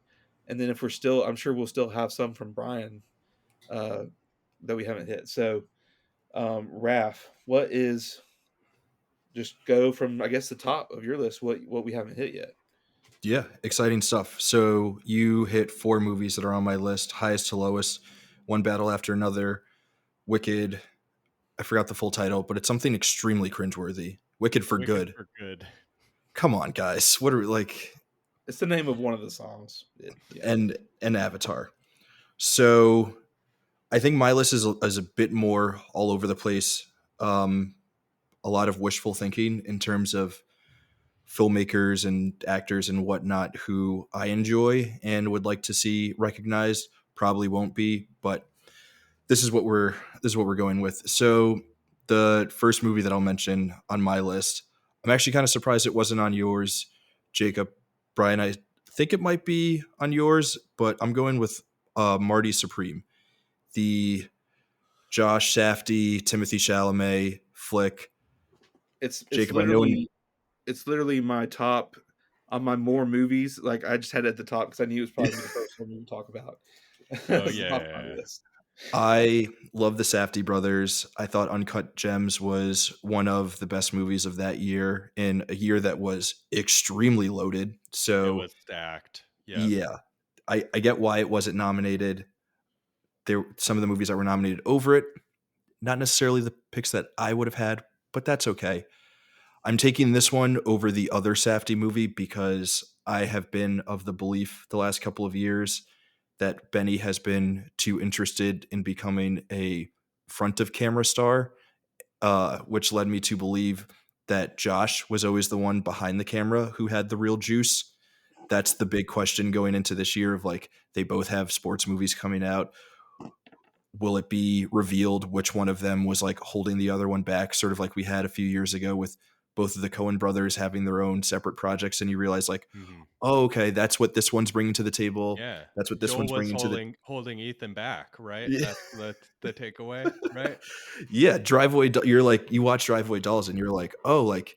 S1: and then if we're still, I'm sure we'll still have some from Bryan uh, that we haven't hit. So Raph, what is just go from I guess the top of your list? What we haven't hit yet?
S2: Yeah, exciting stuff. So you hit 4 movies that are on my list, highest to lowest, one battle after another. Wicked, I forgot the full title, but it's something extremely cringeworthy. Wicked for
S3: Wicked
S2: Good.
S3: for Good.
S2: Come on, guys. What are like
S1: It's the name of one of the songs. Yeah.
S2: and Avatar. So I think my list is a bit more all over the place. A lot of wishful thinking in terms of filmmakers and actors and whatnot who I enjoy and would like to see recognized. Probably won't be, but this is what we're going with. So the first movie that I'll mention on my list, I'm actually kind of surprised it wasn't on yours, Jacob. Bryan, I think it might be on yours, but I'm going with Marty Supreme, the Josh Safdie, Timothy Chalamet flick.
S1: It's
S2: Jacob, I know.
S1: it's literally my top on my more movies. Like I just had it at the top because I knew it was probably the first one we would talk about.
S3: Oh
S1: It's the top of my
S3: yeah.
S1: list.
S2: I love the Safdie brothers. I thought Uncut Gems was one of the best movies of that year in a year that was extremely loaded.
S3: It
S2: So
S3: was stacked. Yeah.
S2: yeah, I get why it wasn't nominated. There some of the movies that were nominated over it, not necessarily the picks that I would have had, but that's okay. I'm taking this one over the other Safdie movie because I have been of the belief the last couple of years that Benny has been too interested in becoming a front of camera star, which led me to believe that Josh was always the one behind the camera who had the real juice. That's the big question going into this year of like, they both have sports movies coming out. Will it be revealed which one of them was like holding the other one back, sort of like we had a few years ago with both of the Coen brothers having their own separate projects, and you realize like,
S3: Mm-hmm.
S2: oh, okay, that's what this one's bringing to the table.
S3: Yeah.
S2: That's what this
S3: Joel
S2: one's
S3: was
S2: bringing to the
S3: holding Ethan back, right?
S2: yeah.
S3: That's the takeaway, right?
S2: Yeah, you're like, you watch Driveway Dolls and you're like, oh, like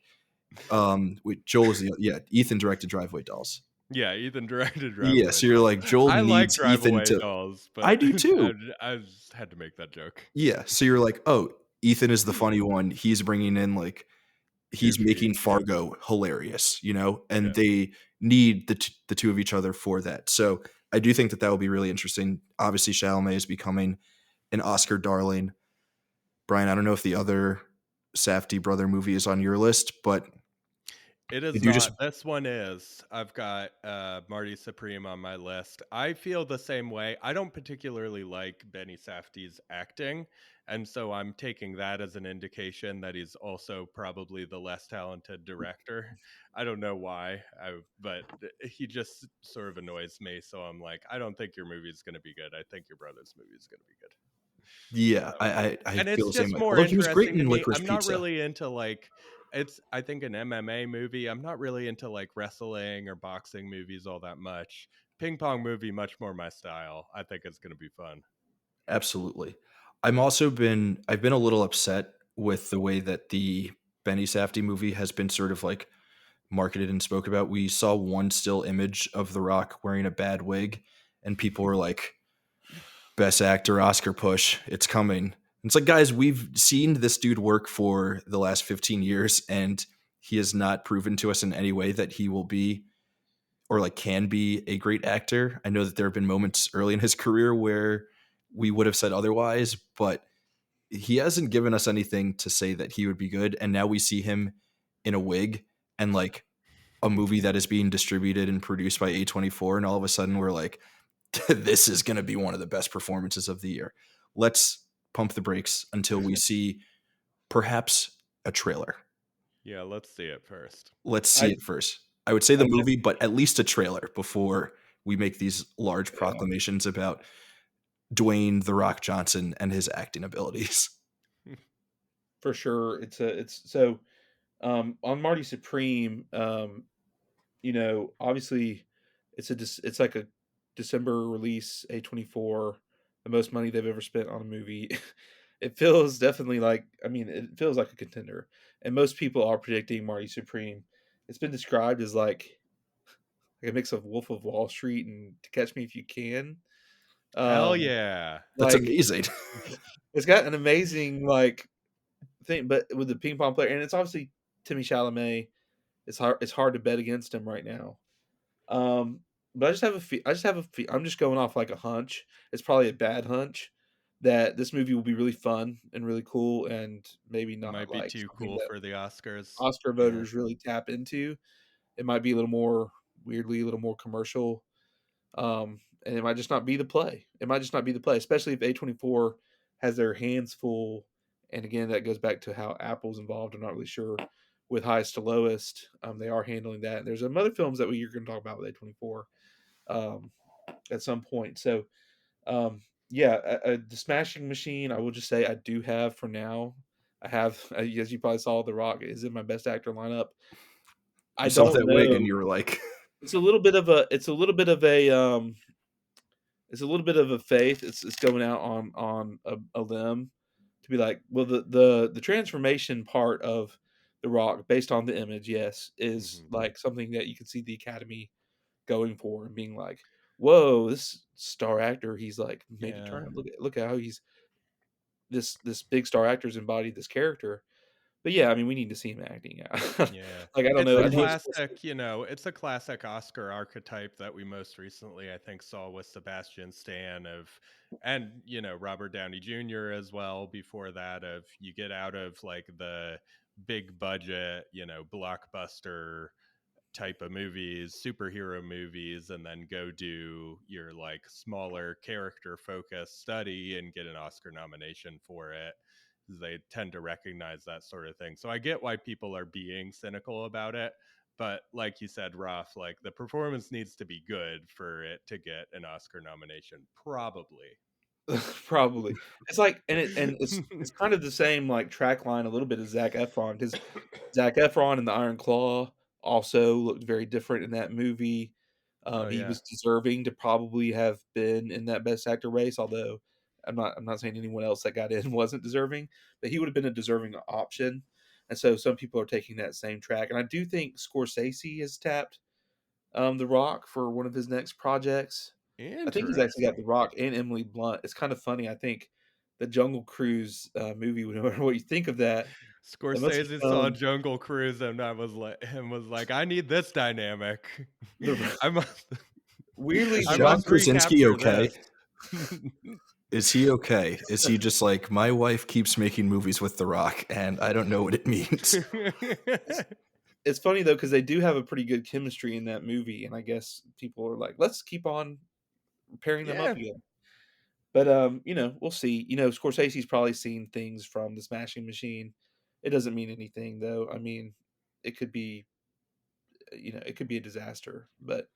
S2: wait, Joel is Ethan directed Driveway Dolls.
S3: Yeah, Ethan directed
S2: Yeah,
S3: Driveway
S2: so you're
S3: Dolls.
S2: like, Joel
S3: I like
S2: needs Ethan
S3: Driveway
S2: to
S3: Dolls,
S2: I
S3: but
S2: do too.
S3: I just had to make that joke.
S2: Yeah, so you're like, oh, Ethan is the funny one. He's bringing in like he's
S3: Goofy.
S2: making Fargo hilarious, and
S3: Yeah.
S2: they need the two of each other for that. So I do think that will be really interesting. Obviously, Chalamet is becoming an Oscar darling. Bryan, I don't know if the other Safdie brother movie is on your list, but
S3: It is
S2: Did you just
S3: not. This one is. I've got Marty Supreme on my list. I feel the same way. I don't particularly like Benny Safdie's acting, and so I'm taking that as an indication that he's also probably the less talented director. I don't know why, but he just sort of annoys me. So I'm like, I don't think your movie is going to be good. I think your brother's movie is going to be good.
S2: Yeah, I
S3: And
S2: feel
S3: it's
S2: the same
S3: just
S2: way.
S3: more
S2: Although he was great
S3: interesting to
S2: in
S3: me.
S2: Licorice
S3: I'm not
S2: Pizza.
S3: really into like it's I think an MMA movie. I'm not really into like wrestling or boxing movies all that much. Ping pong movie much more my style. I think it's going to be fun.
S2: Absolutely. I've been a little upset with the way that the Benny Safdie movie has been sort of like marketed and spoke about. We saw one still image of The Rock wearing a bad wig, and people were like, "Best actor Oscar push, it's coming." It's like, guys, we've seen this dude work for the last 15 years, and he has not proven to us in any way that he will be or like can be a great actor. I know that there have been moments early in his career where we would have said otherwise, but he hasn't given us anything to say that he would be good. And now we see him in a wig and like a movie that is being distributed and produced by A24, and all of a sudden we're like, this is going to be one of the best performances of the year. Let's pump the brakes until we see perhaps a trailer.
S3: Yeah, let's see it first.
S2: Let's see
S1: I
S2: it first. I would say the
S1: I def-
S2: movie, but at least a trailer before we make these large
S1: yeah,
S2: proclamations about Dwayne The Rock Johnson and his acting abilities.
S1: for sure. It's so on Marty Supreme. Obviously, it's like a December release, A24, the most money they've ever spent on a movie. It feels definitely like, I mean, it feels like a contender, and most people are predicting Marty Supreme. It's been described as like a mix of Wolf of Wall Street and To Catch Me If You Can.
S3: Hell
S1: Um,
S3: yeah.
S2: That's
S1: like
S2: amazing.
S1: it's got an amazing like thing, but with the ping pong player, and it's obviously Timmy Chalamet. It's hard to bet against him right now. Um, but I'm just going off like a hunch. It's probably a bad hunch that this movie will be really fun and really cool, and maybe not
S3: Might be
S1: like
S3: too
S1: something
S3: cool
S1: that
S3: for the Oscars.
S1: Oscar
S3: Yeah.
S1: voters really tap into. It might be a little more weirdly, a little more commercial, and it might just not be the play. It might just not be the play, especially if A24 has their hands full. And again, that goes back to how Apple's involved. I'm not really sure with highest to lowest. They are handling that. And there's some other films that we're going to talk about with A24 um, at some point. So, yeah, the Smashing Machine, I will just say I do have for now. I have, as you probably saw, The Rock is in my best actor lineup. I
S2: You saw
S1: don't
S2: that wig
S1: know.
S2: and you were like,
S1: It's a little bit of a. It's a little bit of a. It's a little bit of a faith. It's going out on a limb to be like, well, the transformation part of The Rock, based on the image, yes, is
S3: Hmm.
S1: like something that you can see the Academy going for and being like, whoa, this star actor, he's like made a
S3: Yeah.
S1: turn. Look at how he's this big star actor's embodied this character. But yeah, I mean, we need to see him acting out.
S3: Yeah.
S1: Like I don't
S3: It's
S1: know.
S3: a
S1: I think
S3: classic, it's a classic Oscar archetype that we most recently, I think, saw with Sebastian Stan and, Robert Downey Jr. as well before that of you get out of like the big budget, blockbuster type of movies, superhero movies, and then go do your like smaller character focused study and get an Oscar nomination for it. They tend to recognize that sort of thing. So I get why people are being cynical about it. But like you said, Roth, like the performance needs to be good for it to get an Oscar nomination, probably.
S1: probably. It's like and it's kind of the same like track line a little bit as Zac Efron because Zac Efron in The Iron Claw also looked very different in that movie.
S3: Oh
S1: He
S3: yeah.
S1: was deserving to probably have been in that Best Actor race, although I'm not saying anyone else that got in wasn't deserving, but he would have been a deserving option. And so some people are taking that same track, and I do think Scorsese has tapped The Rock for one of his next projects. I think he's actually got
S3: Interesting.
S1: The Rock and Emily Blunt. It's kind of funny. I think the Jungle Cruise movie, no matter what you think of that, that must have
S3: Scorsese saw
S1: shown
S3: Jungle Cruise and was like, I need this dynamic.
S1: the
S3: I must
S1: weirdly
S3: I
S2: John
S3: must
S2: Krasinski
S3: recapture
S2: okay?
S3: this.
S2: Is he okay? Is he just like, my wife keeps making movies with The Rock and I don't know what it means?
S1: it's funny though because they do have a pretty good chemistry in that movie, and I guess people are like, let's keep on pairing them up
S3: Yeah.
S1: again. But we'll see. Scorsese's probably seen things from the Smashing Machine. It doesn't mean anything though. I mean, it could be, it could be a disaster, but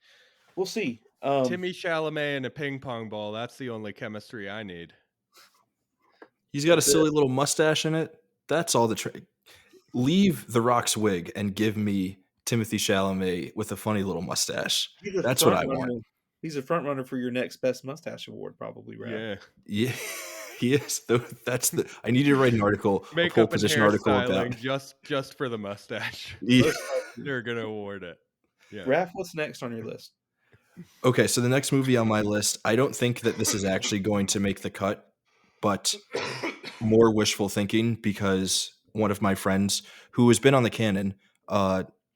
S1: we'll see.
S3: Timmy Chalamet and a ping pong ball. That's the only chemistry I need.
S2: He's got a
S1: That's it.
S2: silly little mustache in it. That's all the leave The Rock's wig and give me Timothy Chalamet with a funny little mustache.
S1: He's a
S2: That's what
S1: front
S2: I want.
S1: runner. He's a front runner for your next best mustache award, probably, Raph.
S3: Yeah.
S2: Yeah, he is. That's the. I need to write an article, a pole
S3: Makeup and
S2: position article about.
S3: hairstyling just for the mustache.
S2: Yeah.
S1: Most likely.
S3: They're gonna award it. Yeah.
S1: Raph, what's next on your list?
S2: Okay, so the next movie on my list, I don't think that this is actually going to make the cut, but more wishful thinking because one of my friends who has been on the canon,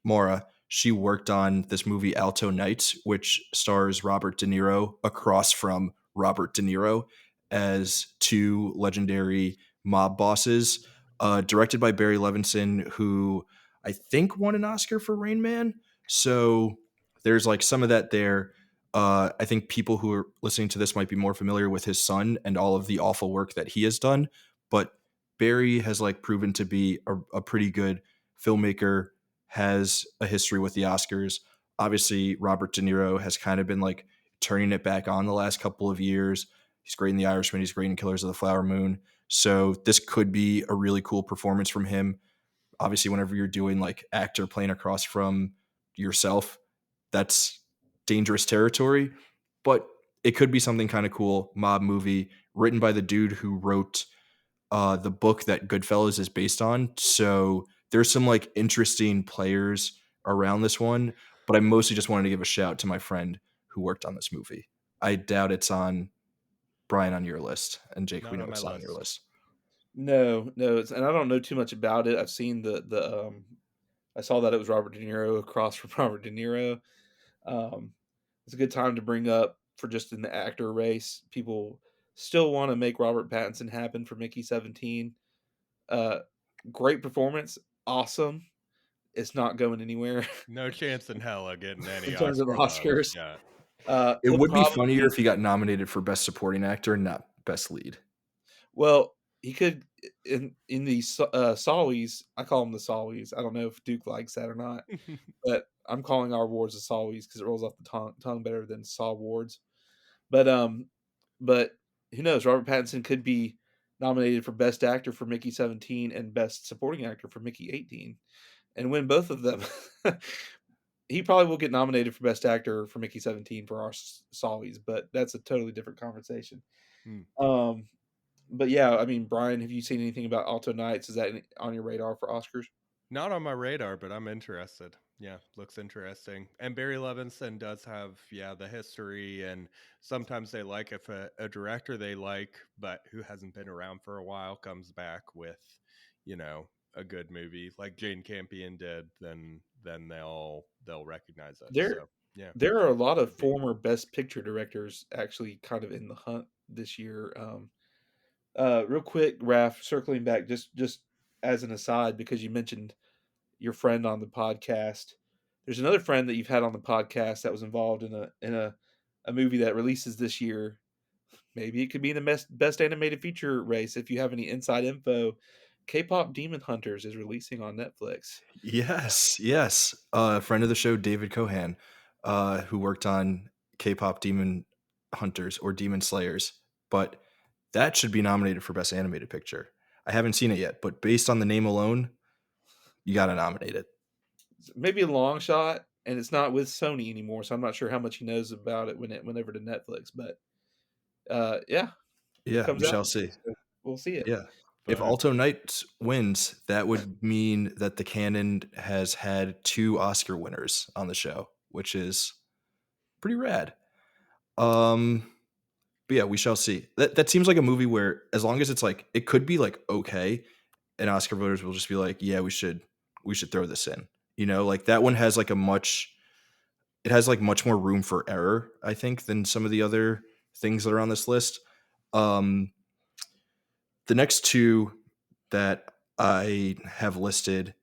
S2: Maura, she worked on this movie Alto Nights, which stars Robert De Niro across from Robert De Niro as two legendary mob bosses, directed by Barry Levinson, who I think won an Oscar for Rain Man. So there's like some of that there. I think people who are listening to this might be more familiar with his son and all of the awful work that he has done. But Barry has like proven to be a pretty good filmmaker, has a history with the Oscars. Obviously, Robert De Niro has kind of been like turning it back on the last couple of years. He's great in The Irishman. He's great in Killers of the Flower Moon. So this could be a really cool performance from him. Obviously, whenever you're doing like actor playing across from yourself, that's dangerous territory. But it could be something kind of cool. Mob movie written by the dude who wrote the book that Goodfellas is based on. So there's some like interesting players around this one, but I mostly just wanted to give a shout to my friend who worked on this movie. I doubt it's on Bryan on your list, and Jake, we
S3: Not
S2: know
S3: on my
S2: it's on your
S3: list.
S2: list.
S1: No, and I don't know too much about it. I've seen I saw that it was Robert De Niro across from Robert De Niro. Um, it's a good time to bring up for just in the actor race. People still want to make Robert Pattinson happen for Mickey 17. Uh, Great performance, awesome. It's not going anywhere
S3: No chance in hell of getting any
S1: in terms of
S3: Oscar love.
S1: Oscars.
S3: Yeah.
S2: It
S1: He'll
S2: would be funnier
S1: probably
S2: if he got nominated for Best Supporting Actor and not Best Lead.
S1: well, he could in the Sawies. I call them the Sawies. I don't know if Duke likes that or not, but I'm calling our awards the Sawies because it rolls off the tongue better than Saw Awards. But but who knows? Robert Pattinson could be nominated for Best Actor for Mickey 17 and Best Supporting Actor for Mickey 18, and win both of them. He probably will get nominated for Best Actor for Mickey 17 for our Sawies, but that's a totally different conversation.
S3: Hmm.
S1: Um, but yeah, I mean, Brian, have you seen anything about Alto Nights? Is that on your radar for Oscars?
S3: Not on my radar, but I'm interested. Yeah, looks interesting. And Barry Levinson does have, the history, and sometimes they like if a director they like, but who hasn't been around for a while comes back with, a good movie like Jane Campion did, then they'll recognize it.
S1: There,
S3: So yeah,
S1: there are a lot of
S3: could be.
S1: former Best Picture directors actually kind of in the hunt this year. Real quick, Raph, circling back, just as an aside, because you mentioned your friend on the podcast. There's another friend that you've had on the podcast that was involved in a movie that releases this year. Maybe it could be in the best animated feature race if you have any inside info. K-pop Demon Hunters is releasing on Netflix.
S2: Yes. A friend of the show, David Cohan, who worked on K-pop Demon Hunters or Demon Slayers, but that should be nominated for Best Animated Picture. I haven't seen it yet, but based on the name alone, you got to nominate it.
S1: Maybe a long shot, and it's not with Sony anymore, so I'm not sure how much he knows about it whenever to Netflix. But yeah, it
S2: Yeah,
S1: comes
S2: we
S1: out.
S2: shall see.
S1: So we'll see it.
S2: Yeah. If
S3: Fun.
S2: Alto Knights wins, that would mean that the canon has had 2 Oscar winners on the show, which is pretty rad. But yeah, we shall see. That seems like a movie where as long as it's like it could be like okay, and Oscar voters will just be like, yeah, we should throw this in. Like that one has like it has like much more room for error, I think, than some of the other things that are on this list. The next 2 that I have listed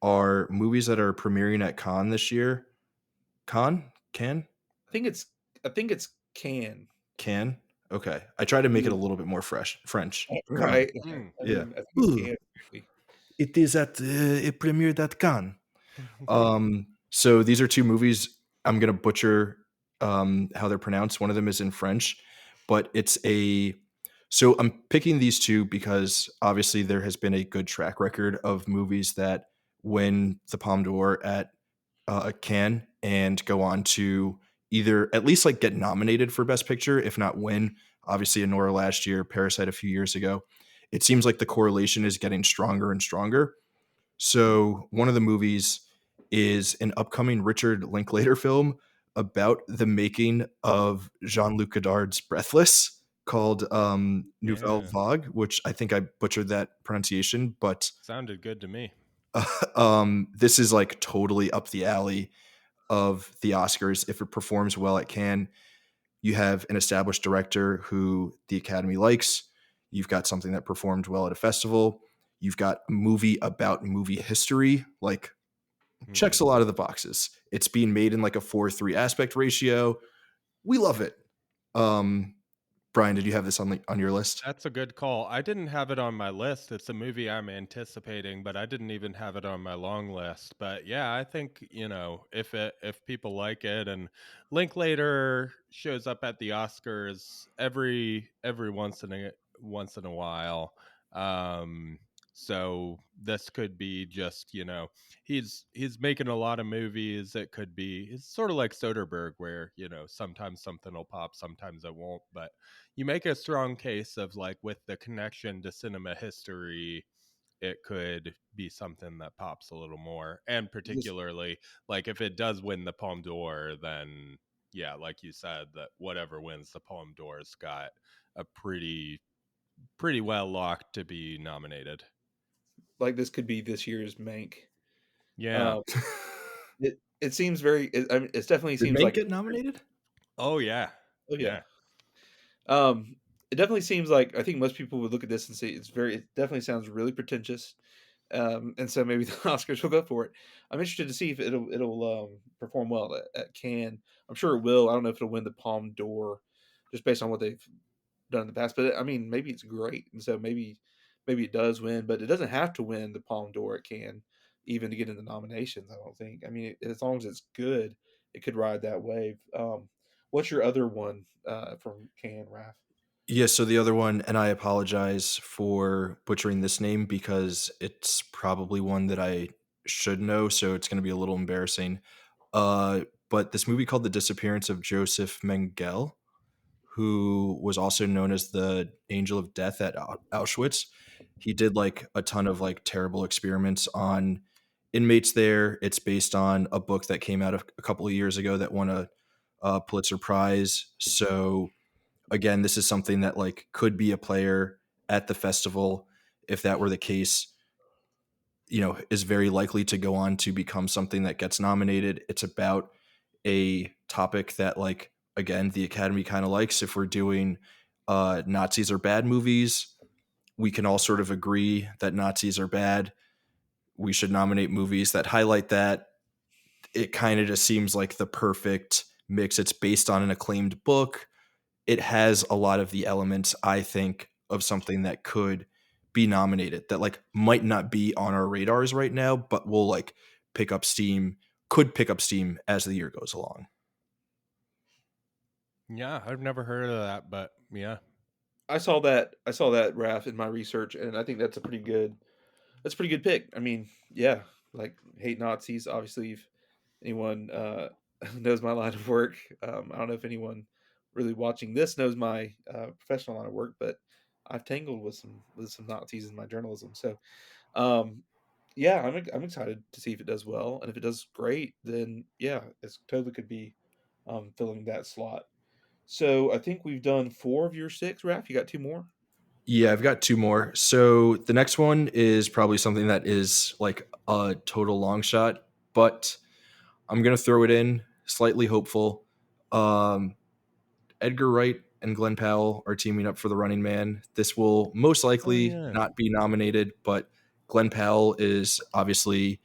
S2: are movies that are premiering at Cannes this year. Cannes?
S1: I think it's I think it's Can.
S2: Cannes? Okay. I try to make it a
S1: Yeah.
S2: little bit more French. Cannes.
S1: Right.
S3: Mm.
S1: I
S2: Yeah.
S1: mean, I think it's
S2: Ooh,
S1: Can actually.
S2: it is at it premiered at Cannes. So these are two movies. I'm gonna butcher how they're pronounced. One of them is in French, but it's a. So I'm picking these two because obviously there has been a good track record of movies that win the Palme d'Or at Cannes and go on to either at least like get nominated for Best Picture, if not win. Obviously, Anora last year, Parasite a few years ago. It seems like the correlation is getting stronger and stronger. So one of the movies is an upcoming Richard Linklater film about the making of Jean-Luc Godard's Breathless called Nouvelle
S3: Yeah,
S2: Vague, which I think I butchered that pronunciation, but
S3: sounded good to me.
S2: this is like totally up the alley of the Oscars. If it performs well at Cannes, you have an established director who the Academy likes. You've got something that performed well at a festival. You've got a movie about movie history, like checks a
S3: Mhm.
S2: lot of the boxes. It's being made in like a 4:3 aspect ratio. We love it. Um, Brian, did you have this on your list?
S3: That's a good call. I didn't have it on my list. It's a movie I'm anticipating, but I didn't even have it on my long list. But yeah, I think, if people like it, and Linklater shows up at the Oscars every once in a while. Um so this could be just, he's making a lot of movies. It could be, it's sort of like Soderbergh, where, sometimes something will pop, sometimes it won't, but you make a strong case of, like, with the connection to cinema history, it could be something that pops a little more. And
S1: Just
S3: particularly, like, if it does win the Palme d'Or, then yeah, like you said, that whatever wins the Palme d'Or's got a pretty well locked to be nominated.
S1: like this could be this year's Mank.
S3: Yeah.
S1: Um, it seems very. I mean, it definitely
S2: Did
S1: seems
S2: Mank
S1: like.
S2: get nominated?
S3: Oh yeah.
S1: Oh yeah.
S3: Yeah.
S1: Um, it definitely seems like I think most people would look at this and say it's very. It definitely sounds really pretentious. And so maybe the Oscars will go for it. I'm interested to see if it'll perform well at Cannes. I'm sure it will. I don't know if it'll win the Palme d'Or, just based on what they've done in the past. But I mean, maybe it's great, and so maybe it does win, but it doesn't have to win the Palme d'Or at Cannes even to get in the nominations. I don't think. I mean, as long as it's good, it could ride that wave. What's your other one from Cannes, Raf?
S2: Yeah, so the other one, and I apologize for butchering this name because it's probably one that I should know, so it's going to be a little embarrassing. But this movie called The Disappearance of Joseph Mengele, who was also known as the Angel of Death at Auschwitz. He did like a ton of like terrible experiments on inmates there. It's based on a book that came out a couple of years ago that won a Pulitzer Prize. So again, this is something that like could be a player at the festival. If that were the case, is very likely to go on to become something that gets nominated. It's about a topic that, like, again, the Academy kind of likes. If we're doing Nazis are bad movies, we can all sort of agree that Nazis are bad. We should nominate movies that highlight that. It kind of just seems like the perfect mix. It's based on an acclaimed book. It has a lot of the elements, I think, of something that could be nominated that like might not be on our radars right now, but will like pick up steam, could pick up steam as the year goes along.
S3: Yeah, I've never heard of that, but yeah.
S1: I saw that Raf in my research, and I think that's a pretty good pick. I mean, yeah, like hate Nazis. Obviously, if anyone knows my line of work, I don't know if anyone really watching this knows my professional line of work, but I've tangled with some Nazis in my journalism. So, um, yeah, I'm excited to see if it does well, and if it does great, then yeah, it's totally could be filling that slot. So I think we've done 4 of your 6. Raf, you got 2 more.
S2: Yeah, I've got two more. So the next one is probably something that is like a total long shot, but I'm gonna throw it in slightly hopeful. Um, Edgar Wright and Glenn Powell are teaming up for The Running Man. This will most
S3: Oh
S2: likely
S3: yeah.
S2: not be nominated, but Glenn Powell is obviously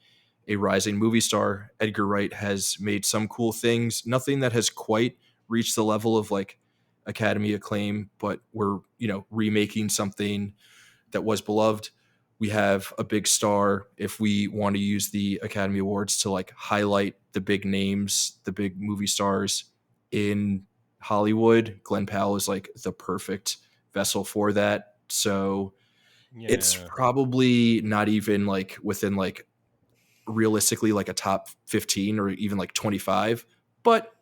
S2: a rising movie star. Edgar Wright has made some cool things, nothing that has quite reached the level of like Academy acclaim, but we're, remaking something that was beloved. We have a big star. If we want to use the Academy Awards to like highlight the big names, the big movie stars in Hollywood, Glenn Powell is like the perfect vessel for that. So it's
S3: Yeah.
S2: probably not even like within like realistically like a top 15 or even like 25, but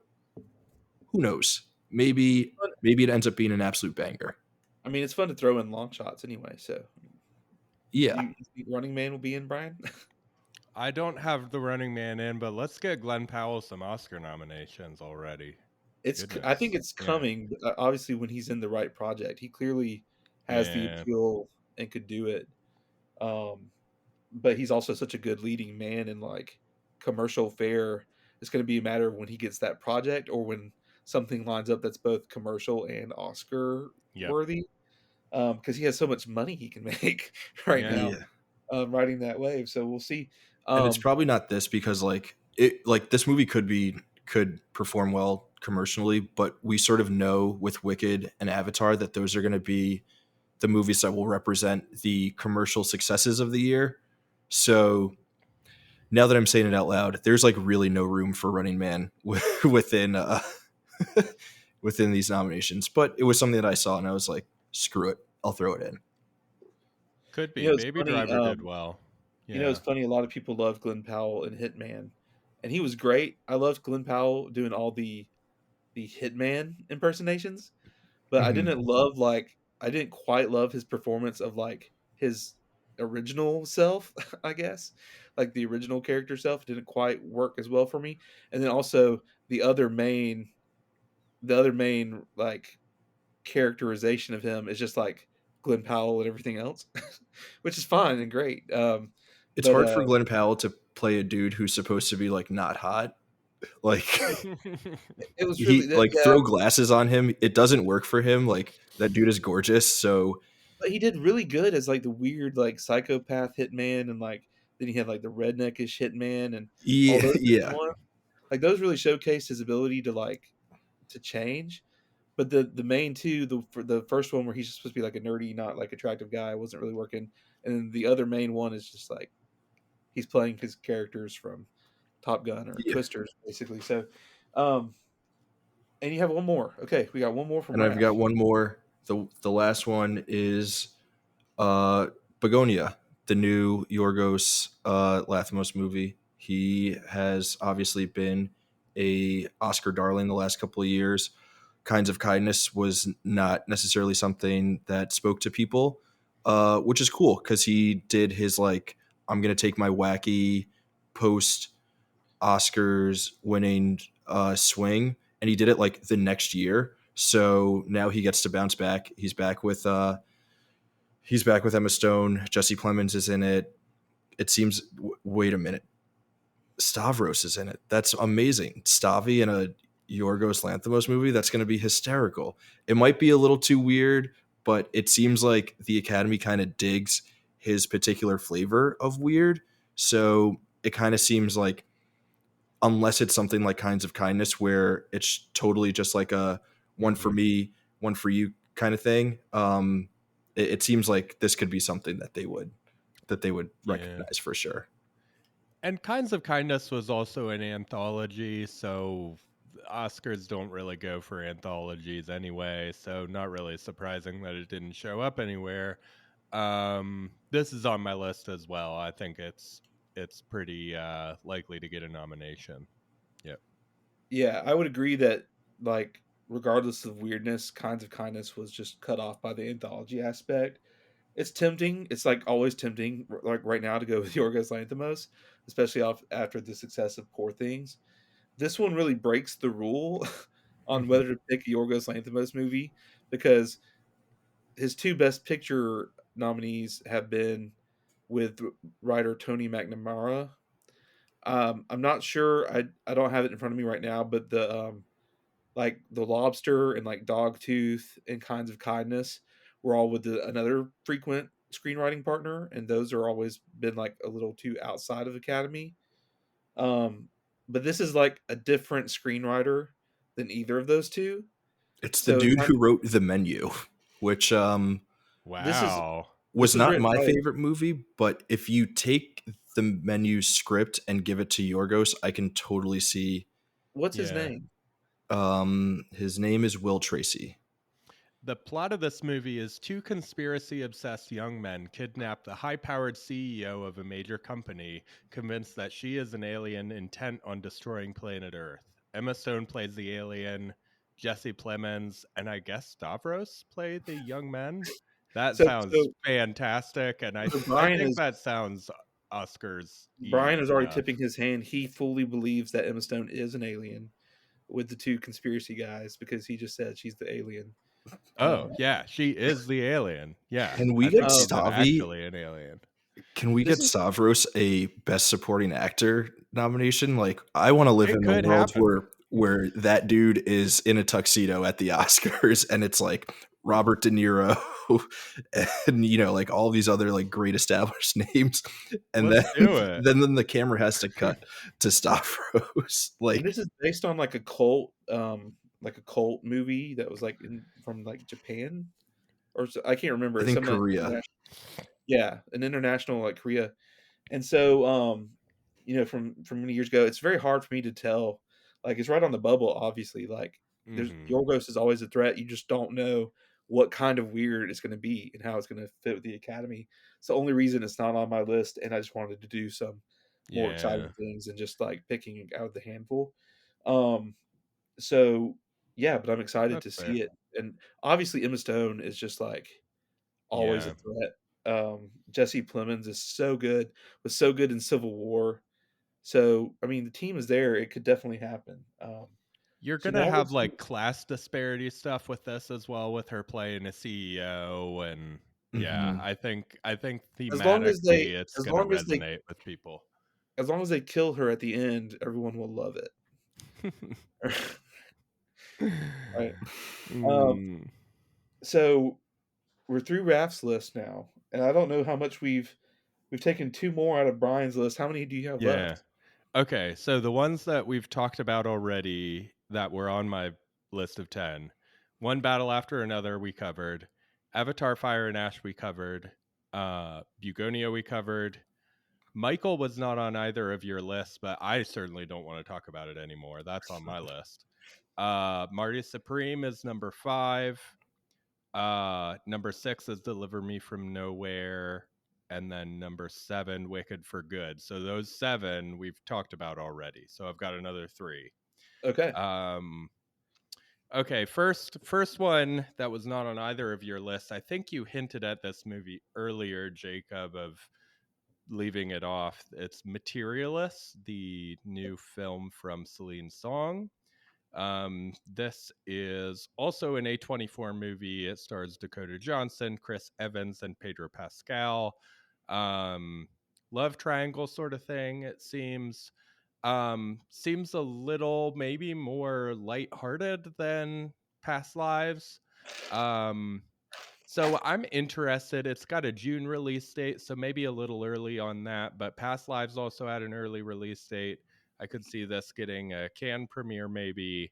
S2: who knows? Maybe it ends up being an absolute banger.
S1: I mean, it's fun to throw in long shots anyway. So, do
S2: Yeah.
S1: you think Running Man will be in, Brian?
S3: I don't have the Running Man in, but let's get Glenn Powell some Oscar nominations already.
S1: I think
S3: Goodness.
S1: it's
S3: Yeah.
S1: coming. Obviously, when he's in the right project, he clearly has the
S3: Yeah.
S1: appeal and could do it. Um, but he's also such a good leading man in like commercial fare. It's going to be a matter of when he gets that project or when something lines up that's both commercial and Oscar
S3: Yep.
S1: worthy. Because he has so much money he can make right
S3: Yeah.
S1: now,
S2: Yeah.
S1: riding that wave. So we'll see.
S2: And it's
S1: Um,
S2: probably not this because like this movie could perform well commercially, but we sort of know with Wicked and Avatar that those are going to be the movies that will represent the commercial successes of the year. So now that I'm saying it out loud, there's like really no room for Running Man within within these nominations. But it was something that I saw and I was like, screw it, I'll throw it in.
S3: Could
S1: you
S3: be.
S1: know, it's
S3: Baby
S1: funny.
S3: Driver did well.
S1: It's
S3: Yeah.
S1: funny. A lot of people love Glenn Powell in Hitman, and he was great. I loved Glenn Powell doing all the Hitman impersonations, but
S2: Mhm.
S1: I didn't quite love his performance of like his original self, I guess. Like the original character self didn't quite work as well for me. And then also the other main like characterization of him is just like Glenn Powell and everything else, which is fine and great.
S2: It's
S1: But
S2: hard for Glenn Powell to play a dude who's supposed to be like not hot. Like
S1: it was really
S2: he
S1: that,
S2: like
S1: yeah.
S2: throw glasses on him, it doesn't work for him. Like that dude is gorgeous. So
S1: But he did really good as like the weird like psychopath hitman, and like then he had like the redneckish hitman and all
S2: yeah,
S1: those different
S2: yeah,
S1: ones. Like those really showcased his ability to like to change. But the main two, for the first one where he's just supposed to be like a nerdy, not like attractive guy, wasn't really working. And then the other main one is just like he's playing his characters from Top Gun or
S2: yeah.
S1: Twisters, basically. So, um, and you have one more. Okay, we got one more from
S2: And I've got
S1: Raph.
S2: one more. The last one is Begonia, the new Yorgos Lanthimos movie. He has obviously been a Oscar darling the last couple of years. Kinds of Kindness was not necessarily something that spoke to people, which is cool because he did his like I'm gonna take my wacky post Oscars winning swing, and he did it like the next year. So now he gets to bounce back. He's back with Emma Stone. Jesse Plemons is in it. It seems. Wait a minute, Stavros is in it. That's amazing. Stavi in a Yorgos Lanthimos movie. That's going to be hysterical. It might be a little too weird, but it seems like the Academy kind of digs his particular flavor of weird. So it kind of seems like unless it's something like Kinds of Kindness where it's totally just like a one for
S3: Mhm.
S2: me, one for you kind of thing. It seems like this could be something that they would
S3: Yeah.
S2: recognize for sure.
S3: And Kinds of Kindness was also an anthology, so Oscars don't really go for anthologies anyway, so not really surprising that it didn't show up anywhere. This is on my list as well. I think it's pretty likely to get a nomination. Yep.
S1: Yeah, I would agree that like regardless of weirdness, Kinds of Kindness was just cut off by the anthology aspect. It's tempting. It's like always tempting, like right now, to go with Yorgos Lanthimos, especially after the success of Poor Things. This one really breaks the rule on whether to pick a Yorgos Lanthimos movie because his two Best Picture nominees have been with writer Tony McNamara. I'm not sure. I don't have it in front of me right now, but like the Lobster and like Dogtooth and Kinds of Kindness were all with another frequent screenwriting partner, and those are always been like a little too outside of Academy. Um, but this is like a different screenwriter than either of those two.
S2: It's the
S1: So it's
S2: dude
S1: not.
S2: who wrote The Menu, which
S1: This is
S3: Wow.
S2: was not
S1: written
S2: my
S1: by
S2: favorite movie, but if you take The Menu script and give it to Yorgos, I can totally see.
S1: what's his
S3: Yeah.
S1: name?
S2: His name is Will Tracy.
S3: The plot of this movie is two conspiracy obsessed young men kidnap the high powered CEO of a major company, convinced that she is an alien intent on destroying planet Earth. Emma Stone plays the alien, Jesse Plemons, and I guess Stavros play the young men. That
S1: So
S3: sounds
S1: so
S3: fantastic, and
S1: so
S3: I think that sounds Oscars
S1: Brian is already
S3: enough.
S1: tipping his hand. He fully believes that Emma Stone is an alien with the two conspiracy guys because he just said she's the alien.
S3: Oh,
S1: Um,
S3: yeah, she is the alien. Yeah,
S2: Can
S3: I
S2: we get
S3: think she's
S2: Stavi?
S3: actually an alien.
S2: Can we
S1: this
S2: get
S1: is
S2: Stavros a Best Supporting Actor nomination? Like, I want to live
S3: It
S2: in a
S3: could
S2: world
S3: happen.
S2: where that dude is in a tuxedo at the Oscars, and it's like Robert De Niro, and like all these other like great established names, and
S3: Let's
S2: then
S3: do it.
S2: then the camera has to cut to Stavros.
S1: and
S2: Like,
S1: this is based on like a cult movie that was like from like Japan I can't remember.
S2: I
S1: It's
S2: think
S1: some
S2: Korea.
S1: international, yeah, an international like Korea. And so, from many years ago, it's very hard for me to tell. Like, it's right on the bubble, obviously. Like, there's
S3: Mhm.
S1: Yorgos is always a threat. You just don't know what kind of weird it's going to be and how it's going to fit with the Academy. It's the only reason it's not on my list, and I just wanted to do some more
S3: Yeah,
S1: exciting things and just like picking out of the handful. Um, so yeah, but I'm excited
S3: that's
S1: to
S3: fair.
S1: see it, and obviously Emma Stone is just like always a
S3: Yeah.
S1: threat. Jesse Plemons is so good, was so good in Civil War. So, I mean, the team is there. It could definitely happen.
S3: You're
S1: So
S3: gonna
S1: now
S3: have
S1: let's do
S3: like class disparity stuff with this as well, with her playing a CEO, and yeah,
S2: Mhm.
S3: I think
S1: as long as they
S3: thematically it's
S1: as
S3: gonna
S1: long as they
S3: resonate with people.
S1: as long as they kill her at the end, everyone will love it. Right. Um,
S3: Mm,
S1: so we're through Raph's list now, and I don't know how much we've taken two more out of Brian's list. How many do you have
S3: yeah.
S1: left?
S3: Okay, so the ones that we've talked about already that were on my list of 10, One Battle After Another we covered, Avatar Fire and Ash we covered, Bugonia we covered. Michael was not on either of your lists, but I certainly don't want to talk about it anymore. That's on my list. Marty Supreme is number 5. Number 6 is Deliver Me from Nowhere. And then number 7, Wicked for Good. So those 7 we've talked about already. So I've got another 3.
S1: Okay.
S3: Um, okay, first one that was not on either of your lists. I think you hinted at this movie earlier, Jacob, of leaving it off. It's Materialists, the new film from Celine Song. This is also an A24 movie. It stars Dakota Johnson, Chris Evans, and Pedro Pascal. Um, Love triangle sort of thing, it seems. Seems a little maybe more lighthearted than Past Lives. Um, so I'm interested. It's got a June release date, so maybe a little early on that, but Past Lives also had an early release date. I could see this getting a Cannes premiere maybe.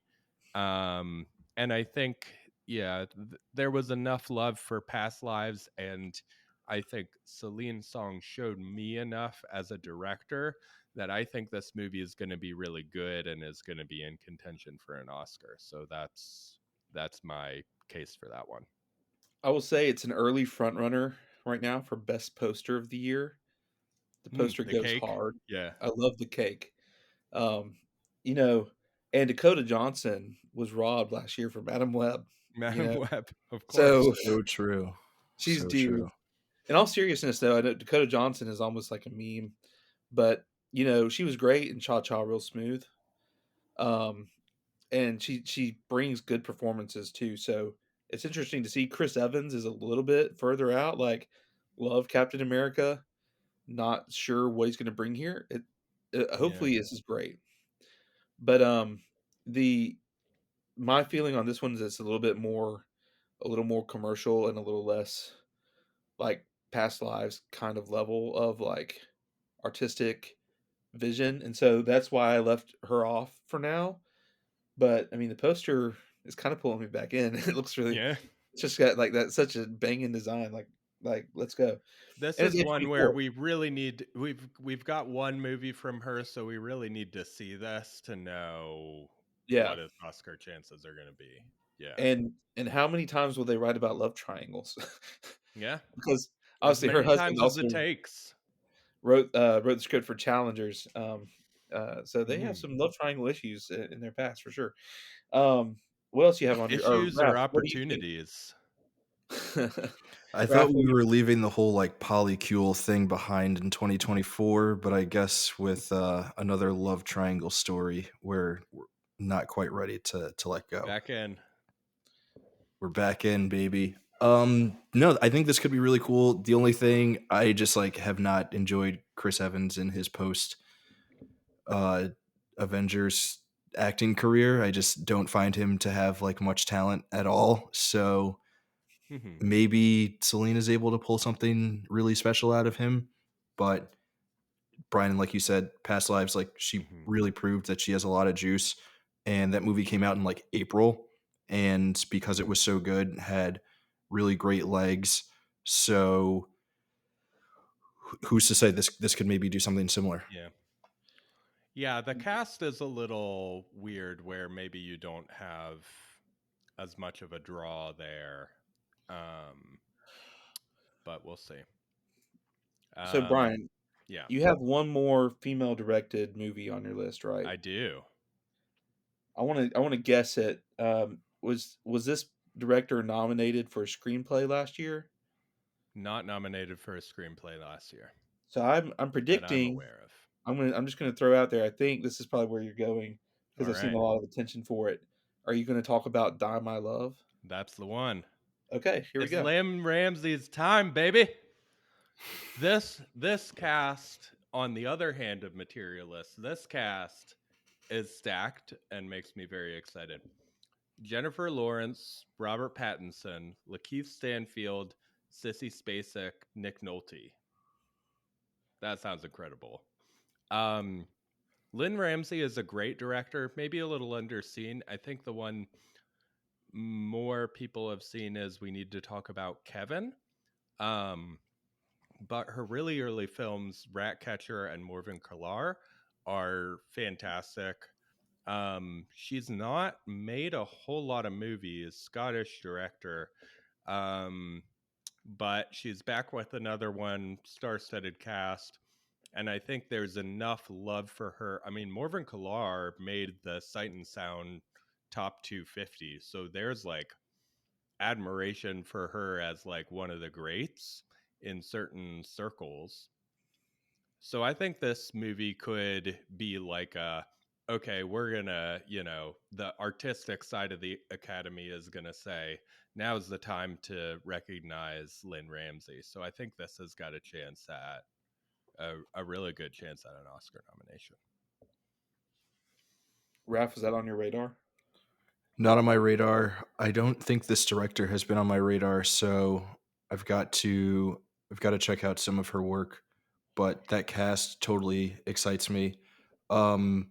S3: Um, and I think, yeah, there was enough love for Past Lives, and I think Celine Song showed me enough as a director that I think this movie is going to be really good and is going to be in contention for an Oscar. So that's my case for that one.
S1: I will say it's an early front runner right now for best poster of the year. The poster
S3: The
S1: goes
S3: cake,
S1: hard.
S3: yeah,
S1: I love the cake. Um, you know, and Dakota Johnson was robbed last year from Adam Webb, you
S3: Madam
S1: know.
S3: Web, of course.
S1: So
S2: So true.
S1: she's
S2: So
S1: due.
S2: true.
S1: In all seriousness though, I know Dakota Johnson is almost like a meme, but she was great in Cha Cha Real Smooth. Um, and she brings good performances too. So it's interesting to see Chris Evans is a little bit further out, like love Captain America. Not sure what he's going to bring here.
S3: Yeah,
S1: Hopefully this is great. But the my feeling on this one is it's a little more commercial and a little less like Past Lives kind of level of like artistic vision, and so that's why I left her off for now. But I mean, the poster is kind of pulling me back in. It looks really,
S3: Yeah.
S1: it's just got like that such a banging design. Like let's go.
S3: This
S1: And it's
S3: is one where
S1: A24.
S3: we really need we've got one movie from her, so we really need to see this to know
S1: Yeah.
S3: what its Oscar chances are gonna be. Yeah.
S1: And how many times will they write about love triangles?
S3: Yeah.
S1: Because
S3: As
S1: obviously her
S3: many
S1: husband
S3: times as it
S1: also
S3: takes.
S1: wrote the script for Challengers. So they have
S3: Mhm.
S1: some love triangle issues in their past for sure. Um, what else you have on your or
S3: Issues or
S1: Raph, what do you
S3: opportunities?
S1: think?
S2: I
S1: Raph,
S2: thought we were leaving the whole like polycule thing behind in 2024, but I guess with another love triangle story, we're not quite ready to let go.
S3: Back in.
S2: We're back in, baby. No, I think this could be really cool. The only thing I just like have not enjoyed Chris Evans in his post uh Avengers acting career. I just don't find him to have like much talent at all. So
S3: Mhm.
S2: maybe Selena's able to pull something really special out of him. But Brian, like you said, past lives, like she
S3: Mhm.
S2: really proved that she has a lot of juice. And that movie came out in like April. And because it was so good, had really great legs. So who's to say this could maybe do something similar?
S3: Yeah. Yeah, the cast is a little weird where maybe you don't have as much of a draw there. Um, but we'll see.
S1: So
S3: Um,
S1: Brian,
S3: yeah,
S1: you have one more female directed movie on your list, right?
S3: I do.
S1: I want to guess it. Was this director nominated for a screenplay last year?
S3: Not nominated for a screenplay last year
S1: So I'm
S3: that I'm
S1: predicting.
S3: aware of.
S1: I'm just gonna throw out there. I think this is probably where you're going because
S3: All
S1: I've seen a
S3: right.
S1: lot of attention for it. Are you going to talk about Die My Love?
S3: That's the one.
S1: Okay, here we
S3: It's
S1: go.
S3: Lim Ramsey's time, baby. This cast, on the other hand of Materialists, this cast is stacked and makes me very excited. Jennifer Lawrence, Robert Pattinson, Lakeith Stanfield, Sissy Spacek, Nick Nolte. That sounds incredible. Um, Lynn Ramsey is a great director, maybe a little underseen. I think the one more people have seen is We Need to Talk About Kevin. Um, but her really early films, Ratcatcher and Morven Calar, are fantastic. She's not made a whole lot of movies, Scottish director. Um, but she's back with another one, star-studded cast. And I think there's enough love for her. I mean, Morven Calar made the Sight and Sound top 250. So there's like admiration for her as like one of the greats in certain circles. So I think this movie could be like a okay, we're gonna, the artistic side of the academy is gonna say, now's the time to recognize Lynn Ramsey. So I think this has got a chance at a really good chance at an Oscar nomination.
S1: Raph, is that on your radar?
S2: Not on my radar. I don't think this director has been on my radar, so I've got to I've got to check out some of her work. But that cast totally excites me. Um,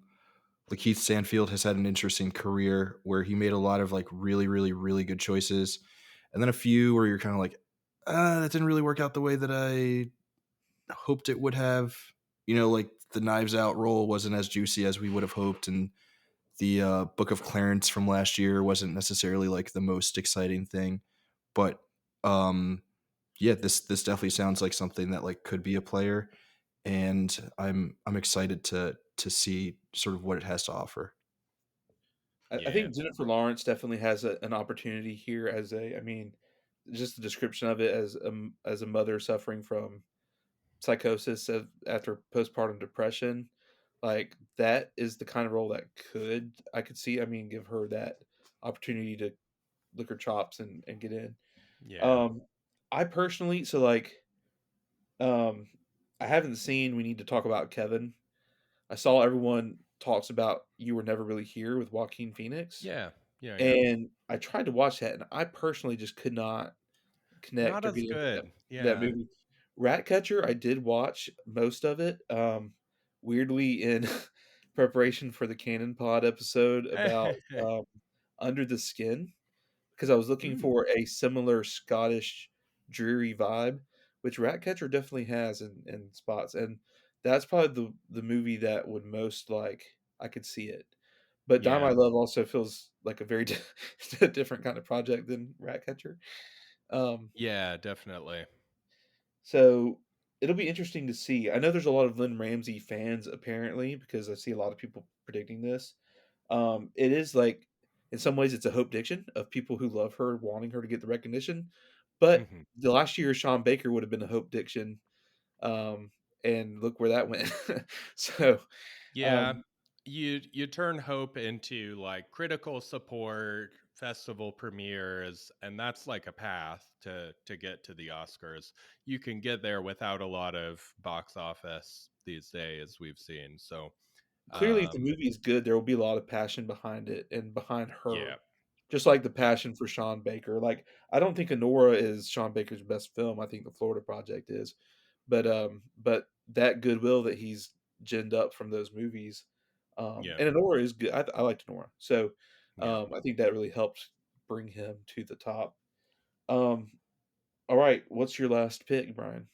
S2: Lakeith Stanfield has had an interesting career where he made a lot of like really, really, really good choices, and then a few where you're kind of like, that didn't really work out the way that I hoped it would have. Like the Knives Out role wasn't as juicy as we would have hoped, and the Book of Clarence from last year wasn't necessarily like the most exciting thing, but um, yeah, this definitely sounds like something that like could be a player, and I'm excited to see sort of what it has to offer.
S1: I
S3: Yeah.
S1: think Jennifer Lawrence definitely has an opportunity here as I mean, just the description of it as a mother suffering from psychosis after postpartum depression, like that is the kind of role that I could see. I mean, give her that opportunity to lick her chops and get in.
S3: Yeah.
S1: Um, I personally, so like, um, I haven't seen. We need to talk about Kevin. I saw everyone talks about You Were Never Really Here with Joaquin Phoenix,
S3: Yeah. Yeah. Yeah.
S1: and I tried to watch that, and I personally just could not
S3: Not
S1: connect or
S3: as
S1: get into
S3: good.
S1: that
S3: Yeah.
S1: movie. Ratcatcher, I did watch most of it. weirdly in preparation for the Cannon Pod episode about um, Under the Skin, because I was looking
S3: Mm,
S1: for a similar Scottish dreary vibe, which Ratcatcher definitely has in spots, and that's probably the movie that would most like I could see it. But Die My
S3: yeah,
S1: Love also feels like a very different kind of project than Ratcatcher. Um,
S3: yeah, definitely.
S1: so it'll be interesting to see. I know there's a lot of Lynn Ramsey fans apparently because I see a lot of people predicting this. It is like in some ways it's a hope diction of people who love her wanting her to get the recognition. But
S3: Hmm.
S1: the last year Sean Baker would have been a hope diction. Um, and look where that went. so
S3: Yeah,
S1: um,
S3: you turn hope into like critical support, festival premieres, and that's like a path to get to the Oscars. You can get there without a lot of box office these days, we've seen. So,
S1: clearly if the
S3: um,
S1: movie is good, there will be a lot of passion behind it and behind her.
S3: yeah,
S1: Just like the
S3: yeah,
S1: passion for Sean Baker. Like, I don't think Anora is Sean Baker's best film. I think The Florida Project is. But that goodwill that he's ginned up from those movies,
S3: yeah,
S1: and Anora is good. I liked Anora. So,
S3: yeah.
S1: I think that really helped bring him to the top. Um, all right, what's your last pick, Brian?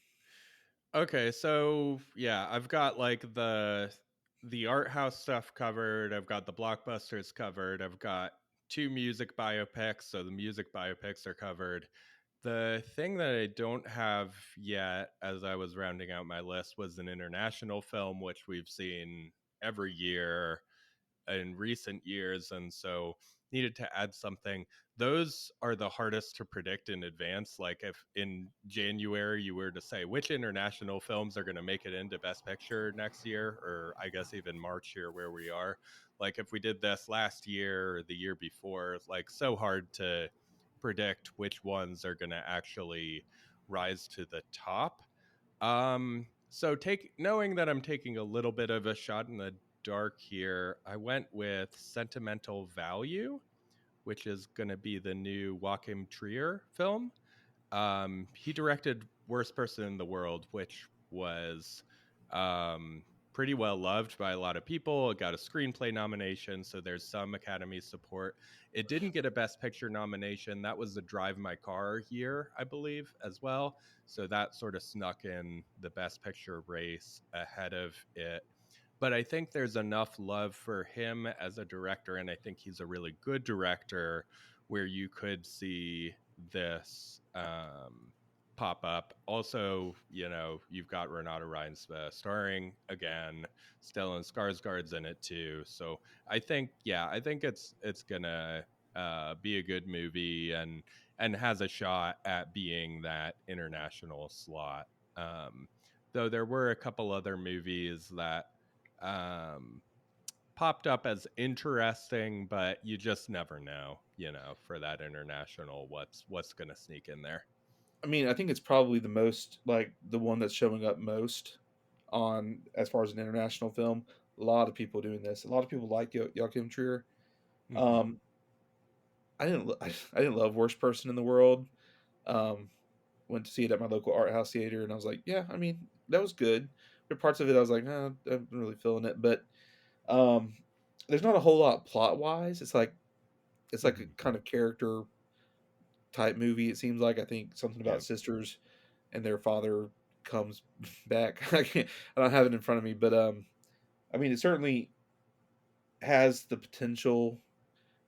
S3: Okay, so yeah, I've got like the art house stuff covered. I've got the blockbusters covered. I've got two music biopics, so the music biopics are covered. The thing that I don't have yet, as I was rounding out my list, was an international film, which we've seen every year in recent years, and so needed to add something. Those are the hardest to predict in advance. Like if in January you were to say which international films are going to make it into Best Picture next year, or I guess even March here where we are, like if we did this last year or the year before, like so hard to predict which ones are going to actually rise to the top. So take knowing that I'm taking a little bit of a shot in the dark here, I went with Sentimental Value, which is going to be the new Joachim Trier film. He directed Worst Person in the World, which was um, pretty well loved by a lot of people. It got a screenplay nomination, so there's some Academy support. It didn't get a Best Picture nomination. That was the Drive My Car year, I believe, as well. So that sort of snuck in the Best Picture race ahead of it. But I think there's enough love for him as a director, and I think he's a really good director where you could see this pop up. Also, you know, you've got Renata Ryan's starring again, Stellan Skarsgård's in it too. So I think, yeah, I think it's gonna be a good movie and has a shot at being that international slot. Um, though there were a couple other movies that um, popped up as interesting, but you just never know, you know, for that international what's going to sneak in there.
S1: I mean, I think it's probably the most like the one that's showing up most on as far as an international film. A lot of people doing this. A lot of people like Joachim Trier.
S3: Hmm.
S1: Um, I didn't love Worst Person in the World. Um, went to see it at my local art house theater, and I was like, yeah, I mean, that was good. There are parts of it I was like, I'm really feeling it, but um, there's not a whole lot plot wise. It's like a
S3: Hmm.
S1: kind of character type movie. It seems like I think something
S3: Yeah.
S1: about sisters and their father comes back. I don't have it in front of me, but I mean, it certainly has the potential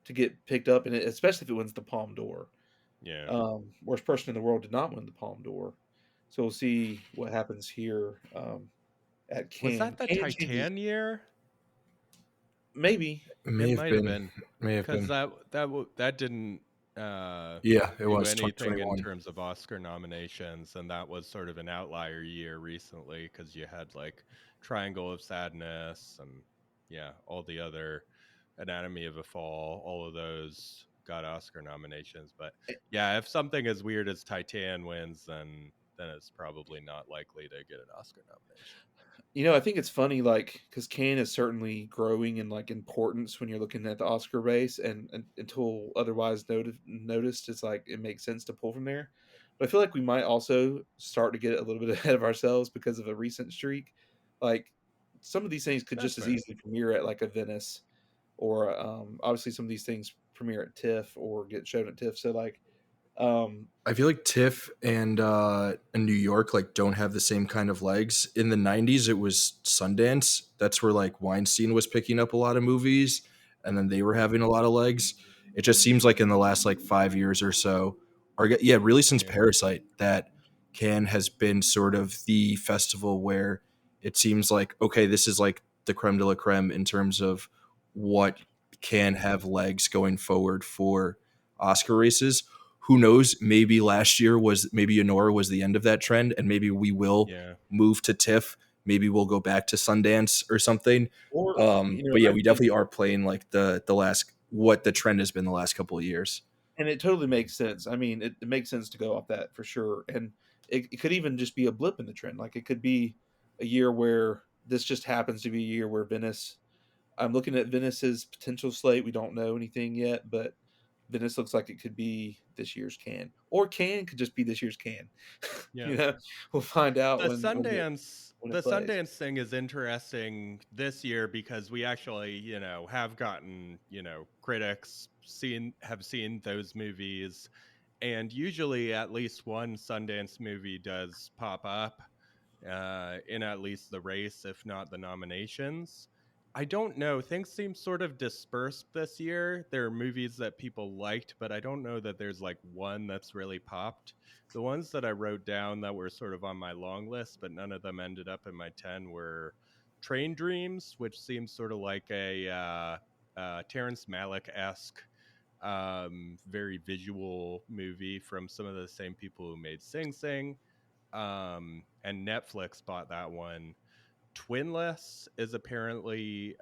S1: to get picked up, and especially if it wins the Palme d'Or.
S3: Yeah.
S1: Worst Person in the World did not win the Palme d'Or, so we'll see what happens here at
S3: Was
S1: Cannes.
S3: that the
S1: Cannes changes,
S3: Titan year?
S1: maybe.
S3: It
S2: May have
S3: might have
S2: been,
S3: been
S2: may have
S3: because
S2: been.
S3: that didn't uh,
S2: Yeah, it
S3: do
S2: was
S3: anything in
S2: 2021.
S3: terms of Oscar nominations, and that was sort of an outlier year recently because you had like Triangle of Sadness and yeah, all the other Anatomy of a Fall, all of those got Oscar nominations. But yeah, if something as weird as Titan wins, then it's probably not likely to get an Oscar nomination.
S1: You know, I think it's funny, like, because Cannes is certainly growing in like importance when you're looking at the Oscar race, and until otherwise noticed, it's like it makes sense to pull from there. But I feel like we might also start to get a little bit ahead of ourselves because of a recent streak. Like some of these things could
S3: That's
S1: just as
S3: fair.
S1: easily premiere at like a Venice, or obviously some of these things premiere at TIFF or get shown at TIFF. So like, um,
S2: I feel like TIFF and New York like don't have the same kind of legs. In the '90s, it was Sundance. That's where like Weinstein was picking up a lot of movies, and then they were having a lot of legs. It just seems like in the last like 5 years or so, or yeah, really since
S3: Yeah.
S2: Parasite, that Cannes has been sort of the festival where it seems like okay, this is like the creme de la creme in terms of what can have legs going forward for Oscar races. Who knows? Maybe last year was maybe Honora was the end of that trend, and maybe we will
S3: Yeah.
S2: move to TIFF. Maybe we'll go back to Sundance or something.
S1: or
S2: But yeah,
S1: I
S2: we
S1: think,
S2: definitely are playing like the last what the trend has been the last couple of years.
S1: and it totally makes sense. I mean, it makes sense to go off that for sure, and it could even just be a blip in the trend. Like it could be a year where this just happens to be a year where Venice. I'm looking at Venice's potential slate. We don't know anything yet, but Venice looks like it could be this year's Can, or Can could just be this year's Can.
S3: Yeah.
S1: We'll find out
S3: The
S1: when
S3: The
S1: it plays.
S3: Sundance thing is interesting this year because we actually, have gotten, critics have seen those movies, and usually at least one Sundance movie does pop up in at least the race, if not the nominations. I don't know. Things seem sort of dispersed this year. There are movies that people liked, but I don't know that there's like one that's really popped. The ones that I wrote down that were sort of on my long list, but none of them ended up in my 10 were Train Dreams, which seems sort of like a Terrence Malick esque, very visual movie from some of the same people who made Sing Sing. And Netflix bought that one. Twinless is apparently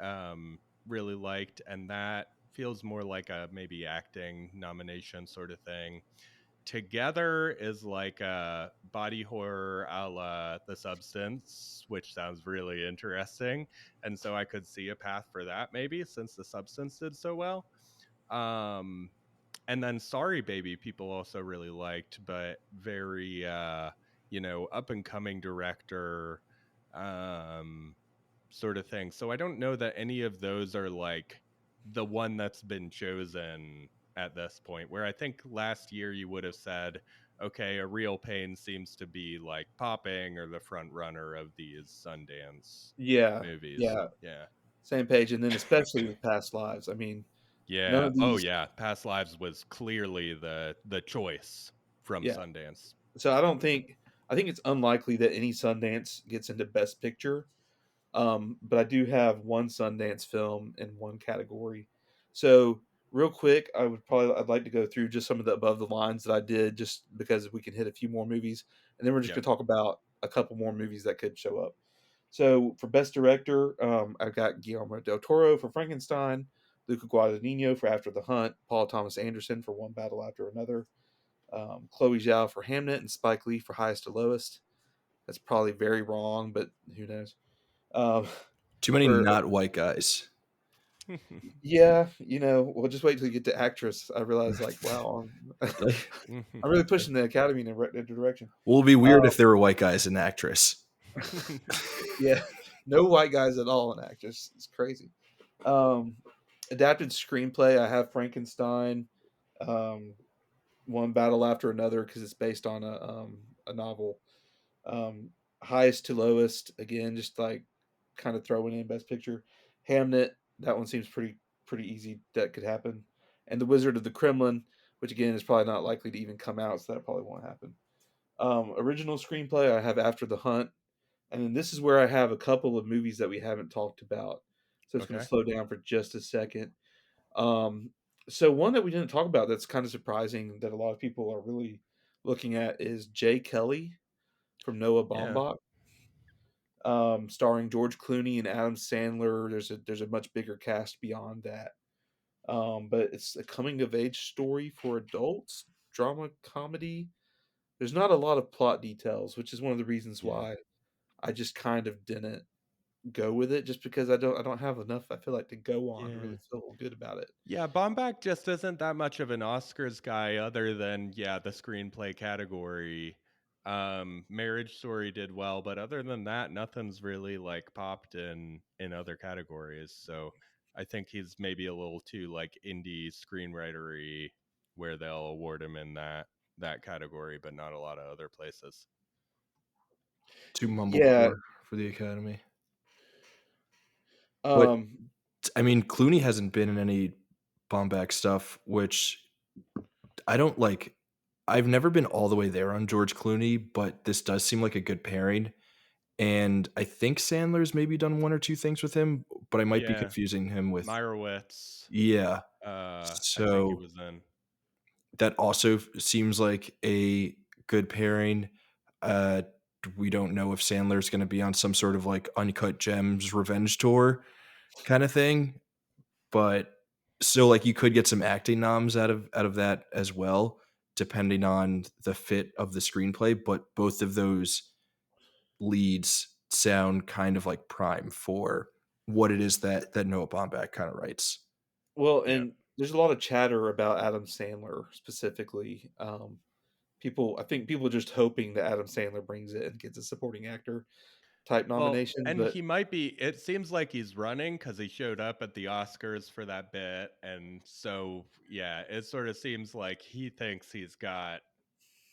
S3: really liked, and that feels more like a maybe acting nomination sort of thing. Together is like a body horror a la The Substance, which sounds really interesting. And so I could see a path for that maybe since The Substance did so well. Um, and then Sorry Baby people also really liked, but very up and coming director um sort of thing. So I don't know that any of those are like the one that's been chosen at this point, where I think last year you would have said, okay, A Real Pain seems to be like popping or the front runner of these Sundance
S1: Yeah,
S3: movies.
S1: yeah,
S3: Yeah.
S1: same page, and then especially with Past Lives. I mean, none
S3: Yeah.
S1: of
S3: Oh
S1: these.
S3: yeah. Past Lives was clearly the choice from
S1: Yeah,
S3: Sundance.
S1: so I think it's unlikely that any Sundance gets into Best Picture. But I do have one Sundance film in one category. So real quick, I'd like to go through just some of the above the lines that I did, just because we can hit a few more movies, and then we're just
S3: Yeah.
S1: gonna talk about a couple more movies that could show up. So for best director, I've got Guillermo del Toro for Frankenstein, Luca Guadagnino for After the Hunt, Paul Thomas Anderson for One Battle After Another, Chloe Zhao for Hamnet, and Spike Lee for Highest to Lowest. That's probably very wrong, but who knows? Um,
S2: Too many
S1: for
S2: not white guys.
S1: Yeah, we'll just wait till you get to actress. I realize, like, wow,
S2: Like,
S1: I'm really pushing the academy in a direction.
S2: well, it'd be
S1: Uh,
S2: weird if there were white guys in actress.
S1: yeah, no white guys at all in actress. It's crazy. Um, adapted screenplay. I have Frankenstein, um, One Battle After Another because it's based on a novel. Um, Highest to Lowest again, just like kind of throwing in Best Picture. Hamnet, that one seems pretty easy. That could happen. And The Wizard of the Kremlin, which again is probably not likely to even come out, so that probably won't happen. Original screenplay, I have After the Hunt, and then this is where I have a couple of movies that we haven't talked about. So it's going to
S3: Okay.
S1: slow down for just a second. Um, so one that we didn't talk about that's kind of surprising that a lot of people are really looking at is Jay Kelly from Noah
S3: Yeah.
S1: Baumbach, starring George Clooney and Adam Sandler. There's a much bigger cast beyond that, but it's a coming of age story for adults, drama comedy. There's not a lot of plot details, which is one of the reasons
S3: Yeah.
S1: why I just kind of didn't go with it, just because I don't have enough. I feel like to go on to
S3: Yeah.
S1: really feel good about it.
S3: Yeah, Baumbach just isn't that much of an Oscars guy other than, yeah, the screenplay category. Marriage Story did well, but other than that, nothing's really like popped in other categories. So I think he's maybe a little too like indie screenwritery, where they'll award him in that category, but not a lot of other places.
S2: Too
S1: Yeah.
S2: mumblecore for the Academy. But
S1: Um,
S2: I mean, Clooney hasn't been in any Bomback stuff, which I don't like. I've never been all the way there on George Clooney, but this does seem like a good pairing. And I think Sandler's maybe done one or two things with him, but I might be
S3: Yeah,
S2: confusing him with
S3: Meyerowitz.
S2: yeah.
S3: I think he
S2: So
S3: was in.
S2: that also seems like a good pairing. Uh, we don't know if Sandler's going to be on some sort of like Uncut Gems revenge tour kind of thing, but so like you could get some acting noms out of that as well, depending on the fit of the screenplay. But both of those leads sound kind of like prime for what it is that Noah Baumbach kind of writes.
S1: well,
S3: Yeah.
S1: and there's a lot of chatter about Adam Sandler specifically. I think people are just hoping that Adam Sandler brings it and gets a supporting actor type
S3: Well,
S1: nomination,
S3: and
S1: but
S3: he might be. It seems like he's running because he showed up at the Oscars for that bit, and so yeah, it sort of seems like he thinks he's got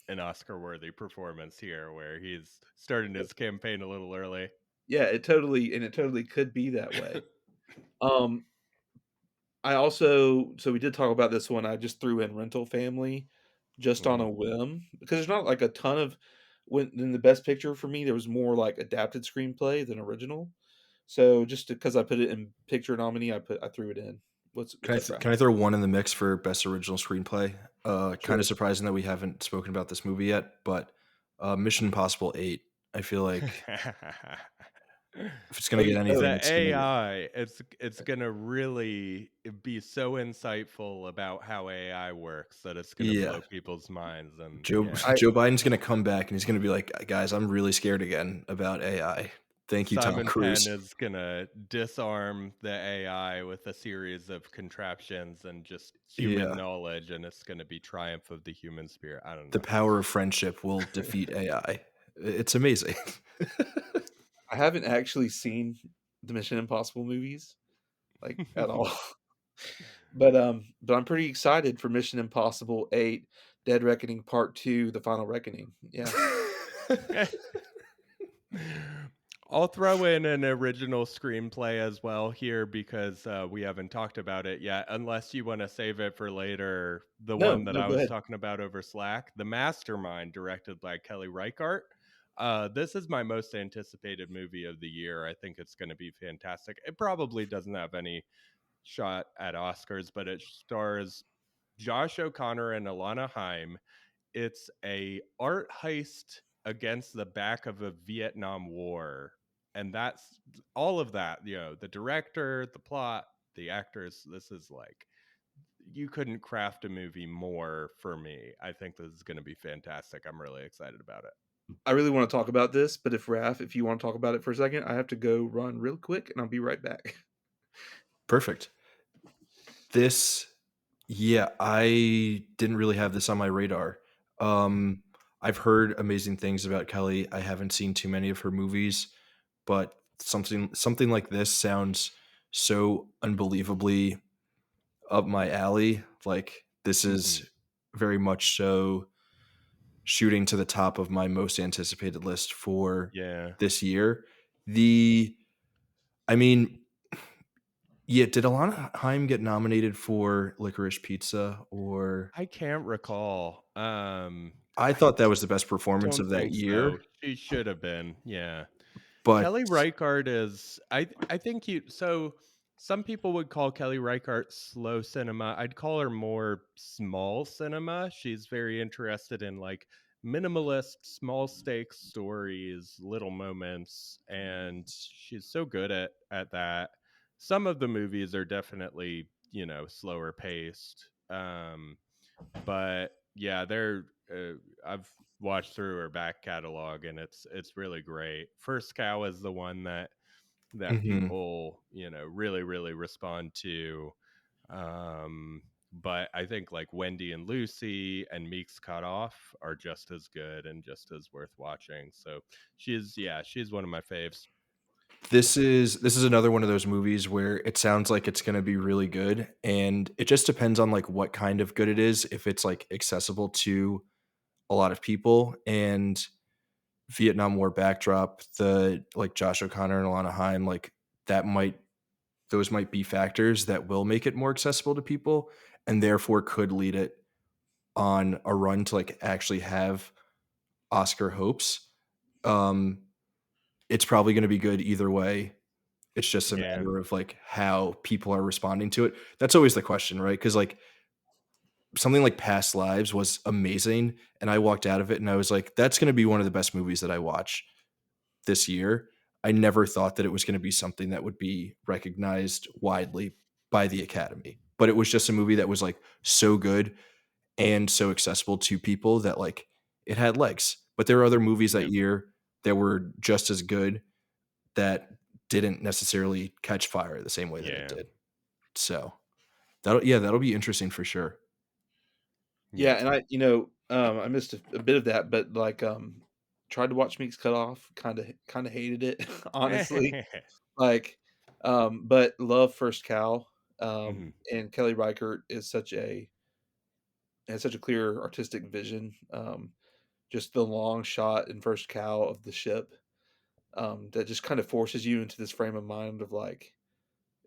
S3: an Oscar-worthy performance here, where he's starting his campaign a little early.
S1: yeah, it totally could be that way. Um, I also so we did talk about this one. I just threw in Rental Family just on
S3: Mhm.
S1: a whim because there's not like a ton of when in the best picture for me there was more like adapted screenplay than original. So just because I put it in picture nominee, I threw it in. What's up, Raph?
S2: Can I throw one in the mix for best original screenplay? Kind of
S1: Sure.
S2: surprising that we haven't spoken about this movie yet, but Mission Impossible 8. I feel like if it's going
S1: Oh,
S2: to get
S1: oh,
S2: anything,
S3: The
S2: it's going to get
S3: AI, it's gonna really be so insightful about how AI works that it's gonna
S2: yeah.
S3: blow people's minds, and
S2: Joe
S3: yeah.
S1: I
S2: Joe Biden's going to come back and he's going to be like, guys, I'm really scared again about AI. Thank you, Tom
S3: Simon Penn
S2: Cruise.
S3: is gonna disarm the AI with a series of contraptions and just human
S2: Yeah.
S3: knowledge, and it's gonna be triumph of the human spirit. I don't
S2: The
S3: know.
S2: power of friendship will defeat AI. It's amazing.
S1: I haven't actually seen the Mission Impossible movies like at all. But I'm pretty excited for Mission Impossible 8, Dead Reckoning Part 2, The Final Reckoning. Yeah.
S3: I'll throw in an original screenplay as well here because we haven't talked about it yet, unless you want to save it for later. The
S1: No,
S3: one that
S1: no,
S3: I
S1: go
S3: was
S1: ahead.
S3: talking about over Slack, The Mastermind, directed by Kelly Reichardt. This is my most anticipated movie of the year. I think it's going to be fantastic. It probably doesn't have any shot at Oscars, but it stars Josh O'Connor and Alana Haim. It's a art heist against the back of a Vietnam War, and that's all of that. You know, the director, the plot, the actors. This is like you couldn't craft a movie more for me. I think this is going to be fantastic. I'm really excited about it.
S1: I really wanna talk about this, but if you wanna talk about it for a second, I have to go run real quick, and I'll be right back.
S2: Perfect. This, yeah, I didn't really have this on my radar. Um, I've heard amazing things about Kelly. I haven't seen too many of her movies, but something like this sounds so unbelievably up my alley. Like this
S3: Hmm.
S2: is very much so shooting to the top of my most anticipated list for
S3: Yeah.
S2: this year. The, I mean, yeah, did Alana Haim get nominated for Licorice Pizza or
S3: I can't recall.
S2: I
S3: I
S2: thought that was the best performance
S3: don't
S2: of that
S3: think
S2: year,
S3: so. She should have been. Yeah.
S2: but
S3: Kelly Reichardt is I think you so some people would call Kelly Reichardt slow cinema. I'd call her more small cinema. She's very interested in like minimalist, small stakes stories, little moments, and she's so good at that. Some of the movies are definitely, you know, slower paced. But yeah, they're I've watched through her back catalog and it's really great. First Cow is the one that
S2: mhm.
S3: people, you know, really respond to. But I think like Wendy and Lucy and Meek's Cut Off are just as good and just as worth watching. So she's one of my faves.
S2: This is another one of those movies where it sounds like it's going to be really good, and it just depends on like what kind of good it is. If it's like accessible to a lot of people, and Vietnam War backdrop, the like Josh O'Connor and Alana Haim, like that might those might be factors that will make it more accessible to people, and therefore could lead it on a run to like actually have Oscar hopes. Um, it's probably going to be good either way. It's just a
S3: Yeah.
S2: matter of like how people are responding to it. That's always the question, right? Because like something like Past Lives was amazing, and I walked out of it and I was like, that's going to be one of the best movies that I watch this year. I never thought that it was going to be something that would be recognized widely by the Academy, but it was just a movie that was like so good and so accessible to people that like it had legs. But there were other movies
S3: Yeah.
S2: that year that were just as good that didn't necessarily catch fire the same way that it
S3: Yeah.
S2: did. So that'll be interesting for sure.
S1: Yeah,
S3: Yeah.
S1: and I missed a bit of that, but like tried to watch Meek's Cut Off, kind of hated it, honestly. Like but love First Cow.
S3: Mhm.
S1: And Kelly Reichardt is has such a clear artistic vision. Just the long shot in First Cow of the ship, that just kind of forces you into this frame of mind of like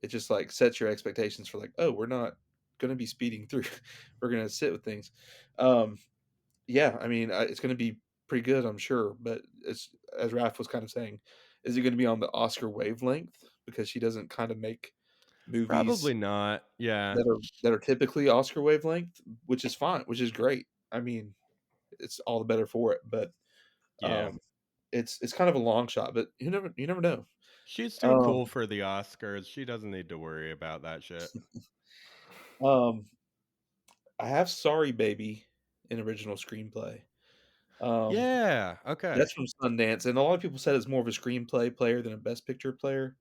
S1: it just like sets your expectations for like, oh, we're not going to be speeding through, we're going to sit with things. Um, yeah, I mean, it's going to be pretty good, I'm sure. But it's as Raph was kind of saying, is it going to be on the Oscar wavelength because she doesn't kind of make movies
S3: Probably not. Yeah.
S1: that are typically Oscar wavelength, which is fine, which is great. I mean, it's all the better for it. But
S3: Yeah.
S1: um, it's kind of a long shot, but you never know.
S3: She's too
S1: Um,
S3: cool for the Oscars. She doesn't need to worry about that shit.
S1: um, I have Sorry Baby in original screenplay. Um,
S3: Yeah. Okay.
S1: that's from Sundance, and a lot of people said it's more of a screenplay player than a Best Picture player.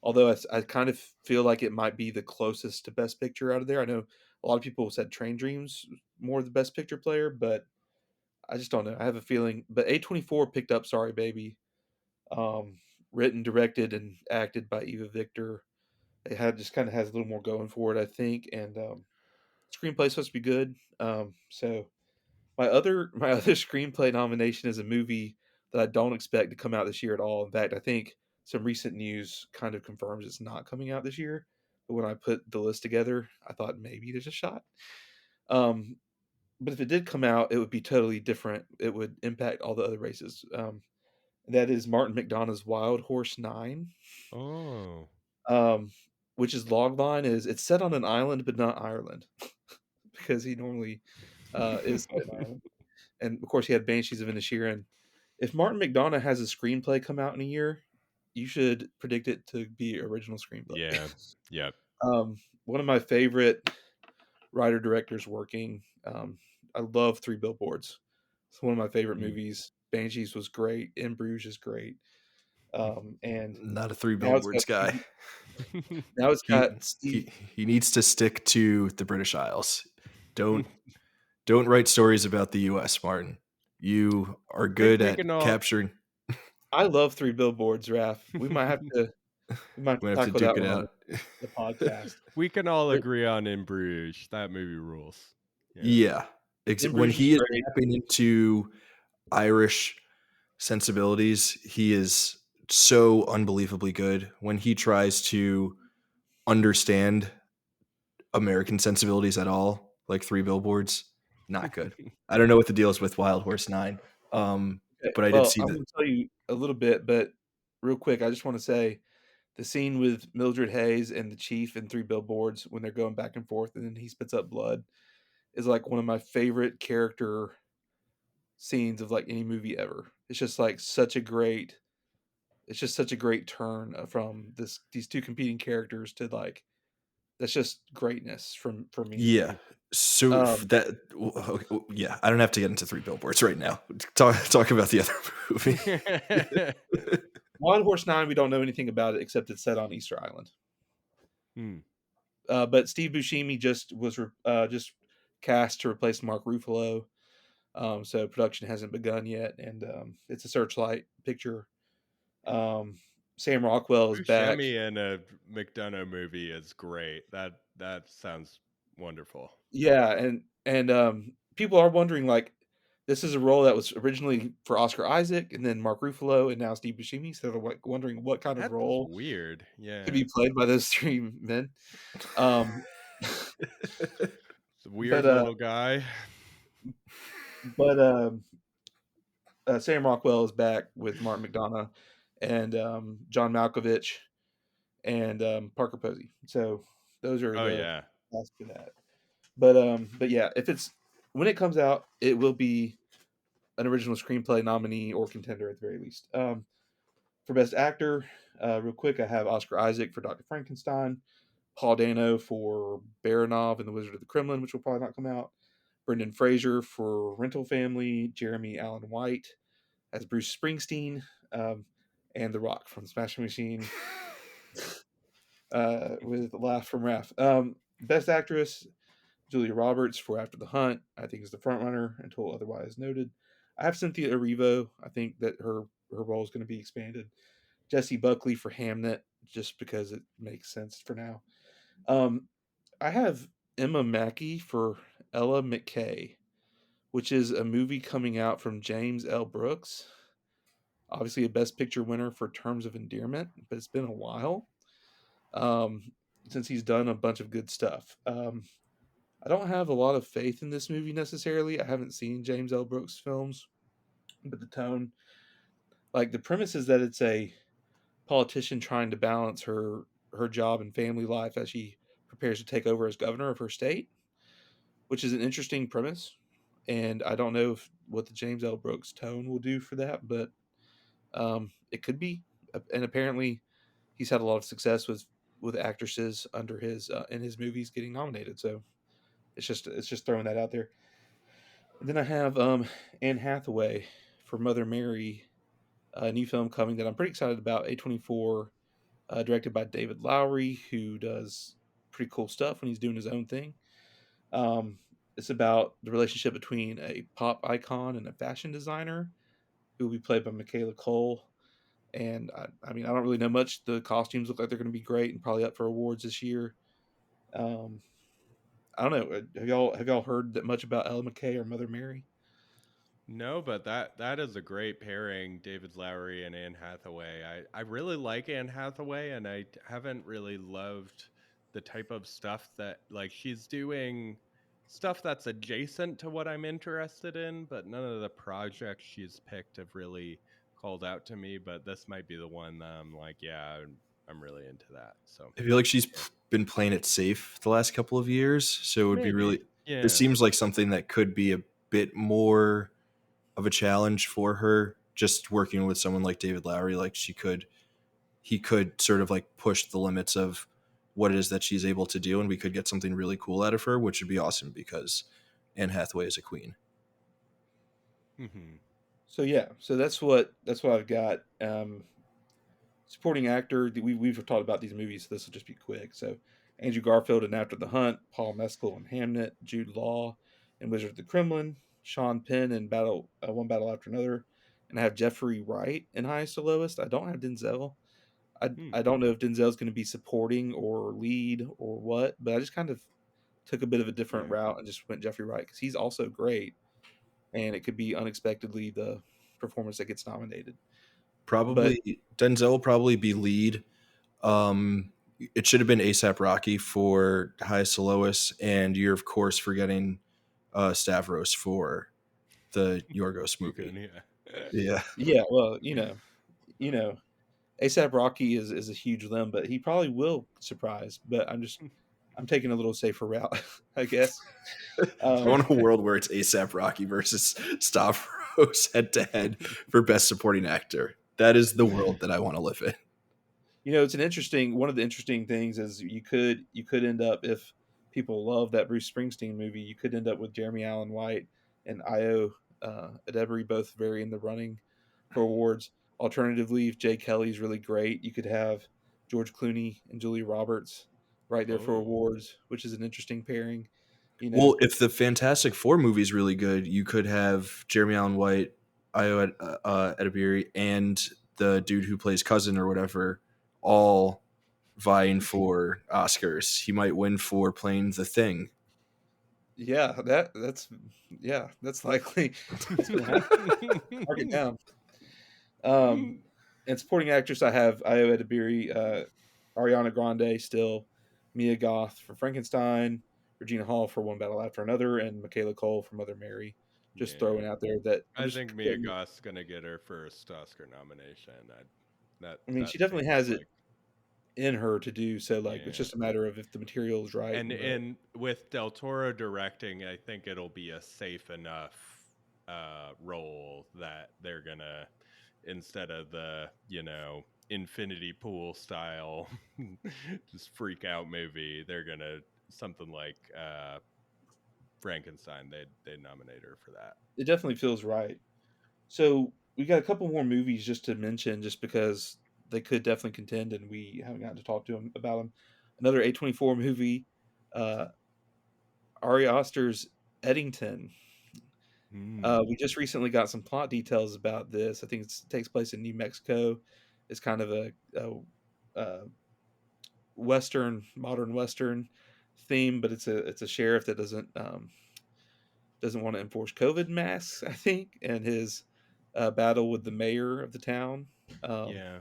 S1: Although I kind of feel like it might be the closest to Best Picture out of there. I know a lot of people said Train Dreams more the Best Picture player, but I just don't know. I have a feeling. But A24 picked up Sorry Baby, um, written, directed, and acted by Eva Victor. It had just kind of has a little more going for it, I think, and screenplay's supposed to be good. So my other screenplay nomination is a movie that I don't expect to come out this year at all. In fact, I think some recent news kind of confirms it's not coming out this year. But when I put the list together, I thought maybe there's a shot. Um, but if it did come out, it would be totally different. It would impact all the other races. That is Martin McDonagh's Wild Horse 9,
S3: Oh.
S1: um, which is logline is it's set on an island but not Ireland because he normally is set in Ireland. And of course, he had Banshees of Inisherin. If Martin McDonagh has a screenplay come out in a year, you should predict it to be original screenplay.
S3: Yeah. Yep.
S1: One of my favorite writer directors working. I love Three Billboards. It's one of my favorite
S3: Mm.
S1: movies. Banshees was great. In Bruges is great. And
S2: Not a three
S1: now it's got
S2: billboards guy.
S1: now it's
S2: He
S1: got Steve.
S2: he needs to stick to the British Isles. Don't don't write stories about the US, Martin. You are
S3: think
S2: good
S3: we
S2: at
S3: can all
S2: capturing.
S1: I love Three Billboards, Raph. We might have to
S2: We have to
S1: tackle
S2: duke
S1: that
S2: it
S1: one on
S2: out.
S1: the podcast.
S3: we can all agree on In Bruges. That movie rules. Yeah.
S2: Yeah.
S1: In
S2: When
S1: Bruges is
S2: he is
S1: great.
S2: tapping into Irish sensibilities, he is so unbelievably good. When he tries to understand American sensibilities at all, like Three Billboards, not good. I don't know what the deal is with Wild Horse 9.
S1: Okay,
S2: But I did
S1: well,
S2: see
S1: I'm
S2: that.
S1: gonna tell you a little bit, but real quick, I just wanna say the scene with Mildred Hayes and the chief in Three Billboards when they're going back and forth and then he spits up blood is, like, one of my favorite character scenes of, like, any movie ever. It's just such a great turn, from these 2 competing characters to, like that's just greatness for me to
S2: Yeah.
S1: me.
S2: So
S1: Um,
S2: yeah, I don't have to get into Three Billboards right now. Talk about the other movie.
S1: Wild Horse 9, we don't know anything about it except it's set on Easter Island.
S3: Hmm.
S1: But Steve Buscemi just cast to replace Mark Ruffalo. So production hasn't begun yet, and it's a Searchlight picture. Um, Sam Rockwell is back.
S3: Buscemi in a McDonough movie is great. That sounds wonderful.
S1: Yeah, and people are wondering like this is a role that was originally for Oscar Isaac and then Mark Ruffalo and now Steve Buscemi. So they're like wondering what kind of
S3: That's
S1: role
S3: weird.
S1: could
S3: Yeah.
S1: be played by those three men. Um,
S3: It's a
S1: but
S3: weird little guy.
S1: but Sam Rockwell is back with Martin McDonough and John Malkovich and Parker Posey. So those are
S3: Oh
S1: the
S3: yeah.
S1: cast for that. But yeah, if it's when it comes out, it will be an original screenplay nominee or contender at the very least. For best actor, real quick, I have Oscar Isaac for Dr. Frankenstein, Paul Dano for Baranov and the Wizard of the Kremlin, which will probably not come out. Brendan Fraser for Rental Family, Jeremy Allen White as Bruce Springsteen, um, and The Rock from Smashing Machine with Laugh from Wrath. Best actress, Julia Roberts for After the Hunt, I think is the front runner until otherwise noted. I have Cynthia Erivo. I think that her role is going to be expanded. Jesse Buckley for Hamnet, just because it makes sense for now. Um, I have Emma Mackey for Ella McKay, which is a movie coming out from James L. Brooks. Obviously, a Best Picture winner for Terms of Endearment, but it's been a while um, since he's done a bunch of good stuff. I don't have a lot of faith in this movie necessarily. I haven't seen James L. Brooks films, but the tone, like the premise is that it's a politician trying to balance her job and family life as she prepares to take over as governor of her state, which is an interesting premise. And I don't know if what the James L. Brooks tone will do for that, but it could be. And apparently, he's had a lot of success with actresses under his in his movies getting nominated. So it's just throwing that out there. And then I have Anne Hathaway for Mother Mary, a new film coming that I'm pretty excited about. A24, directed by David Lowery, who does pretty cool stuff when he's doing his own thing. Um, it's about the relationship between a pop icon and a fashion designer, who will be played by Michaela Cole. And I mean, I don't really know much. The costumes look like they're going to be great and probably up for awards this year. Um, I don't know. Have y'all heard that much about Ella McKay or Mother Mary?
S3: No, but that is a great pairing, David Lowery and Anne Hathaway. I really like Anne Hathaway, and haven't really loved the type of stuff that like she's doing stuff that's adjacent to what I'm interested in, but none of the projects she's picked have really called out to me. But this might be the one that I'm like, yeah, I'm really into that. So
S2: I feel like she's
S3: yeah,
S2: been playing it safe the last couple of years, so it would be
S3: maybe,
S2: really. This
S3: yeah.
S2: seems like something that could be a bit more of a challenge for her. Just working with someone like David Lowery, like he could sort of like push the limits of what it is that she's able to do, and we could get something really cool out of her, which would be awesome because Anne Hathaway is a queen.
S3: Hmm.
S1: So yeah, so that's what I've got. Supporting actor, we've talked about these movies, so this will just be quick. So Andrew Garfield in After the Hunt, Paul Mescal in Hamnet, Jude Law in Wizard of the Kremlin, Sean Penn in One Battle After Another, and I have Jeffrey Wright in Highest to Lowest. I don't have Denzel. I
S3: Hmm.
S1: I don't know if Denzel's going to be supporting or lead or what, but I just kind of took a bit of a different
S3: Yeah.
S1: route and just went Jeffrey Wright because he's also great, and it could be unexpectedly the performance that gets nominated. But
S2: Probably Denzel will probably be lead. It should have been ASAP Rocky for Highest to Lowest, and you're of course forgetting Stavros for the Yorgos
S3: You can,
S2: movie.
S3: yeah.
S2: Yeah,
S1: yeah, well, you know, ASAP Rocky is a huge limb, but he probably will surprise. But I'm taking a little safer route, I guess.
S2: I
S1: Um,
S2: want a world where it's ASAP Rocky versus Stavros head to head for Best Supporting Actor. That is the world that I want to live in.
S1: it's an interesting one of the interesting things is you could end up if people love that Bruce Springsteen movie, you could end up with Jeremy Allen White and Io Adebari both very in the running for awards. Alternatively, if Jay Kelly's really great, you could have George Clooney and Julia Roberts right there for
S3: Oh.
S1: awards, which is an interesting pairing. You know,
S2: Well, if the Fantastic Four movie is really good, you could have Jeremy Allen White, Ayo Edebiri, and the dude who plays Cousin or whatever, all vying for Oscars. He might win for playing the Thing.
S1: yeah, that's likely. That's gonna happen. Mark it down. And supporting actress, I have Ayo Edebiri, Ariana Grande still, Mia Goth for Frankenstein, Regina Hall for One Battle After Another, and Michaela Cole for Mother Mary. Just
S3: Yeah.
S1: throwing out there that I'm
S3: I
S1: just
S3: think Mia
S1: putting.
S3: Goth's gonna get her first Oscar nomination. That
S1: I mean,
S3: that
S1: she definitely
S3: seems
S1: has it
S3: like,
S1: in her to do so. Like, it's
S3: yeah.
S1: just a matter of if the material is right. But
S3: And with Del Toro directing, I think it'll be a safe enough role that they're gonna, instead of the infinity pool style just freak out movie, they're gonna something like Frankenstein. They'd nominate her for that.
S1: it definitely feels right. So we got a couple more movies just to mention, just because they could definitely contend, and we haven't gotten to talk to them about them. Another A24 movie, uh, Ari Aster's Eddington. We just recently got some plot details about this. I think it takes place in New Mexico. It's kind of a modern Western theme, but it's a sheriff that doesn't want to enforce COVID masks, I think, and his battle with the mayor of the town. Um,
S3: Yeah.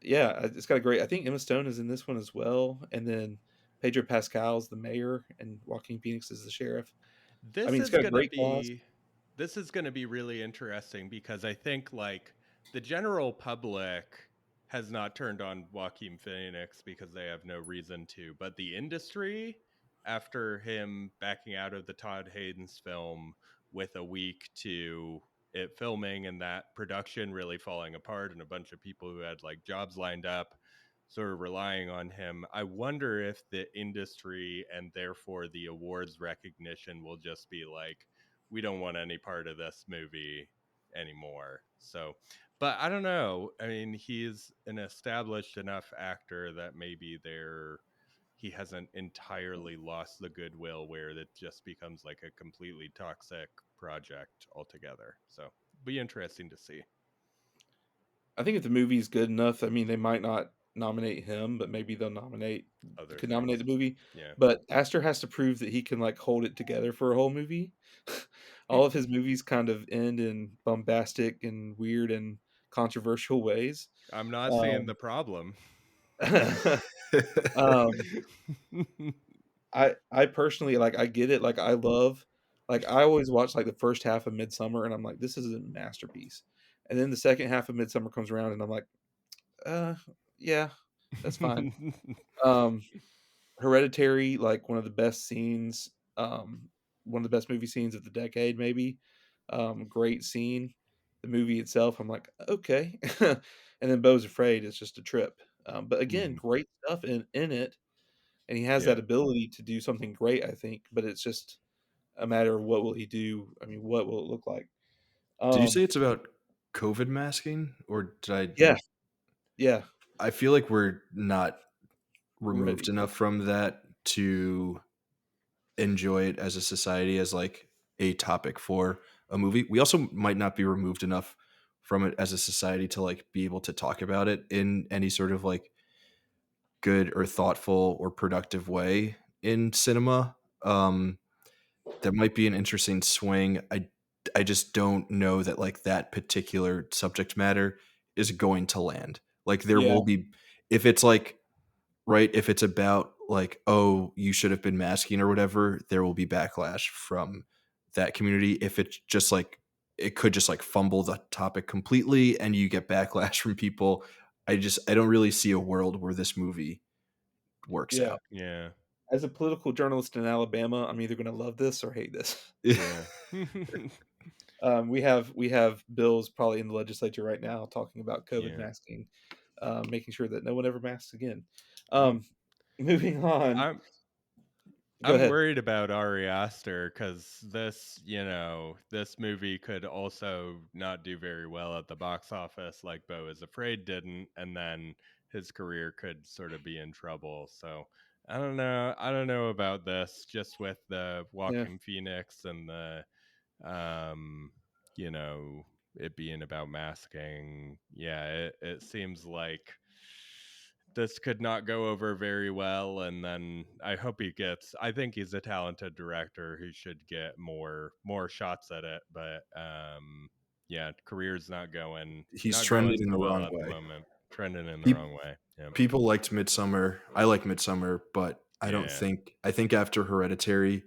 S1: yeah, it's got a great. I think Emma Stone is in this one as well, and then Pedro Pascal's the mayor, and Joaquin Phoenix is the sheriff. I
S3: This
S1: mean, it's
S3: is
S1: got a
S3: gonna
S1: great cast.
S3: be this is gonna be really interesting because I think like the general public has not turned on Joaquin Phoenix because they have no reason to, but the industry, after him backing out of the Todd Hayden's film with a week to it filming and that production really falling apart and a bunch of people who had like jobs lined up sort of relying on him. I wonder if the industry and therefore the awards recognition will just be like, we don't want any part of this movie anymore. So, but I don't know. I mean, he's an established enough actor that maybe he hasn't entirely lost the goodwill where it just becomes like a completely toxic project altogether. So, be interesting to see.
S1: I think if the movie's good enough, I mean, they might not nominate him, but maybe they'll
S3: Other
S1: could nominate
S3: things.
S1: the movie.
S3: Yeah.
S1: But Astor has to prove that he can like hold it together for a whole movie. All of his movies kind of end in bombastic and weird and controversial ways.
S3: I'm not seeing the
S1: Um,
S3: problem.
S1: um, I personally like I get it. Like I love, like I always watch like the first half of Midsummer, and I'm like, this is a masterpiece. And then the second half of Midsummer comes around, and I'm like, uh, yeah, that's fine. Um, Hereditary, like one of the best scenes, one of the best movie scenes of the decade, maybe. Great scene. The movie itself, I'm like, okay. And then Beau's Afraid is just a trip. But again,
S3: Mhm.
S1: great stuff in it, and he has
S3: Yeah.
S1: that ability to do something great, I think. But it's just a matter of what will he do. I mean, what will it look like?
S2: Did you say
S1: Um,
S2: it's about COVID masking, or did
S1: yeah, yeah,
S2: I feel like we're not removed
S1: ready.
S2: enough from that to enjoy it as a society as like a topic for a movie. We also might not be removed enough from it as a society to like be able to talk about it in any sort of like good or thoughtful or productive way in cinema. That might be an interesting swing. I just don't know that like that particular subject matter is going to land. Like there
S1: Yeah,
S2: will be, if it's like, right, if it's about like, oh, you should have been masking or whatever, there will be backlash from that community. If it's just like, it could just like fumble the topic completely and you get backlash from people. I don't really see a world where this movie works
S1: yeah.
S2: out.
S3: Yeah.
S1: As a political journalist in Alabama, I'm either going to love this or hate this.
S3: Yeah.
S1: We have bills probably in the legislature right now talking about COVID
S3: Yeah.
S1: masking, making sure that no one ever masks again.
S3: Well,
S1: Um, moving on.
S3: I'm
S1: Go
S3: I'm
S1: ahead.
S3: worried about Ari Aster because this movie could also not do very well at the box office, like Beau is Afraid didn't, and then his career could sort of be in trouble. So I don't know. I don't know about this. Just with the
S1: Yeah.
S3: Walking Phoenix and the um, you know, it being about masking. Yeah, it seems like this could not go over very well. And then I hope he gets, I think he's a talented director who should get more shots at it. But yeah, career's
S2: He's
S3: not going
S2: trending in the
S3: so well
S2: wrong
S3: at the
S2: way.
S3: moment. Trending in the
S2: Pe-
S3: wrong way. Yeah.
S2: People liked Midsummer. I like Midsummer, but I don't
S3: Yeah.
S2: think I think after Hereditary,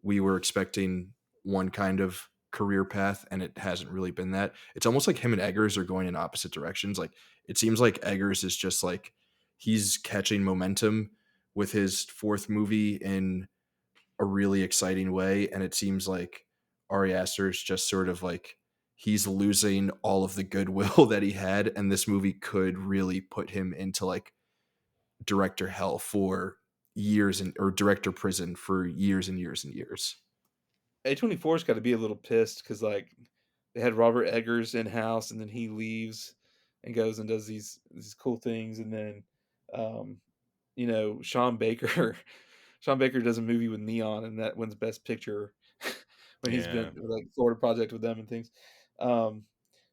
S2: we were expecting one kind of career path, and it hasn't really been that. It's almost like him and Eggers are going in opposite directions. Like it seems like Eggers is just like he's catching momentum with his fourth movie in a really exciting way, and it seems like Ari Aster is just sort of like he's losing all of the goodwill that he had, and this movie could really put him into like director hell for years and or director prison for years and years and years.
S1: A24's got to be a little pissed because like they had Robert Eggers in house, and then he leaves and goes and does these cool things, and then um, Sean Baker, Sean Baker does a movie with Neon, and that wins Best Picture when he's
S3: Yeah.
S1: been like Florida Project with them and things. Um,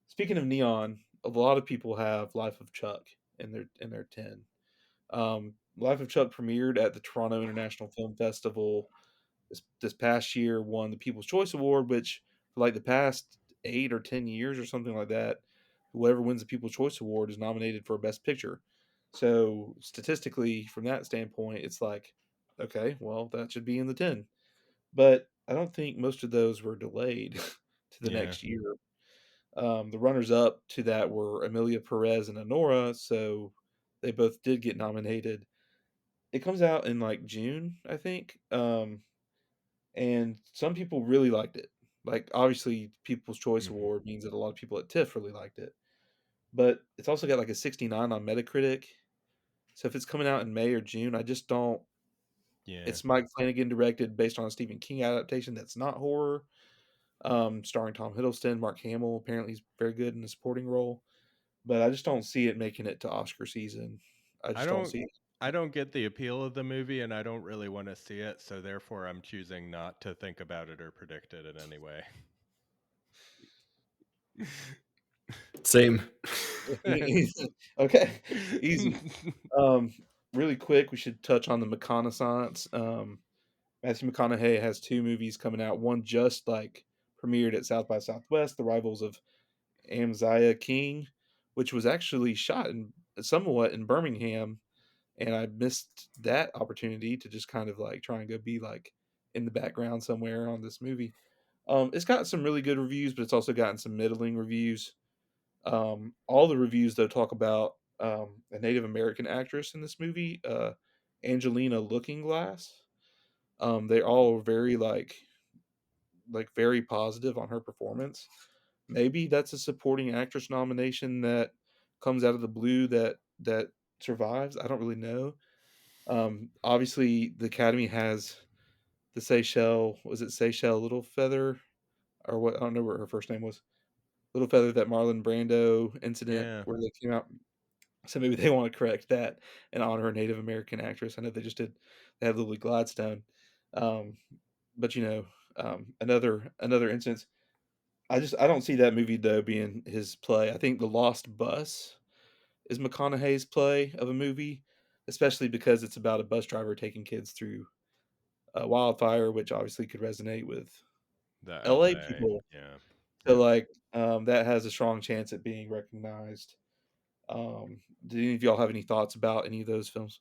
S1: Speaking of Neon, a lot of people have Life of Chuck in their 10. Life of Chuck premiered at the Toronto International Film Festival this past year, won the People's Choice Award, which for like the past 8 or 10 years or something like that, whoever wins the People's Choice Award is nominated for a Best Picture. So statistically, from that standpoint, it's like, okay, well, that should be in the 10. But I don't think most of those were delayed to the
S3: Yeah.
S1: next year. The runners up to that were Amelia Perez and Honora, so they both did get nominated. It comes out in like June, I think. And some people really liked it. Like obviously, People's Choice
S3: Hmm.
S1: Award means that a lot of people at TIFF really liked it, but it's also got like a 69 on Metacritic. So if it's coming out in May or June, I just don't.
S3: Yeah.
S1: It's Mike Flanagan directed based on a Stephen King adaptation that's not horror, starring Tom Hiddleston, Mark Hamill. Apparently, he's very good in the supporting role, but I just don't see it making it to Oscar season. I
S3: I
S1: just don't
S3: don't
S1: see it.
S3: I don't get the appeal of the movie and I don't really want to see it, so therefore I'm choosing not to think about it or predict it in any way.
S2: Same.
S1: Okay, easy. Um, Really quick, we should touch on the McConaissance. Matthew McConaughey has two movies coming out. One just like premiered at South by Southwest, The Rivals of Amaziah King, which was actually shot in somewhat in Birmingham, and I missed that opportunity to just kind of like try and go be like in the background somewhere on this movie. It's got some really good reviews, but it's also gotten some middling reviews. All the reviews though talk about a Native American actress in this movie, Angelina Looking Glass. They all are very like very positive on her performance. Maybe that's a supporting actress nomination that comes out of the blue that survives. I don't really know. Obviously, the Academy has the Seychelle. Was it Seychelle Littlefeather or what? I don't know what her first name was. Littlefeather, that Marlon Brando incident
S3: Yeah.
S1: where they came out. So maybe they want to correct that and honor a Native American actress. I know they just did. They had Lily Gladstone, um, but another instance. I don't see that movie though being his play. I think The Lost Bus is McConaughey's play of a movie, especially because it's about a bus driver taking kids through a wildfire, which obviously could resonate with
S3: The
S1: LA
S3: LA.
S1: people.
S3: Yeah.
S1: So
S3: Yeah.
S1: like that has a strong chance at being recognized. Do any of y'all have any thoughts about any of those films?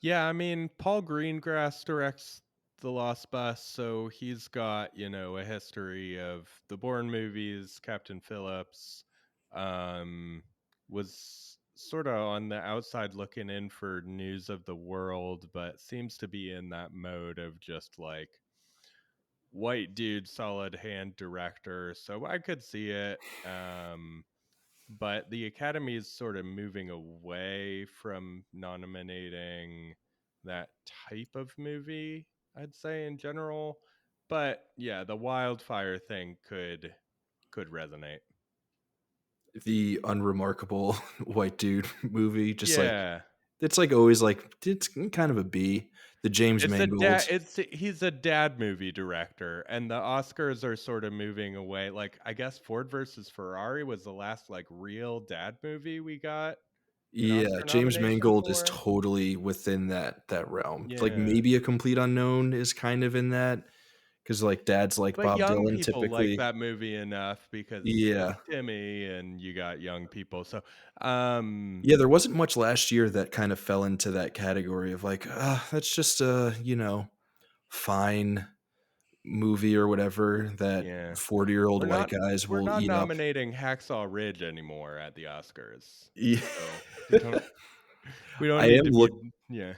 S3: Yeah, I mean, Paul Greengrass directs The Lost Bus, so he's got, a history of the Bourne movies, Captain Phillips, um, was sort of on the outside looking in for news of the world, but seems to be in that mode of just like white dude, solid hand director. So I could see it. But the Academy is sort of moving away from nominating that type of movie, I'd say in general. But yeah, the wildfire thing could resonate.
S2: the unremarkable white dude movie. Just like
S3: Yeah.
S2: it's like always like it's kind of a B. The James
S3: It's a
S2: Mangold.
S3: dad. He's a dad movie director, and the Oscars are sort of moving away. Like, I guess Ford versus Ferrari was the last like real dad movie we got an
S2: Yeah,
S3: Oscar
S2: James
S3: nomination
S2: Mangold is
S3: for.
S2: totally within that realm. Like
S3: Yeah,
S2: maybe A Complete Unknown is kind of in that because like dads like
S3: but
S2: Bob
S3: young
S2: Dylan
S3: people like
S2: typically.
S3: that movie enough because it's
S2: Yeah.
S3: Timmy, and you got young people. So,
S2: Yeah, there wasn't much last year that kind of fell into that category of like, that's just a, fine movie or whatever that
S3: yeah,
S2: 40-year-old
S3: we're
S2: white
S3: not
S2: guys
S3: we're
S2: will
S3: not
S2: eat up.
S3: nominating Hacksaw Ridge anymore at the Oscars.
S2: Yeah.
S3: So we don't we don't
S2: I
S3: need
S2: am
S3: to be.
S2: look
S3: Yeah.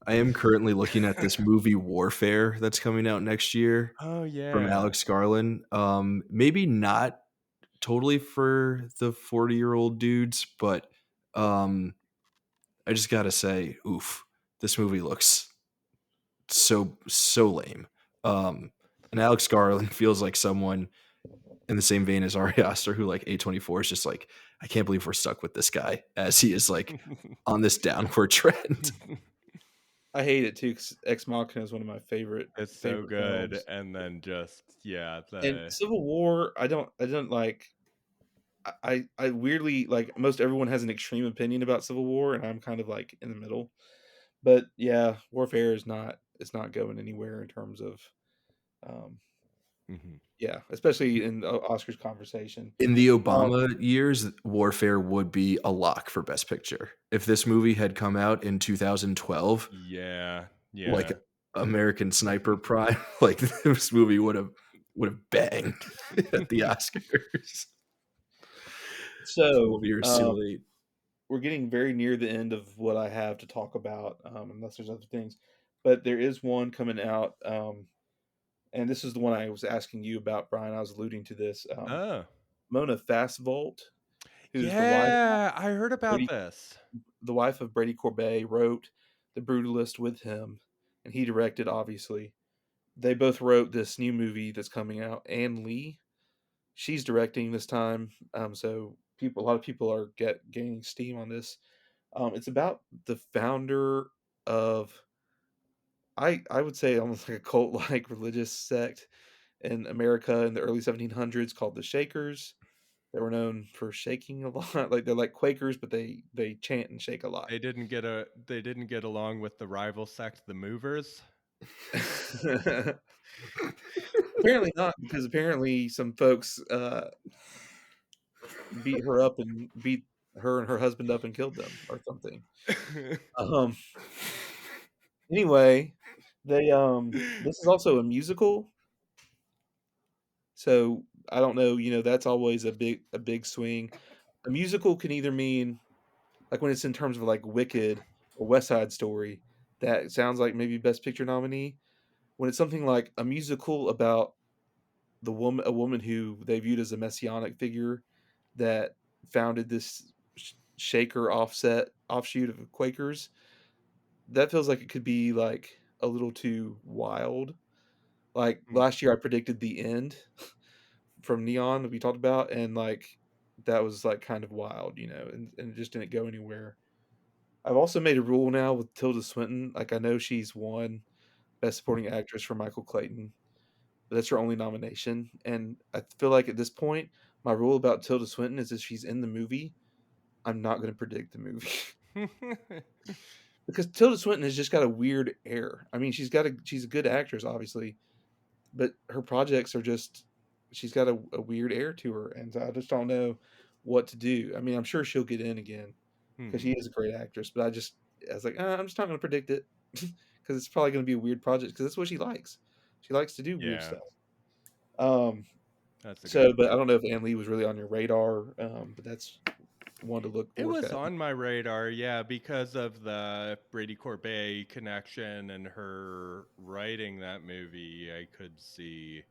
S2: I am currently looking at this movie Warfare that's coming out next year
S3: Oh
S2: from
S3: yeah.
S2: Alex Garland. Maybe not totally for the 40-year-old dudes, but um I just gotta say, oof, this movie looks so lame. Um, and Alex Garland feels like someone in the same vein as Ari Aster, who like A24 is just like, I can't believe we're stuck with this guy as he is like on this downward trend.
S1: I hate it too because Ex Machina is one of my
S3: It's so
S1: favorite
S3: good,
S1: films.
S3: and then just yeah,
S1: And
S3: the
S1: Civil War, I don't like. I weirdly like most everyone has an extreme opinion about Civil War, and I'm kind of like in the middle. But yeah, Warfare is not it's not going anywhere in terms of um,
S3: mhm.
S1: yeah, especially in the Oscars conversation.
S2: In the
S1: Um,
S2: Obama years, Warfare would be a lock for Best Picture. If this movie had come out in 2012,
S3: Yeah,
S2: like
S3: yeah.
S2: American Sniper Prime, like this movie would have banged at the Oscars.
S1: so
S2: 12 years too late.
S1: we're getting very near the end of what I have to talk about, unless there's other things. But there is one coming out, and this is the one I was asking you about, Brian. I was alluding to this.
S3: Oh.
S1: Mona Fastvolt, who's
S3: Yeah, I heard about
S1: Brady,
S3: this.
S1: the wife of Brady Corbet, wrote The Brutalist with him, and he directed. Obviously, they both wrote this new movie that's coming out. Ann Lee, she's directing this time. So a lot of people are gaining steam on this. It's about the founder of I would say almost like a cult like religious sect in America in the early 1700s called the Shakers. They were known for shaking a lot. Like they're like Quakers, but they chant and shake a lot.
S3: They didn't get along with the rival sect, the Movers.
S1: Apparently not, because apparently some folks beat her up and beat her and her husband up and killed them or something. Um, anyway, they this is also a musical. So I don't know, that's always a big swing. A musical can either mean like when it's in terms of like Wicked or West Side Story, that sounds like maybe Best Picture nominee. When it's something like a musical about a woman who they viewed as a messianic figure that founded this Shaker offshoot of Quakers, that feels like it could be like a little too wild. Like
S3: Hmm,
S1: last year, I predicted The End from Neon that we talked about, and like that was like kind of wild, and it just didn't go anywhere. I've also made a rule now with Tilda Swinton. Like I know she's won Best Supporting Actress for Michael Clayton, but that's her only nomination. And I feel like at this point, my rule about Tilda Swinton is if she's in the movie, I'm not going to predict the movie
S3: hmm.
S1: because Tilda Swinton has just got a weird air. I mean, she's a good actress, obviously, but her projects are just she's got a weird air to her, and so I just don't know what to do. I mean, I'm sure she'll get in again because she
S3: Hmm.
S1: is a great actress, but I was like, I'm just not going to predict it because it's probably going to be a weird project because that's what she likes. She likes to do weird
S3: Yeah,
S1: stuff. Um,
S3: that's a good
S1: so, but I
S3: point.
S1: don't know if Ann Lee was really on your radar, but that's one to
S3: It
S1: look
S3: was
S1: at.
S3: on my radar, yeah, because of the Brady Corbet connection and her writing that movie. I could see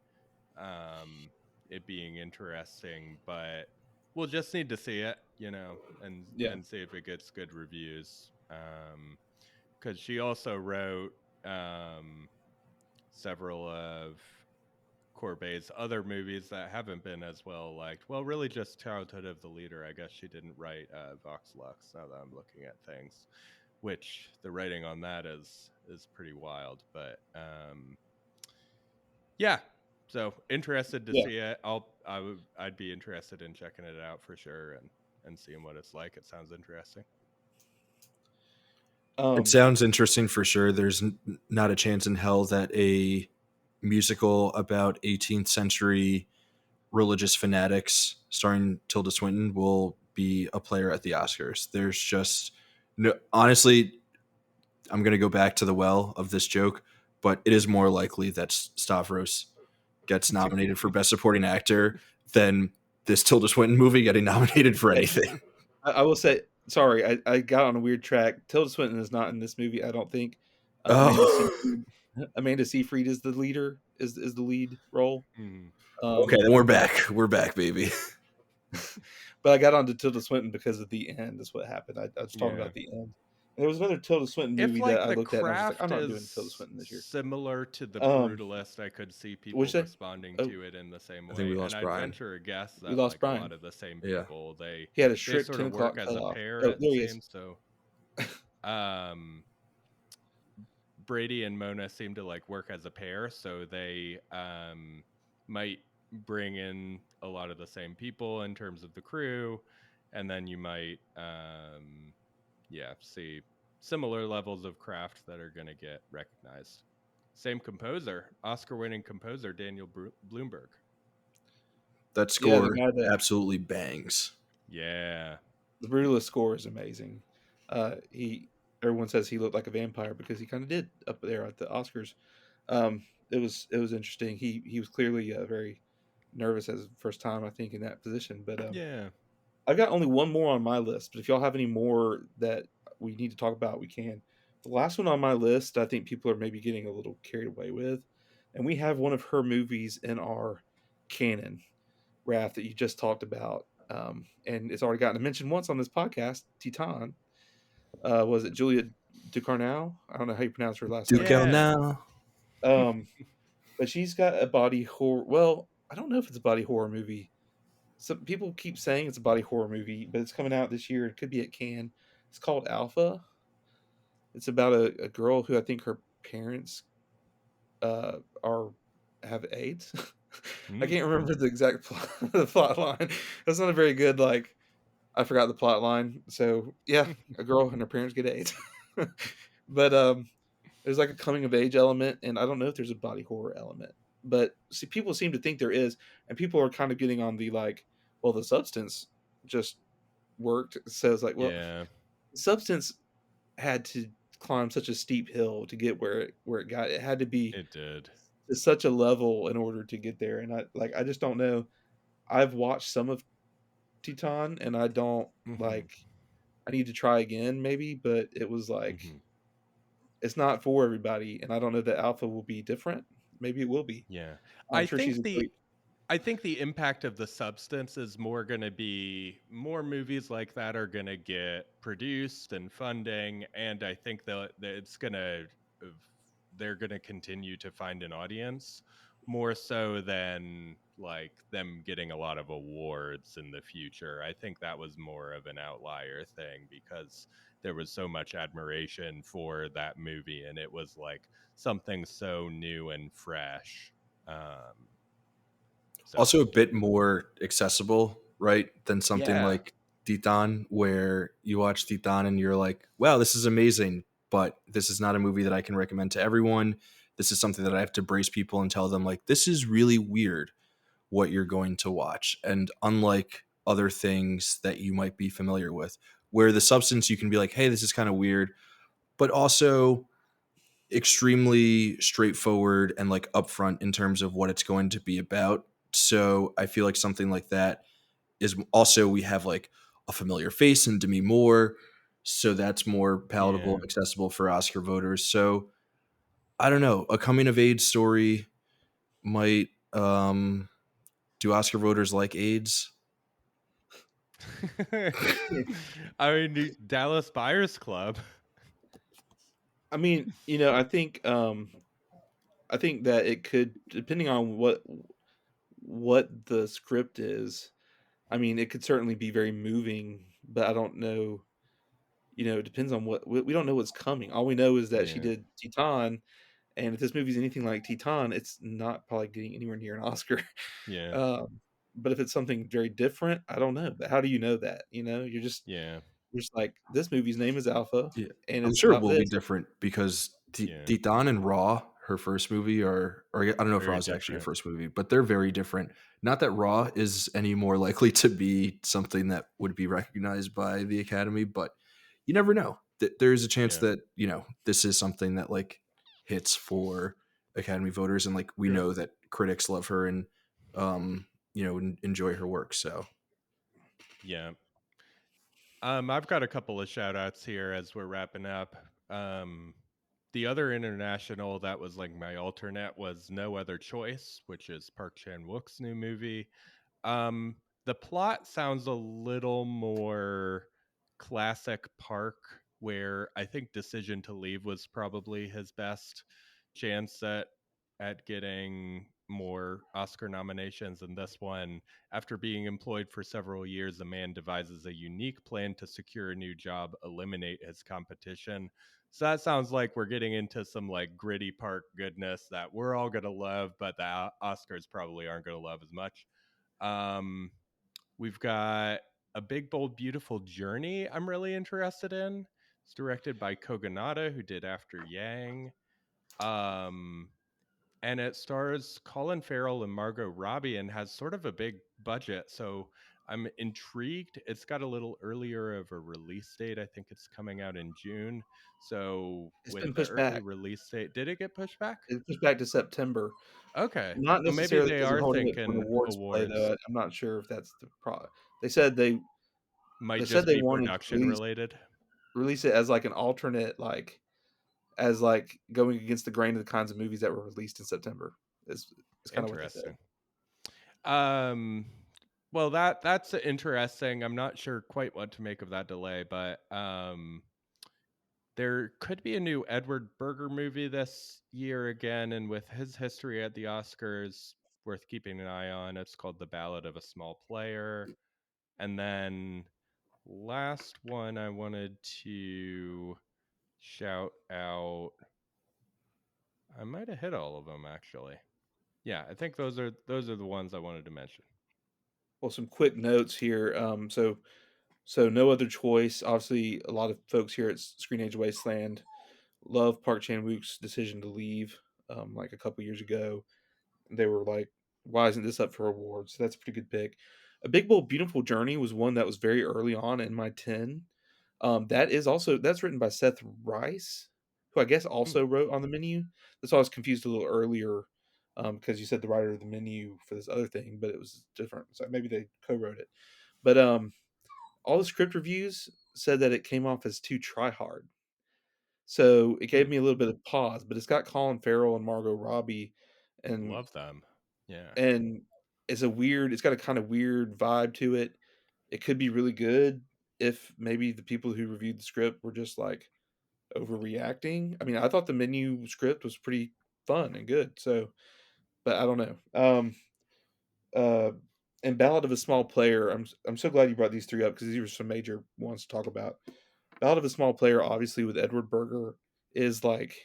S3: um, it being interesting, but we'll just need to see it,
S1: Yeah,
S3: and see if it gets good reviews. Because she also wrote several of Courbet's other movies that haven't been as well liked. Well, really just Childhood of the Leader. I guess she didn't write Vox Lux, now that I'm looking at things, which the writing on that is pretty wild. But yeah, so interested to
S1: Yeah.
S3: see it. I'd be interested in checking it out for sure and seeing what it's like. It sounds interesting.
S2: It sounds interesting for sure. There's not a chance in hell that a musical about 18th century religious fanatics starring Tilda Swinton will be a player at the Oscars. There's just no, honestly, I'm going to go back to the well of this joke, but it is more likely that Stavros gets nominated for Best Supporting Actor than this Tilda Swinton movie getting nominated for anything.
S1: I will say, sorry, I got on a weird track. Tilda Swinton is not in this movie, I don't think.
S2: Oh,
S1: Amanda Seyfried is the leader, is the lead role.
S2: okay, then we're back. We're back, baby.
S1: But I got onto Tilda Swinton because of the end. That's what happened. I was talking
S3: Yeah.
S1: about the end. And there was another Tilda Swinton
S3: If
S1: movie that
S3: like
S1: I
S3: The
S1: looked at and I was just like, I'm
S3: Craft
S1: not doing Tilda
S3: is
S1: Swinton this year.
S3: similar to The
S1: Um,
S3: Brutalist, I could see people
S1: what'd you say?
S3: responding
S1: Oh,
S3: to it in the same
S2: I think we
S3: way.
S2: lost
S3: And I'd
S2: Bryan.
S3: venture a guess
S1: we
S3: that
S1: lost
S3: like a
S1: Bryan.
S3: lot of the same
S2: Yeah.
S3: people, they
S1: He had a
S3: they
S1: strict
S3: sort
S1: 10
S3: of work
S1: o'clock
S3: as a
S1: cutoff.
S3: pair,
S1: Oh,
S3: it
S1: there he is.
S3: seems. So Brady and Mona seem to like work as a pair, so they might bring in a lot of the same people in terms of the crew, and then you might see similar levels of craft that are going to get recognized. Same composer, Oscar-winning composer Daniel Bloomberg.
S2: That
S1: Yeah,
S2: score
S1: the guy that
S2: absolutely bangs.
S3: Yeah.
S1: the Brutalist score is amazing. Everyone says he looked like a vampire because he kind of did up there at the Oscars. It was interesting. He was clearly very nervous as first time I think in that position. But
S3: Yeah.
S1: I've got only one more on my list. But if y'all have any more that we need to talk about, we can. The last one on my list, I think people are maybe getting a little carried away with, and we have one of her movies in our canon, Raph, that you just talked about. And it's already gotten a mention once on this podcast, Titan. Was it Julia Ducournau? I don't know how you pronounce her last
S2: Duke
S1: name.
S2: out
S3: Yeah.
S2: now.
S1: But she's got a body horror. Well, I don't know if it's a body horror movie. Some people keep saying it's a body horror movie, but it's coming out this year. It could be at Cannes. It's called Alpha. It's about a girl who I think her parents are have AIDS. I can't remember the exact the plot line. That's not a very good like. I forgot the plot line. So yeah, a girl and her parents get AIDS. But there's like a coming of age element, and I don't know if there's a body horror element. But see, people seem to think there is, and people are kind of getting on the like, well, the substance just worked. So it's like, well,
S3: Yeah.
S1: substance had to climb such a steep hill to get where it got. It had to be
S3: It did.
S1: to such a level in order to get there. And I just don't know. I've watched some of Teton, and I don't like. I need to try again, maybe, but it was like it's not for everybody, and I don't know that Alpha will be different. Maybe it will be.
S3: Yeah.
S1: I'm
S3: I
S1: sure she's
S3: think
S1: a
S3: the
S1: great.
S3: I think the impact of the substance is more going to be more movies like that are going to get produced and funding, and I think that it's going to they're going to continue to find an audience more so than like them getting a lot of awards in the future. I think that was more of an outlier thing because there was so much admiration for that movie and it was like something so new and fresh. So
S2: Also a bit more accessible, right, than something
S3: yeah,
S2: like Titan, where you watch Titan and you're like, wow, this is amazing, but this is not a movie that I can recommend to everyone. This is something that I have to brace people and tell them, like, this is really weird what you're going to watch. And unlike other things that you might be familiar with, where the substance you can be like, hey, this is kind of weird, but also extremely straightforward and like upfront in terms of what it's going to be about. So I feel like something like that is also, we have like a familiar face in Demi Moore, so that's more palatable
S3: yeah.
S2: and accessible for Oscar voters. So I don't know, a coming of age story might do Oscar voters like AIDS?
S3: I mean, Dallas Buyers Club.
S1: I mean, I think that it could, depending on what. what the script is. I mean, it could certainly be very moving, but I don't know. It depends on what we don't know what's coming. All we know is that she
S3: Yeah.
S1: did Titan, and if this movie's anything like Titan, it's not probably getting anywhere near an Oscar.
S3: Yeah.
S1: Um, but if it's something very different, I don't know. But how do you know that?
S3: Yeah.
S1: You're just like, this movie's name is Alpha,
S2: Yeah,
S1: and
S2: I'm
S1: it's
S2: sure it
S1: about
S2: will be
S1: this.
S2: different because
S3: Yeah.
S2: Titan and Raw, her first movie, or I don't know if Raw
S3: Very
S2: is actually her
S3: different.
S2: first movie, but they're very different. Not that Raw is any more likely to be something that would be recognized by the Academy, but you never know. There's a chance
S3: Yeah.
S2: that this is something that like hits for Academy voters, and like we
S1: Sure.
S2: know that critics love her and enjoy her work. So
S3: Yeah. I've got a couple of shout outs here as we're wrapping up. Um, the other international that was like my alternate was No Other Choice, which is Park Chan Wook's new movie. Um, the plot sounds a little more classic Park, where I think Decision to Leave was probably his best chance at getting more Oscar nominations. And this one, after being employed for several years, a man devises a unique plan to secure a new job, eliminate his competition. So that sounds like we're getting into some like gritty Park goodness that we're all gonna love, but the Oscars probably aren't gonna love as much. Um, we've got A Big Bold Beautiful Journey I'm really interested in. It's directed by Kogonada, who did After Yang. Um, and it stars Colin Farrell and Margot Robbie and has sort of a big budget. So I'm intrigued. It's got a little earlier of a release date. I think it's coming out in June. So
S1: It's
S3: with
S1: been
S3: the
S1: pushed
S3: early
S1: back.
S3: release date, did it get pushed back?
S1: It's pushed back to September.
S3: Okay.
S1: Not
S3: So maybe
S1: necessarily
S3: they
S1: because they're
S3: are
S1: holding it for an
S3: thinking
S1: awards play, though.
S3: awards.
S1: I'm not sure if that's the pro they said
S3: Might
S1: they said
S3: just
S1: they
S3: be
S1: wanted to
S3: production related.
S1: release it as, like, an alternate, as, like, going against the grain of the kinds of movies that were released in September is kinda what they said.
S3: Interesting. Um, well, that's interesting. I'm not sure quite what to make of that delay, but there could be a new Edward Berger movie this year again, and with his history at the Oscars, worth keeping an eye on. It's called The Ballad of a Small Player. And then last one I wanted to shout out. I might have hit all of them actually. Yeah, I think those are the ones I wanted to mention.
S1: Well, some quick notes here, so No Other Choice, obviously, a lot of folks here at ScreenAge Wasteland love Park Chan-wook's decision to leave, like, a couple years ago. They were like, "Why isn't this up for awards?" So that's a pretty good pick. A Big Bold Beautiful Journey was one that was very early on in my 10. That's written by Seth Rice, who I guess
S3: Hmm,
S1: also wrote on The Menu. That's why I was confused a little earlier, because you said the writer of The Menu for this other thing, but it was different. So maybe they co-wrote it. But all the script reviews said that it came off as too try hard. So it
S3: hmm.
S1: gave me a little bit of pause, but it's got Colin Farrell and Margot Robbie, and
S3: Love them. Yeah.
S1: and it's got a kind of weird vibe to it. It could be really good if maybe the people who reviewed the script were just like overreacting. I mean, I thought the Menu script was pretty fun and good. So, but I don't know. Uh, and Ballad of a Small Player. I'm so glad you brought these three up because these are some major ones to talk about. Ballad of a Small Player, obviously with Edward Berger, is like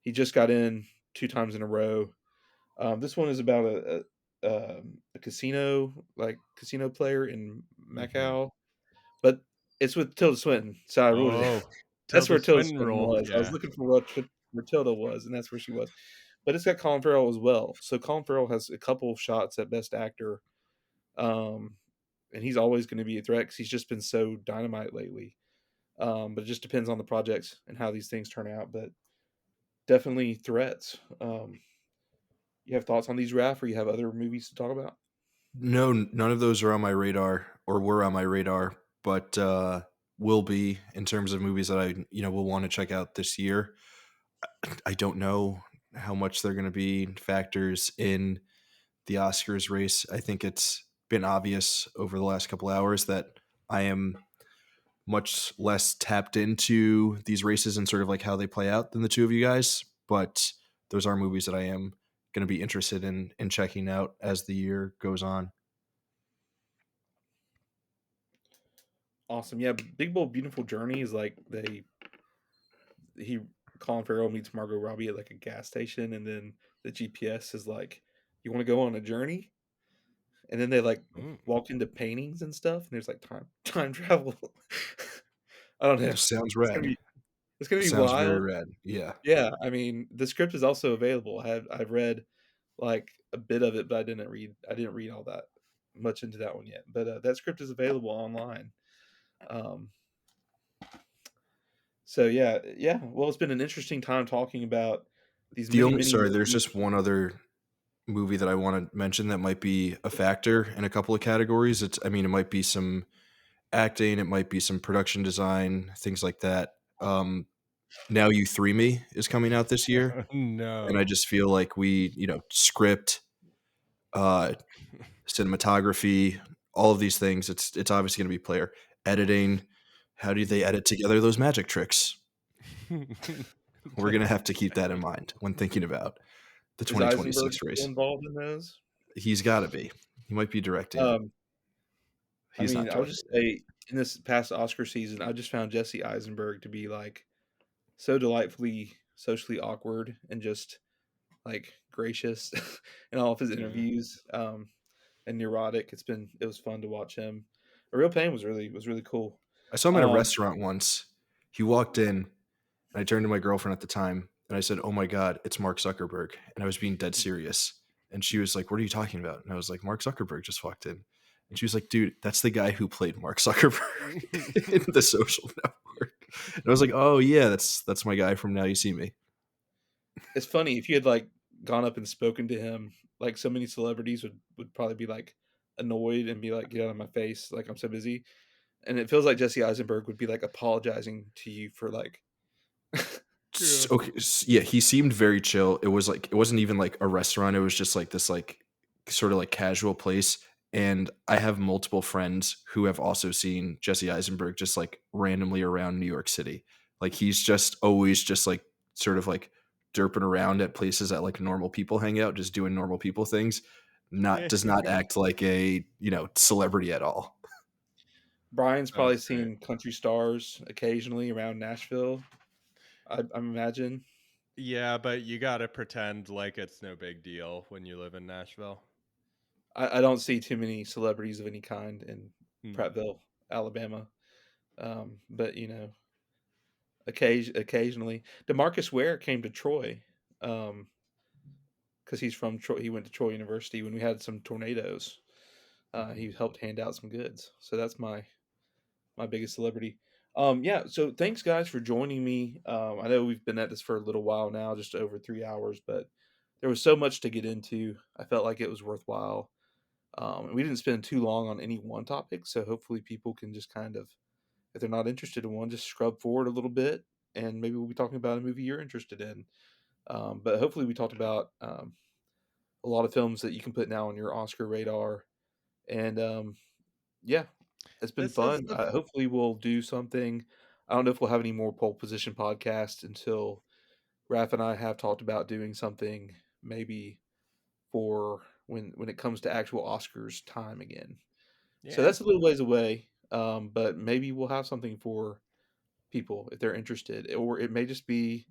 S1: he just got in 2 times in a row. This one is about a casino player in
S3: Hmm.
S1: Macau, but it's with Tilda Swinton. So I wrote it.
S3: Oh,
S1: That's
S3: Tilda
S1: where Tilda
S3: Swinton
S1: Swinton
S3: role.
S1: was. I was
S3: Yeah.
S1: looking for where Tilda was, and that's where she was. But it's got Colin Farrell as well. So Colin Farrell has a couple of shots at Best Actor, um, and he's always going to be a threat because he's just been so dynamite lately. But it just depends on the projects and how these things turn out. But definitely threats. You have thoughts on these, Raph, or you have other movies to talk about?
S2: no, none of those are on my radar or were on my radar, but will be in terms of movies that I will want to check out this year. I don't know how much they're going to be factors in the Oscars race. I think it's been obvious over the last couple hours that I am much less tapped into these races and sort of like how they play out than the two of you guys. But those are movies that I am going to be interested in checking out as the year goes on.
S1: Awesome. Yeah, Big Bold Beautiful Journey is like he Colin Farrell meets Margot Robbie at like a gas station, and then the GPS is like, "You want to go on a journey?" And then they like
S3: Mm.
S1: walk into paintings and stuff, and there's like time travel. I don't know.
S2: Sounds
S1: It's gonna
S2: rad.
S1: be it's gonna be
S2: Sounds very
S1: wild.
S2: rad. Yeah.
S1: Yeah, I mean, the script is also available. I've read like a bit of it, but I didn't read all that much into that one yet. But that script is available online. Um, so yeah. Well, it's been an interesting time talking about these many
S2: Sorry, there's
S1: movies.
S2: just one other movie that I want to mention that might be a factor in a couple of categories. I mean, it might be some acting, it might be some production design, things like that. Now You Three Me is coming out this year, and I
S3: No.
S2: just feel like script, uh, cinematography, all of these things. It's obviously going to be player editing. How do they edit together those magic tricks? We're going to have to keep that in mind when thinking about the
S1: Is Eisenberg
S2: 2026
S1: still
S2: race.
S1: involved in those?
S2: He's got to be. He might be directing.
S1: Um, I
S2: He's
S1: mean,
S2: not
S1: I'll just
S2: directing.
S1: say in this past Oscar season, I just found Jesse Eisenberg to be like so delightfully socially awkward and just like gracious in all of his
S3: Yeah.
S1: interviews, and neurotic. It was fun to watch him. A Real Pain was really cool.
S2: I saw him at a
S1: Um,
S2: restaurant once. He walked in, and I turned to my girlfriend at the time, and I said, "Oh my God, it's Mark Zuckerberg." And I was being dead serious. And she was like, "What are you talking about?" And I was like, "Mark Zuckerberg just walked in." And she was like, "Dude, that's the guy who played Mark Zuckerberg in The Social Network." And I was like, "Oh yeah, that's my guy from Now You See Me."
S1: it's funny if you had like gone up and spoken to him, like so many celebrities would probably be like annoyed and be like, "Get out of my face!" Like I'm so busy. And it feels like Jesse Eisenberg would be like apologizing to you for like
S3: Yeah.
S2: Okay, yeah, he seemed very chill. It wasn't even like a restaurant. It was just like this like sort of like casual place. And I have multiple friends who have also seen Jesse Eisenberg just like randomly around New York City. Like he's just always just like sort of like derping around at places that like normal people hang out, just doing normal people things. Not
S3: Yeah.
S2: Does not act like a, celebrity at all.
S1: Bryan's
S3: That's
S1: probably
S3: great.
S1: seen country stars occasionally around Nashville. I imagine.
S3: Yeah, but you gotta pretend like it's no big deal when you live in Nashville.
S1: I don't see too many celebrities of any kind in
S3: Hmm.
S1: Prattville, Alabama. But occasionally, Demarcus Ware came to Troy, because he's from Troy. He went to Troy University when we had some tornadoes. He helped hand out some goods. So that's my biggest celebrity. Yeah. So thanks guys for joining me. I know we've been at this for a little while now, just over 3 hours, but there was so much to get into. I felt like it was worthwhile. And we didn't spend too long on any one topic, so hopefully people can just kind of, if they're not interested in one, just scrub forward a little bit, and maybe we'll be talking about a movie you're interested in. But hopefully we talked about a lot of films that you can put now on your Oscar radar, and yeah, it's been
S3: This is
S1: fun.
S3: the
S1: Hopefully we'll do something. I don't know if we'll have any more pole position podcasts until Raph and I have talked about doing something maybe for when it comes to actual Oscars time again. So
S3: yeah.
S1: that's a little ways away, but maybe we'll have something for people if they're interested, or it may just be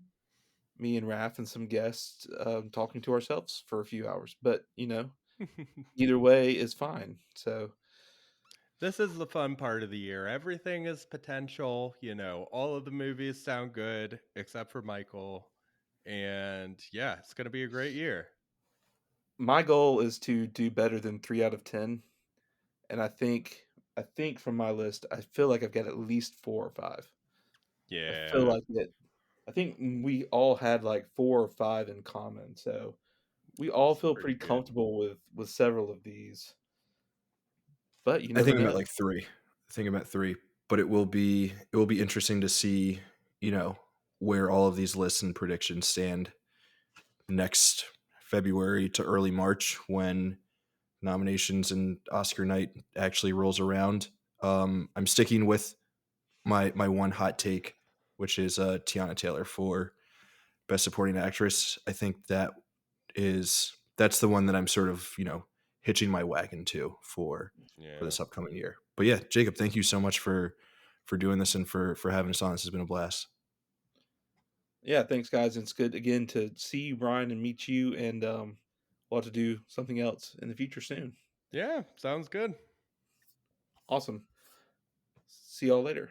S1: me and Raph and some guests talking to ourselves for a few hours. But either way is fine. So
S3: This is the fun part of the year. Everything is potential. All of the movies sound good except for Michael. And yeah, it's going to be a great year.
S1: my goal is to do better than 3 out of 10, and I think from my list, I feel like I've got at least 4 or 5. I feel
S3: Yeah,
S1: like it. I think we all had like 4 or 5 in common, so we all
S3: that's
S1: feel
S3: pretty
S1: pretty
S3: good.
S1: comfortable with several of these. But you
S2: I
S1: never
S2: think I'm at
S1: know.
S2: like 3. I think I'm at 3, but it will be interesting to see, where all of these lists and predictions stand next February to early March when nominations and Oscar night actually rolls around. I'm sticking with my one hot take, which is Tiana Taylor for Best Supporting Actress. I think that that's the one that I'm sort of, hitching my wagon to for
S3: Yeah.
S2: this upcoming year. But yeah, Jacob, thank you so much for doing this and for having us on. This has been a blast.
S1: Yeah, thanks, guys. It's good again to see you, Bryan, and meet you. And we'll have to do something else in the future soon.
S3: Yeah, sounds good.
S1: Awesome. See y'all later.